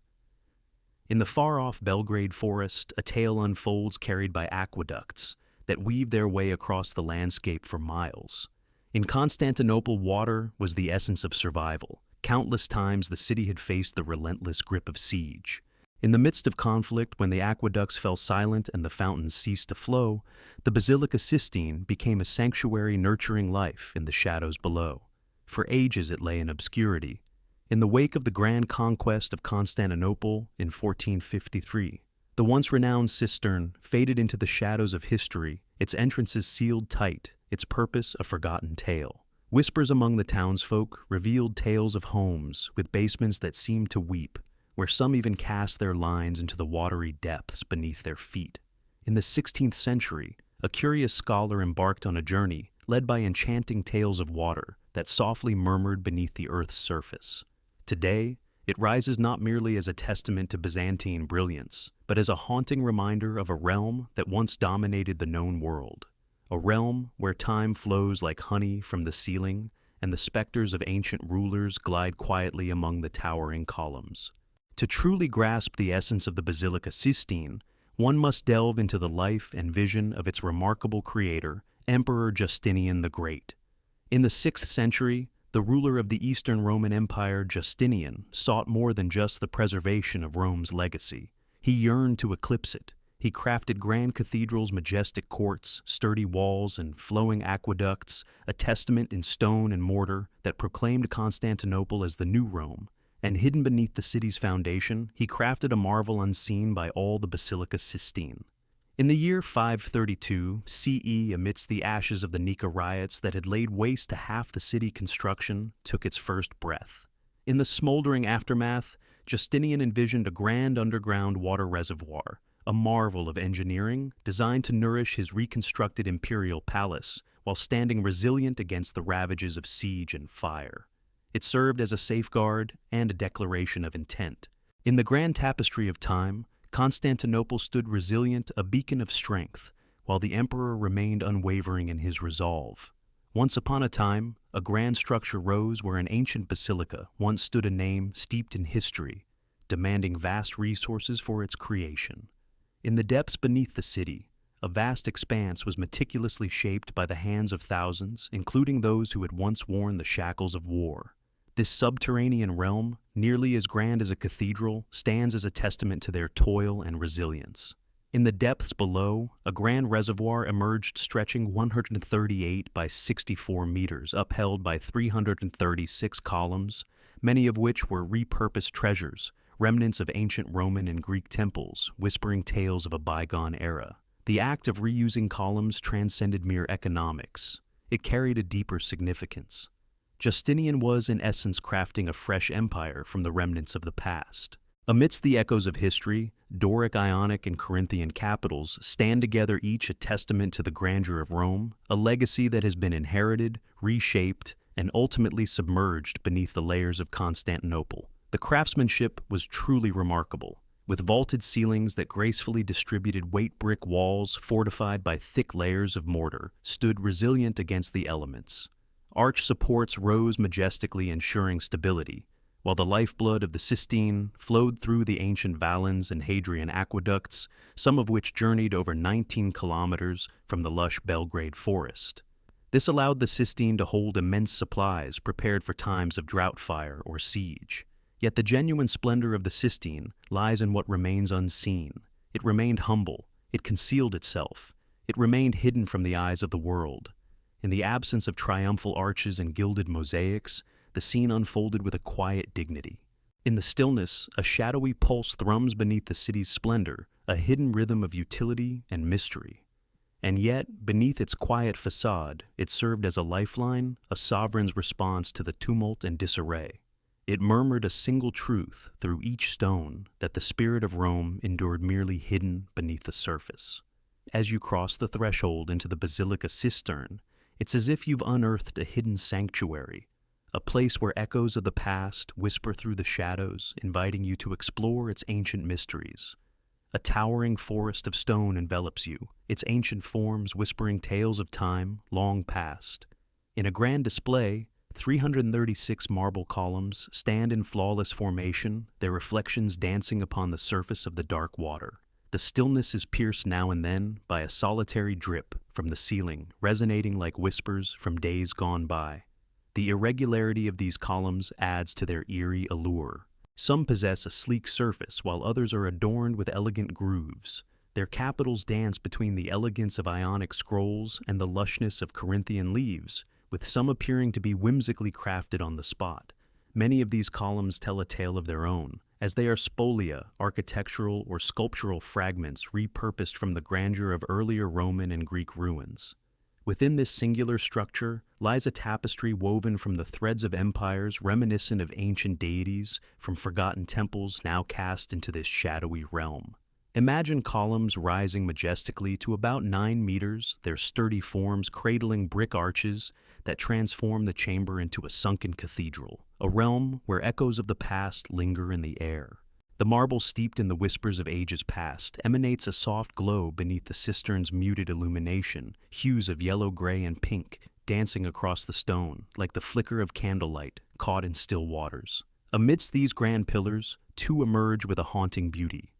In the far-off Belgrade forest, a tale unfolds carried by aqueducts that weave their way across the landscape for miles. In Constantinople, water was the essence of survival. Countless times the city had faced the relentless grip of siege. In the midst of conflict, when the aqueducts fell silent and the fountains ceased to flow, the Basilica Sistine became a sanctuary nurturing life in the shadows below. For ages it lay in obscurity. In the wake of the grand conquest of Constantinople in 1453, the once renowned cistern faded into the shadows of history, its entrances sealed tight, its purpose a forgotten tale. Whispers among the townsfolk revealed tales of homes with basements that seemed to weep, where some even cast their lines into the watery depths beneath their feet. In the 16th century, a curious scholar embarked on a journey led by enchanting tales of water that softly murmured beneath the earth's surface. Today, it rises not merely as a testament to Byzantine brilliance, but as a haunting reminder of a realm that once dominated the known world. A realm where time flows like honey from the ceiling and the specters of ancient rulers glide quietly among the towering columns. To truly grasp the essence of the Basilica Sistine, one must delve into the life and vision of its remarkable creator, Emperor Justinian the Great. In the 6th century, the ruler of the Eastern Roman Empire, Justinian, sought more than just the preservation of Rome's legacy. He yearned to eclipse it. He crafted grand cathedrals, majestic courts, sturdy walls, and flowing aqueducts, a testament in stone and mortar that proclaimed Constantinople as the new Rome. And hidden beneath the city's foundation, he crafted a marvel unseen by all the Basilica Sistine. In the year 532 CE, amidst the ashes of the Nika riots that had laid waste to half the city, construction took its first breath. In the smoldering aftermath, Justinian envisioned a grand underground water reservoir, a marvel of engineering designed to nourish his reconstructed imperial palace while standing resilient against the ravages of siege and fire. It served as a safeguard and a declaration of intent. In the grand tapestry of time, Constantinople stood resilient, a beacon of strength, while the emperor remained unwavering in his resolve. Once upon a time, a grand structure rose where an ancient basilica once stood, a name steeped in history, demanding vast resources for its creation. In the depths beneath the city, a vast expanse was meticulously shaped by the hands of thousands, including those who had once worn the shackles of war. This subterranean realm, nearly as grand as a cathedral, stands as a testament to their toil and resilience. In the depths below, a grand reservoir emerged stretching 138 by 64 meters, upheld by 336 columns, many of which were repurposed treasures, remnants of ancient Roman and Greek temples, whispering tales of a bygone era. The act of reusing columns transcended mere economics. It carried a deeper significance. Justinian was, in essence, crafting a fresh empire from the remnants of the past. Amidst the echoes of history, Doric, Ionic, and Corinthian capitals stand together, each a testament to the grandeur of Rome, a legacy that has been inherited, reshaped, and ultimately submerged beneath the layers of Constantinople. The craftsmanship was truly remarkable, with vaulted ceilings that gracefully distributed weight. Brick walls, fortified by thick layers of mortar, stood resilient against the elements. Arch supports rose majestically, ensuring stability, while the lifeblood of the Sistine flowed through the ancient Valens and Hadrian aqueducts, some of which journeyed over 19 kilometers from the lush Belgrade forest. This allowed the Sistine to hold immense supplies prepared for times of drought, fire, or siege. Yet the genuine splendor of the Sistine lies in what remains unseen. It remained humble, it concealed itself, it remained hidden from the eyes of the world. In the absence of triumphal arches and gilded mosaics, the scene unfolded with a quiet dignity. In the stillness, a shadowy pulse thrums beneath the city's splendor, a hidden rhythm of utility and mystery. And yet, beneath its quiet facade, it served as a lifeline, a sovereign's response to the tumult and disarray. It murmured a single truth through each stone, that the spirit of Rome endured merely hidden beneath the surface. As you cross the threshold into the Basilica Sistine, it's as if you've unearthed a hidden sanctuary, a place where echoes of the past whisper through the shadows, inviting you to explore its ancient mysteries. A towering forest of stone envelops you, its ancient forms whispering tales of time long past. In a grand display, 336 marble columns stand in flawless formation, their reflections dancing upon the surface of the dark water. The stillness is pierced now and then by a solitary drip from the ceiling, resonating like whispers from days gone by. The irregularity of these columns adds to their eerie allure. Some possess a sleek surface, while others are adorned with elegant grooves. Their capitals dance between the elegance of Ionic scrolls and the lushness of Corinthian leaves, with some appearing to be whimsically crafted on the spot. Many of these columns tell a tale of their own, as they are spolia, architectural or sculptural fragments repurposed from the grandeur of earlier Roman and Greek ruins. Within this singular structure lies a tapestry woven from the threads of empires, reminiscent of ancient deities from forgotten temples now cast into this shadowy realm. Imagine columns rising majestically to about 9 meters, their sturdy forms cradling brick arches that transform the chamber into a sunken cathedral, a realm where echoes of the past linger in the air. The marble, steeped in the whispers of ages past, emanates a soft glow beneath the cistern's muted illumination, hues of yellow, gray, and pink dancing across the stone like the flicker of candlelight caught in still waters. Amidst these grand pillars, two emerge with a haunting beauty: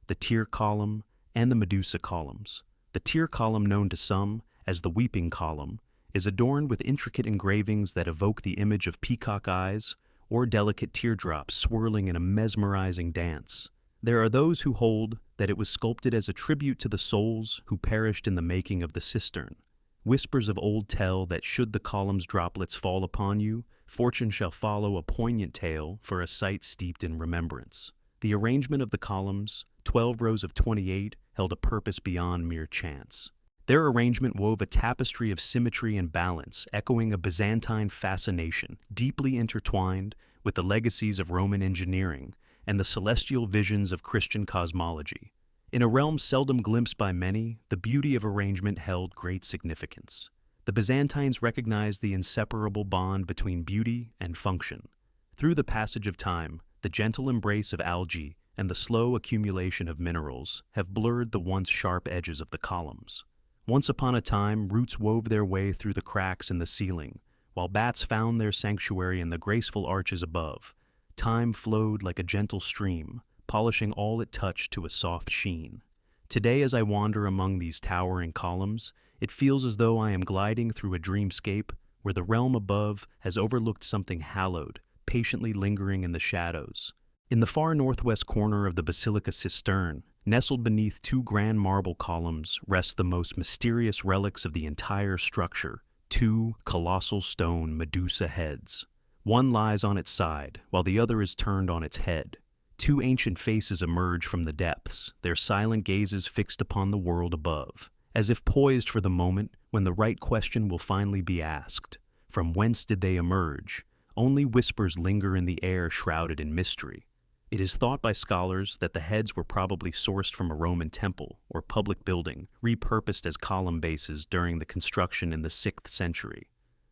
the Tyr column and the Medusa columns. The Tyr column, known to some as the Weeping Column, is adorned with intricate engravings that evoke the image of peacock eyes or delicate teardrops swirling in a mesmerizing dance. There are those who hold that it was sculpted as a tribute to the souls who perished in the making of the cistern. Whispers of old tell that should the column's droplets fall upon you, fortune shall follow, a poignant tale for a sight steeped in remembrance. The arrangement of the columns, 12 rows of 28, held a purpose beyond mere chance. Their arrangement wove a tapestry of symmetry and balance, echoing a Byzantine fascination, deeply intertwined with the legacies of Roman engineering and the celestial visions of Christian cosmology. In a realm seldom glimpsed by many, the beauty of arrangement held great significance. The Byzantines recognized the inseparable bond between beauty and function. Through the passage of time, the gentle embrace of algae and the slow accumulation of minerals have blurred the once sharp edges of the columns. Once upon a time, roots wove their way through the cracks in the ceiling, while bats found their sanctuary in the graceful arches above. Time flowed like a gentle stream, polishing all it touched to a soft sheen. Today, as I wander among these towering columns, it feels as though I am gliding through a dreamscape where the realm above has overlooked something hallowed, patiently lingering in the shadows. In the far northwest corner of the Basilica Cistern, nestled beneath two grand marble columns, rest the most mysterious relics of the entire structure: two colossal stone Medusa heads. One lies on its side, while the other is turned on its head. Two ancient faces emerge from the depths, their silent gazes fixed upon the world above, as if poised for the moment when the right question will finally be asked. From whence did they emerge? Only whispers linger in the air, shrouded in mystery. It is thought by scholars that the heads were probably sourced from a Roman temple or public building, repurposed as column bases during the construction in the 6th century.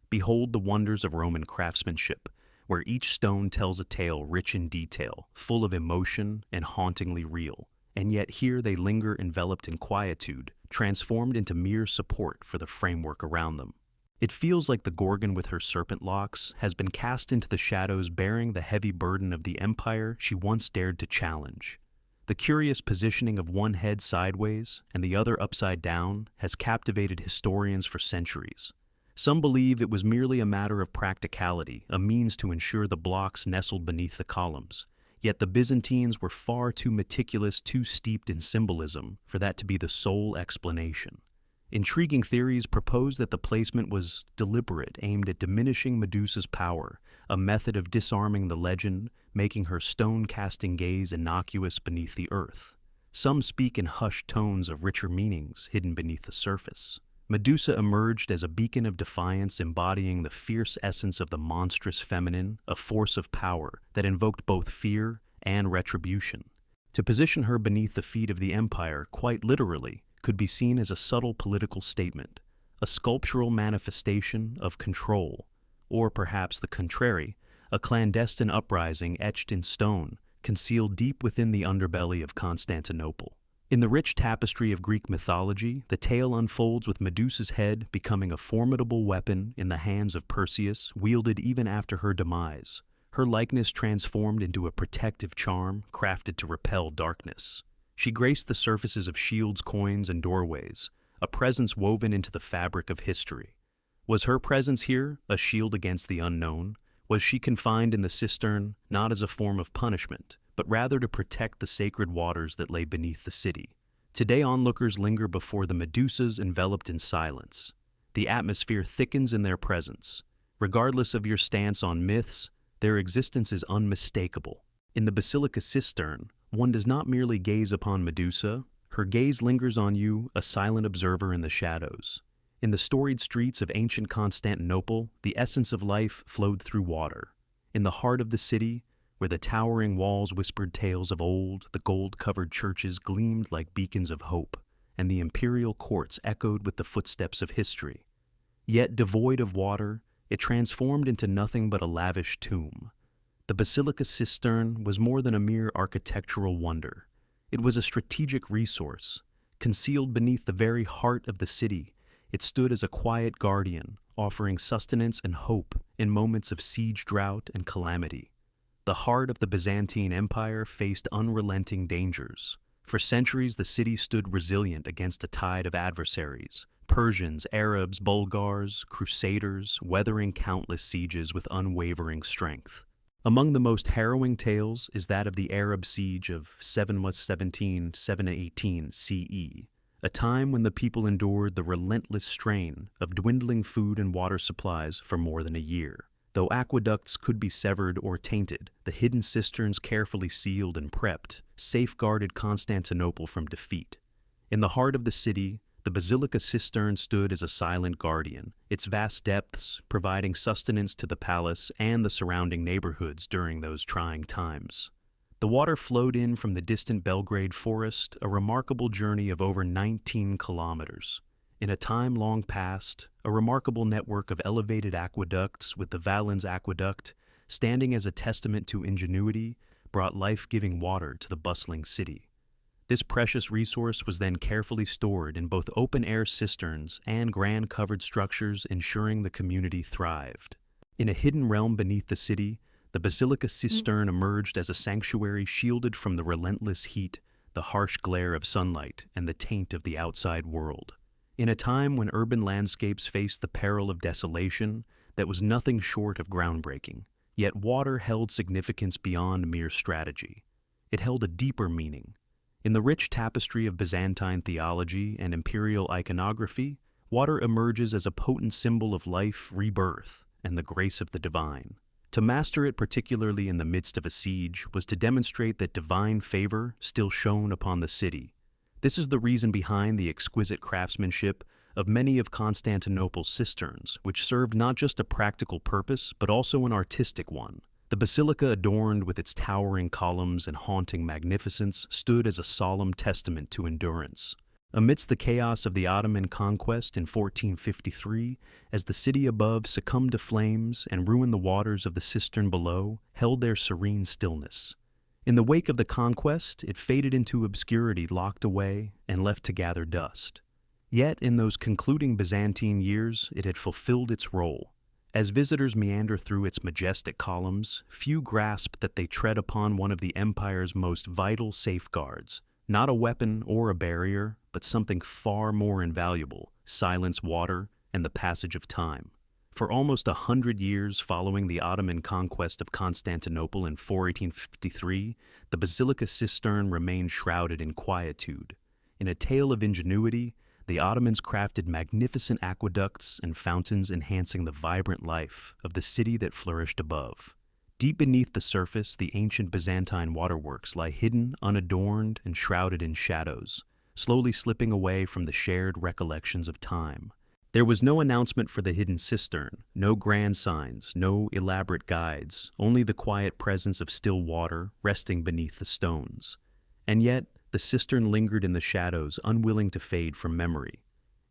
Behold the wonders of Roman craftsmanship, where each stone tells a tale rich in detail, full of emotion and hauntingly real. And yet here they linger enveloped in quietude, transformed into mere support for the framework around them. It feels like the Gorgon with her serpent locks has been cast into the shadows, bearing the heavy burden of the empire she once dared to challenge. The curious positioning of one head sideways and the other upside down has captivated historians for centuries. Some believe it was merely a matter of practicality, a means to ensure the blocks nestled beneath the columns. Yet the Byzantines were far too meticulous, too steeped in symbolism, for that to be the sole explanation. Intriguing theories propose that the placement was deliberate, aimed at diminishing Medusa's power, a method of disarming the legend, making her stone-casting gaze innocuous beneath the earth. Some speak in hushed tones of richer meanings hidden beneath the surface. Medusa emerged as a beacon of defiance, embodying the fierce essence of the monstrous feminine, a force of power that invoked both fear and retribution. To position her beneath the feet of the empire, quite literally, could be seen as a subtle political statement, a sculptural manifestation of control, or perhaps the contrary, a clandestine uprising etched in stone, concealed deep within the underbelly of Constantinople. In the rich tapestry of Greek mythology, the tale unfolds with Medusa's head becoming a formidable weapon in the hands of Perseus, wielded even after her demise, her likeness transformed into a protective charm crafted to repel darkness. She graced the surfaces of shields, coins, and doorways, a presence woven into the fabric of history. Was her presence here a shield against the unknown? Was she confined in the cistern not as a form of punishment, but rather to protect the sacred waters that lay beneath the city? Today onlookers linger before the Medusas, enveloped in silence. The atmosphere thickens in their presence. Regardless of your stance on myths, their existence is unmistakable. In the Basilica Cistern, one does not merely gaze upon Medusa, her gaze lingers on you, a silent observer in the shadows. In the storied streets of ancient Constantinople, the essence of life flowed through water. In the heart of the city, where the towering walls whispered tales of old, the gold-covered churches gleamed like beacons of hope, and the imperial courts echoed with the footsteps of history. Yet devoid of water, it transformed into nothing but a lavish tomb. The basilica cistern was more than a mere architectural wonder. It was a strategic resource. Concealed beneath the very heart of the city, it stood as a quiet guardian, offering sustenance and hope in moments of siege, drought, and calamity. The heart of the Byzantine Empire faced unrelenting dangers. For centuries, the city stood resilient against a tide of adversaries: Persians, Arabs, Bulgars, Crusaders, weathering countless sieges with unwavering strength. Among the most harrowing tales is that of the Arab siege of 717–718 CE, a time when the people endured the relentless strain of dwindling food and water supplies for more than a year. Though aqueducts could be severed or tainted, the hidden cisterns, carefully sealed and prepped, safeguarded Constantinople from defeat. In the heart of the city, the basilica cistern stood as a silent guardian, its vast depths providing sustenance to the palace and the surrounding neighborhoods during those trying times. The water flowed in from the distant Belgrade forest, a remarkable journey of over 19 kilometers. In a time long past, a remarkable network of elevated aqueducts, with the Valens Aqueduct standing as a testament to ingenuity, brought life-giving water to the bustling city. This precious resource was then carefully stored in both open-air cisterns and grand covered structures, ensuring the community thrived. In a hidden realm beneath the city, the basilica cistern emerged as a sanctuary shielded from the relentless heat, the harsh glare of sunlight, and the taint of the outside world. In a time when urban landscapes faced the peril of desolation that was nothing short of groundbreaking, yet water held significance beyond mere strategy. It held a deeper meaning. In the rich tapestry of Byzantine theology and imperial iconography, water emerges as a potent symbol of life, rebirth, and the grace of the divine. To master it, particularly in the midst of a siege, was to demonstrate that divine favor still shone upon the city. This is the reason behind the exquisite craftsmanship of many of Constantinople's cisterns, which served not just a practical purpose, but also an artistic one. The basilica, adorned with its towering columns and haunting magnificence, stood as a solemn testament to endurance. Amidst the chaos of the Ottoman conquest in 1453, as the city above succumbed to flames and ruined, the waters of the cistern below held their serene stillness. In the wake of the conquest, it faded into obscurity, locked away, and left to gather dust. Yet, in those concluding Byzantine years, it had fulfilled its role. As visitors meander through its majestic columns, few grasp that they tread upon one of the empire's most vital safeguards, not a weapon or a barrier, but something far more invaluable: silence, water, and the passage of time. For almost 100 years following the Ottoman conquest of Constantinople in 1853, the basilica cistern remained shrouded in quietude. In a tale of ingenuity, the Ottomans crafted magnificent aqueducts and fountains, enhancing the vibrant life of the city that flourished above. Deep beneath the surface, the ancient Byzantine waterworks lie hidden, unadorned, and shrouded in shadows, slowly slipping away from the shared recollections of time. There was no announcement for the hidden cistern, no grand signs, no elaborate guides, only the quiet presence of still water resting beneath the stones. And yet, the cistern lingered in the shadows, unwilling to fade from memory.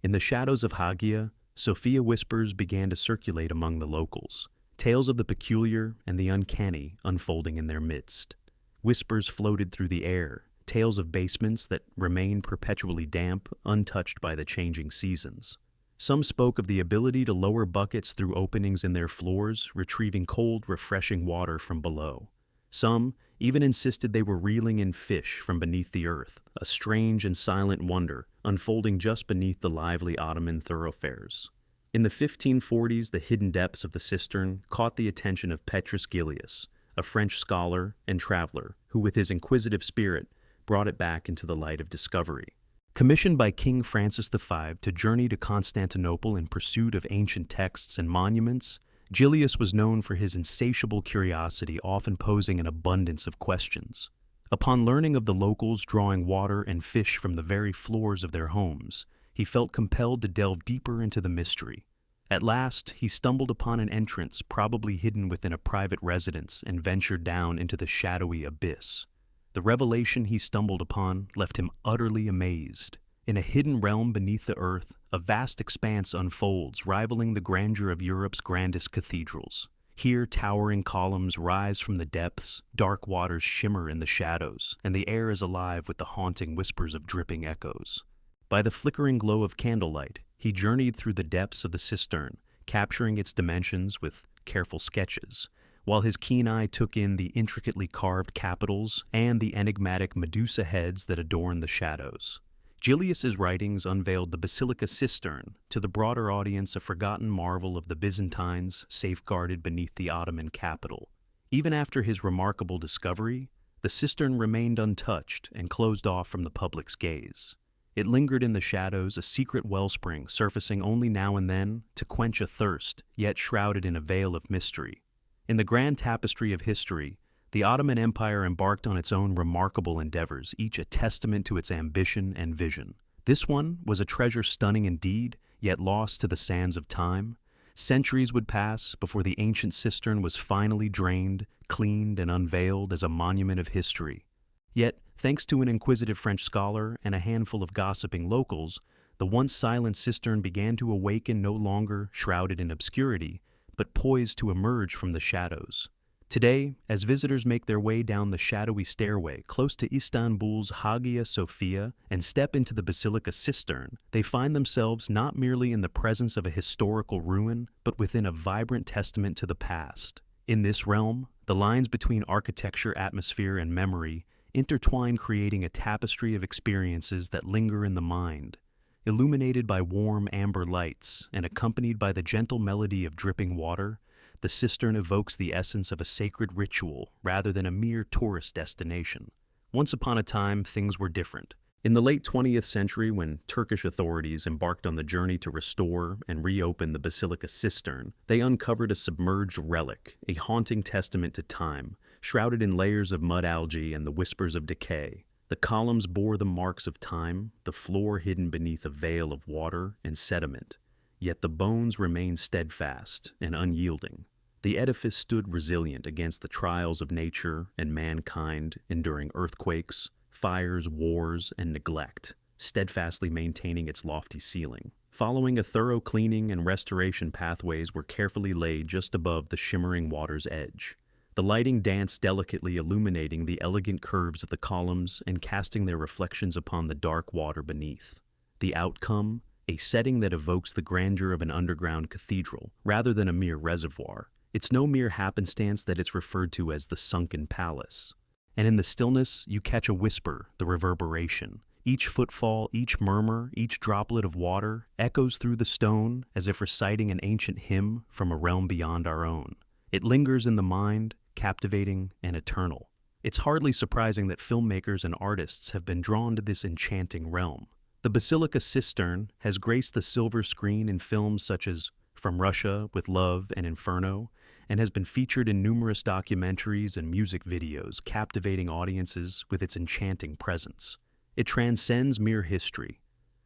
In the shadows of Hagia, Sophia whispers began to circulate among the locals, tales of the peculiar and the uncanny unfolding in their midst. Whispers floated through the air, tales of basements that remained perpetually damp, untouched by the changing seasons. Some spoke of the ability to lower buckets through openings in their floors, retrieving cold, refreshing water from below. Some even insisted they were reeling in fish from beneath the earth, a strange and silent wonder unfolding just beneath the lively Ottoman thoroughfares. In the 1540s, the hidden depths of the cistern caught the attention of Petrus Gillius, a French scholar and traveler who, with his inquisitive spirit, brought it back into the light of discovery. Commissioned by King Francis V to journey to Constantinople in pursuit of ancient texts and monuments, Gillius was known for his insatiable curiosity, often posing an abundance of questions. Upon learning of the locals drawing water and fish from the very floors of their homes, he felt compelled to delve deeper into the mystery. At last, he stumbled upon an entrance probably hidden within a private residence and ventured down into the shadowy abyss. The revelation he stumbled upon left him utterly amazed. In a hidden realm beneath the earth, a vast expanse unfolds, rivaling the grandeur of Europe's grandest cathedrals. Here, towering columns rise from the depths, dark waters shimmer in the shadows, and the air is alive with the haunting whispers of dripping echoes. By the flickering glow of candlelight, he journeyed through the depths of the cistern, capturing its dimensions with careful sketches, while his keen eye took in the intricately carved capitals and the enigmatic Medusa heads that adorn the shadows. Gillius's writings unveiled the Basilica Cistern, to the broader audience a forgotten marvel of the Byzantines safeguarded beneath the Ottoman capital. Even after his remarkable discovery, the cistern remained untouched and closed off from the public's gaze. It lingered in the shadows, a secret wellspring surfacing only now and then to quench a thirst, yet shrouded in a veil of mystery. In the grand tapestry of history, the Ottoman Empire embarked on its own remarkable endeavors, each a testament to its ambition and vision. This one was a treasure stunning indeed, yet lost to the sands of time. Centuries would pass before the ancient cistern was finally drained, cleaned, and unveiled as a monument of history. Yet, thanks to an inquisitive French scholar and a handful of gossiping locals, the once silent cistern began to awaken, no longer shrouded in obscurity, but poised to emerge from the shadows. Today, as visitors make their way down the shadowy stairway close to Istanbul's Hagia Sophia and step into the Basilica Cistern, they find themselves not merely in the presence of a historical ruin, but within a vibrant testament to the past. In this realm, the lines between architecture, atmosphere, and memory intertwine, creating a tapestry of experiences that linger in the mind. Illuminated by warm amber lights and accompanied by the gentle melody of dripping water, the cistern evokes the essence of a sacred ritual rather than a mere tourist destination. Once upon a time, things were different. In the late 20th century, when Turkish authorities embarked on the journey to restore and reopen the Basilica Cistern, they uncovered a submerged relic, a haunting testament to time, shrouded in layers of mud algae and the whispers of decay. The columns bore the marks of time, the floor hidden beneath a veil of water and sediment. Yet the bones remained steadfast and unyielding. The edifice stood resilient against the trials of nature and mankind, enduring earthquakes, fires, wars, and neglect, steadfastly maintaining its lofty ceiling. Following a thorough cleaning and restoration, pathways were carefully laid just above the shimmering water's edge. The lighting danced delicately, illuminating the elegant curves of the columns and casting their reflections upon the dark water beneath. The outcome, a setting that evokes the grandeur of an underground cathedral, rather than a mere reservoir. It's no mere happenstance that it's referred to as the sunken palace. And in the stillness, you catch a whisper, the reverberation. Each footfall, each murmur, each droplet of water echoes through the stone as if reciting an ancient hymn from a realm beyond our own. It lingers in the mind, captivating and eternal. It's hardly surprising that filmmakers and artists have been drawn to this enchanting realm. The Basilica Cistern has graced the silver screen in films such as From Russia with Love and Inferno, and has been featured in numerous documentaries and music videos, captivating audiences with its enchanting presence. It transcends mere history.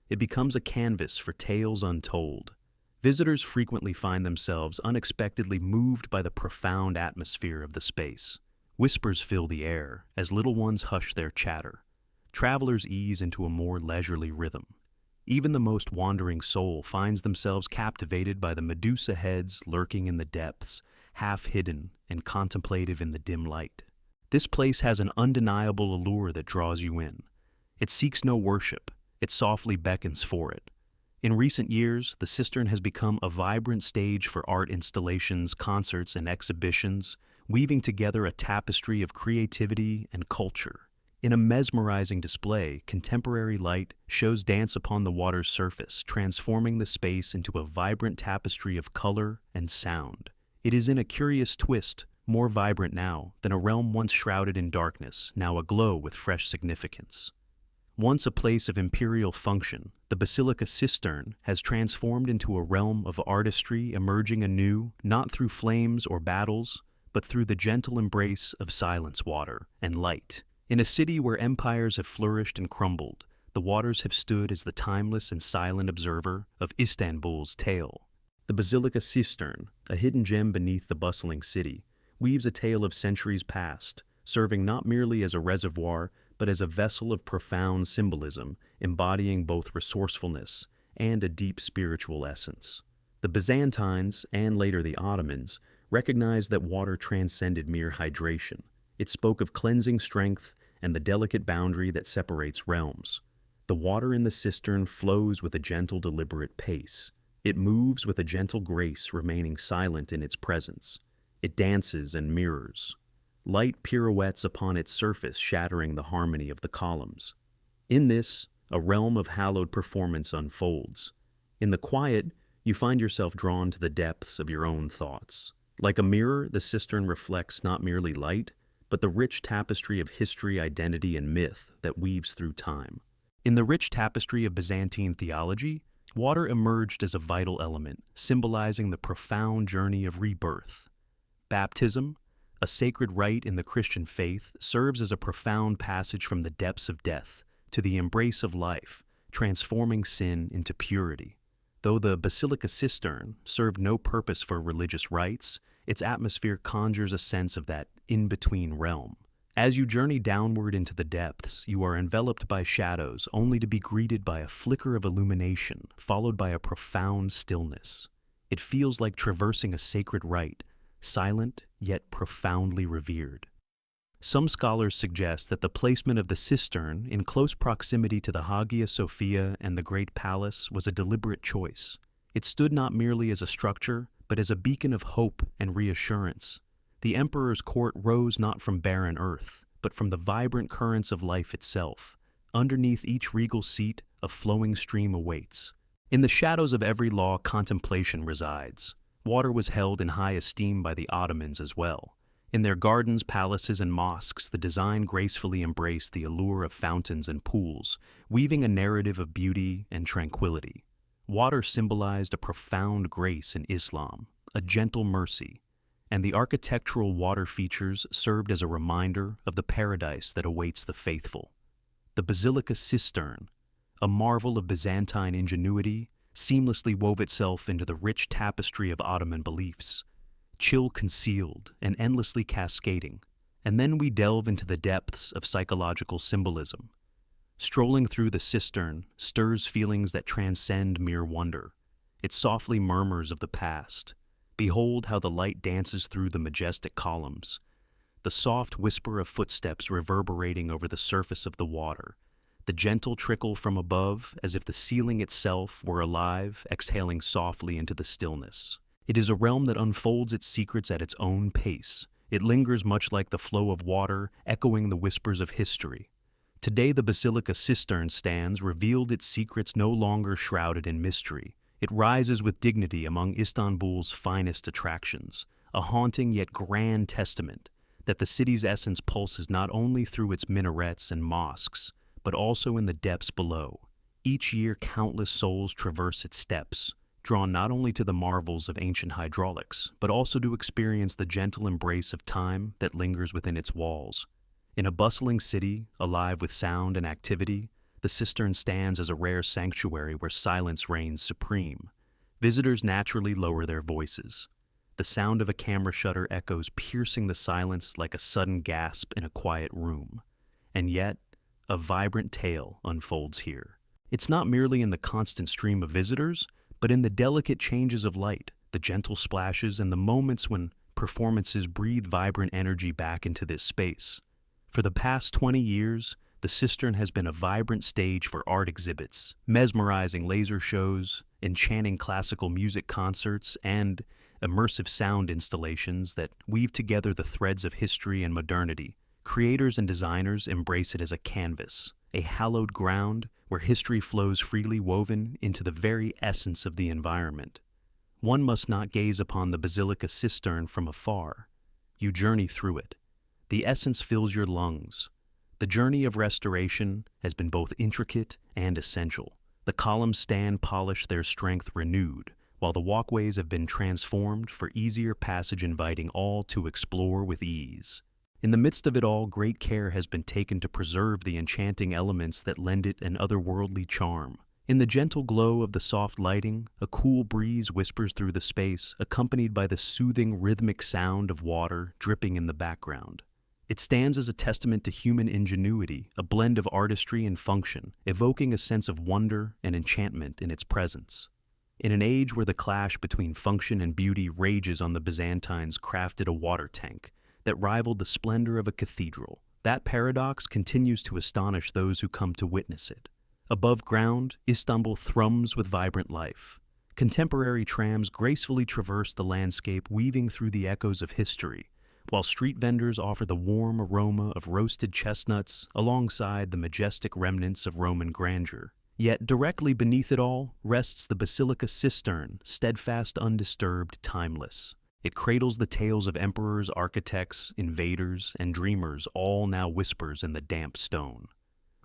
It becomes a canvas for tales untold. Visitors frequently find themselves unexpectedly moved by the profound atmosphere of the space. Whispers fill the air as little ones hush their chatter. Travelers ease into a more leisurely rhythm. Even the most wandering soul finds themselves captivated by the Medusa heads lurking in the depths, half hidden and contemplative in the dim light. This place has an undeniable allure that draws you in. It seeks no worship, it softly beckons for it. In recent years, the cistern has become a vibrant stage for art installations, concerts, and exhibitions, weaving together a tapestry of creativity and culture. In a mesmerizing display, contemporary light shows dance upon the water's surface, transforming the space into a vibrant tapestry of color and sound. It is in a curious twist, more vibrant now than a realm once shrouded in darkness, now aglow with fresh significance. Once a place of imperial function, the Basilica Cistern has transformed into a realm of artistry, emerging anew, not through flames or battles, but through the gentle embrace of silence, water, and light. In a city where empires have flourished and crumbled, the waters have stood as the timeless and silent observer of Istanbul's tale. The Basilica Cistern, a hidden gem beneath the bustling city, weaves a tale of centuries past, serving not merely as a reservoir, but as a vessel of profound symbolism, embodying both resourcefulness and a deep spiritual essence. The Byzantines, and later the Ottomans, recognized that water transcended mere hydration. It spoke of cleansing strength and the delicate boundary that separates realms. The water in the cistern flows with a gentle, deliberate pace. It moves with a gentle grace, remaining silent in its presence. It dances and mirrors. Light pirouettes upon its surface, shattering the harmony of the columns. In this, a realm of hallowed performance unfolds. In the quiet, you find yourself drawn to the depths of your own thoughts. Like a mirror, the cistern reflects not merely light, but the rich tapestry of history, identity, and myth that weaves through time. In the rich tapestry of Byzantine theology, water emerged as a vital element, symbolizing the profound journey of rebirth. Baptism, a sacred rite in the Christian faith, serves as a profound passage from the depths of death to the embrace of life, transforming sin into purity. Though the Basilica Cistern served no purpose for religious rites, its atmosphere conjures a sense of that in-between realm. As you journey downward into the depths, you are enveloped by shadows, only to be greeted by a flicker of illumination, followed by a profound stillness. It feels like traversing a sacred rite, silent yet profoundly revered. Some scholars suggest that the placement of the cistern in close proximity to the Hagia Sophia and the Great Palace was a deliberate choice. It stood not merely as a structure, but as a beacon of hope and reassurance. The emperor's court rose not from barren earth, but from the vibrant currents of life itself. Underneath each regal seat, a flowing stream awaits. In the shadows of every law, contemplation resides. Water was held in high esteem by the Ottomans as well. In their gardens, palaces, and mosques, the design gracefully embraced the allure of fountains and pools, weaving a narrative of beauty and tranquility. Water symbolized a profound grace in Islam, a gentle mercy, and the architectural water features served as a reminder of the paradise that awaits the faithful. The Basilica Cistern, a marvel of Byzantine ingenuity, seamlessly wove itself into the rich tapestry of Ottoman beliefs, chill concealed and endlessly cascading. And then we delve into the depths of psychological symbolism. Strolling through the cistern stirs feelings that transcend mere wonder. It softly murmurs of the past. Behold how the light dances through the majestic columns, the soft whisper of footsteps reverberating over the surface of the water, the gentle trickle from above as if the ceiling itself were alive, exhaling softly into the stillness. It is a realm that unfolds its secrets at its own pace. It lingers much like the flow of water, echoing the whispers of history. Today the Basilica Cistern stands, revealed, its secrets no longer shrouded in mystery. It rises with dignity among Istanbul's finest attractions, a haunting yet grand testament that the city's essence pulses not only through its minarets and mosques, but also in the depths below. Each year countless souls traverse its steps, drawn not only to the marvels of ancient hydraulics, but also to experience the gentle embrace of time that lingers within its walls. In a bustling city, alive with sound and activity, the cistern stands as a rare sanctuary where silence reigns supreme. Visitors naturally lower their voices. The sound of a camera shutter echoes, piercing the silence like a sudden gasp in a quiet room. And yet, a vibrant tale unfolds here. It's not merely in the constant stream of visitors, but in the delicate changes of light, the gentle splashes, and the moments when performances breathe vibrant energy back into this space. For the past 20 years, the cistern has been a vibrant stage for art exhibits, mesmerizing laser shows, enchanting classical music concerts, and immersive sound installations that weave together the threads of history and modernity. Creators and designers embrace it as a canvas, a hallowed ground where history flows freely, woven into the very essence of the environment. One must not gaze upon the Basilica Cistern from afar. You journey through it. The essence fills your lungs. The journey of restoration has been both intricate and essential. The columns stand polished, their strength renewed, while the walkways have been transformed for easier passage, inviting all to explore with ease. In the midst of it all, great care has been taken to preserve the enchanting elements that lend it an otherworldly charm. In the gentle glow of the soft lighting, a cool breeze whispers through the space, accompanied by the soothing rhythmic sound of water dripping in the background. It stands as a testament to human ingenuity, a blend of artistry and function, evoking a sense of wonder and enchantment in its presence. In an age where the clash between function and beauty rages on, the Byzantines crafted a water tank that rivaled the splendor of a cathedral. That paradox continues to astonish those who come to witness it. Above ground, Istanbul thrums with vibrant life. Contemporary trams gracefully traverse the landscape, weaving through the echoes of history, while street vendors offer the warm aroma of roasted chestnuts alongside the majestic remnants of Roman grandeur. Yet directly beneath it all rests the Basilica Cistern, steadfast, undisturbed, timeless. It cradles the tales of emperors, architects, invaders, and dreamers, all now whispers in the damp stone.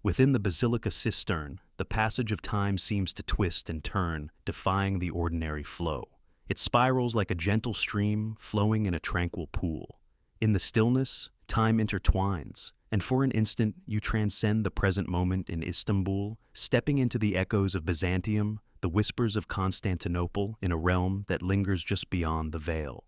Within the Basilica Cistern, the passage of time seems to twist and turn, defying the ordinary flow. It spirals like a gentle stream flowing in a tranquil pool. In the stillness, time intertwines, and for an instant you transcend the present moment in Istanbul, stepping into the echoes of Byzantium, the whispers of Constantinople, in a realm that lingers just beyond the veil.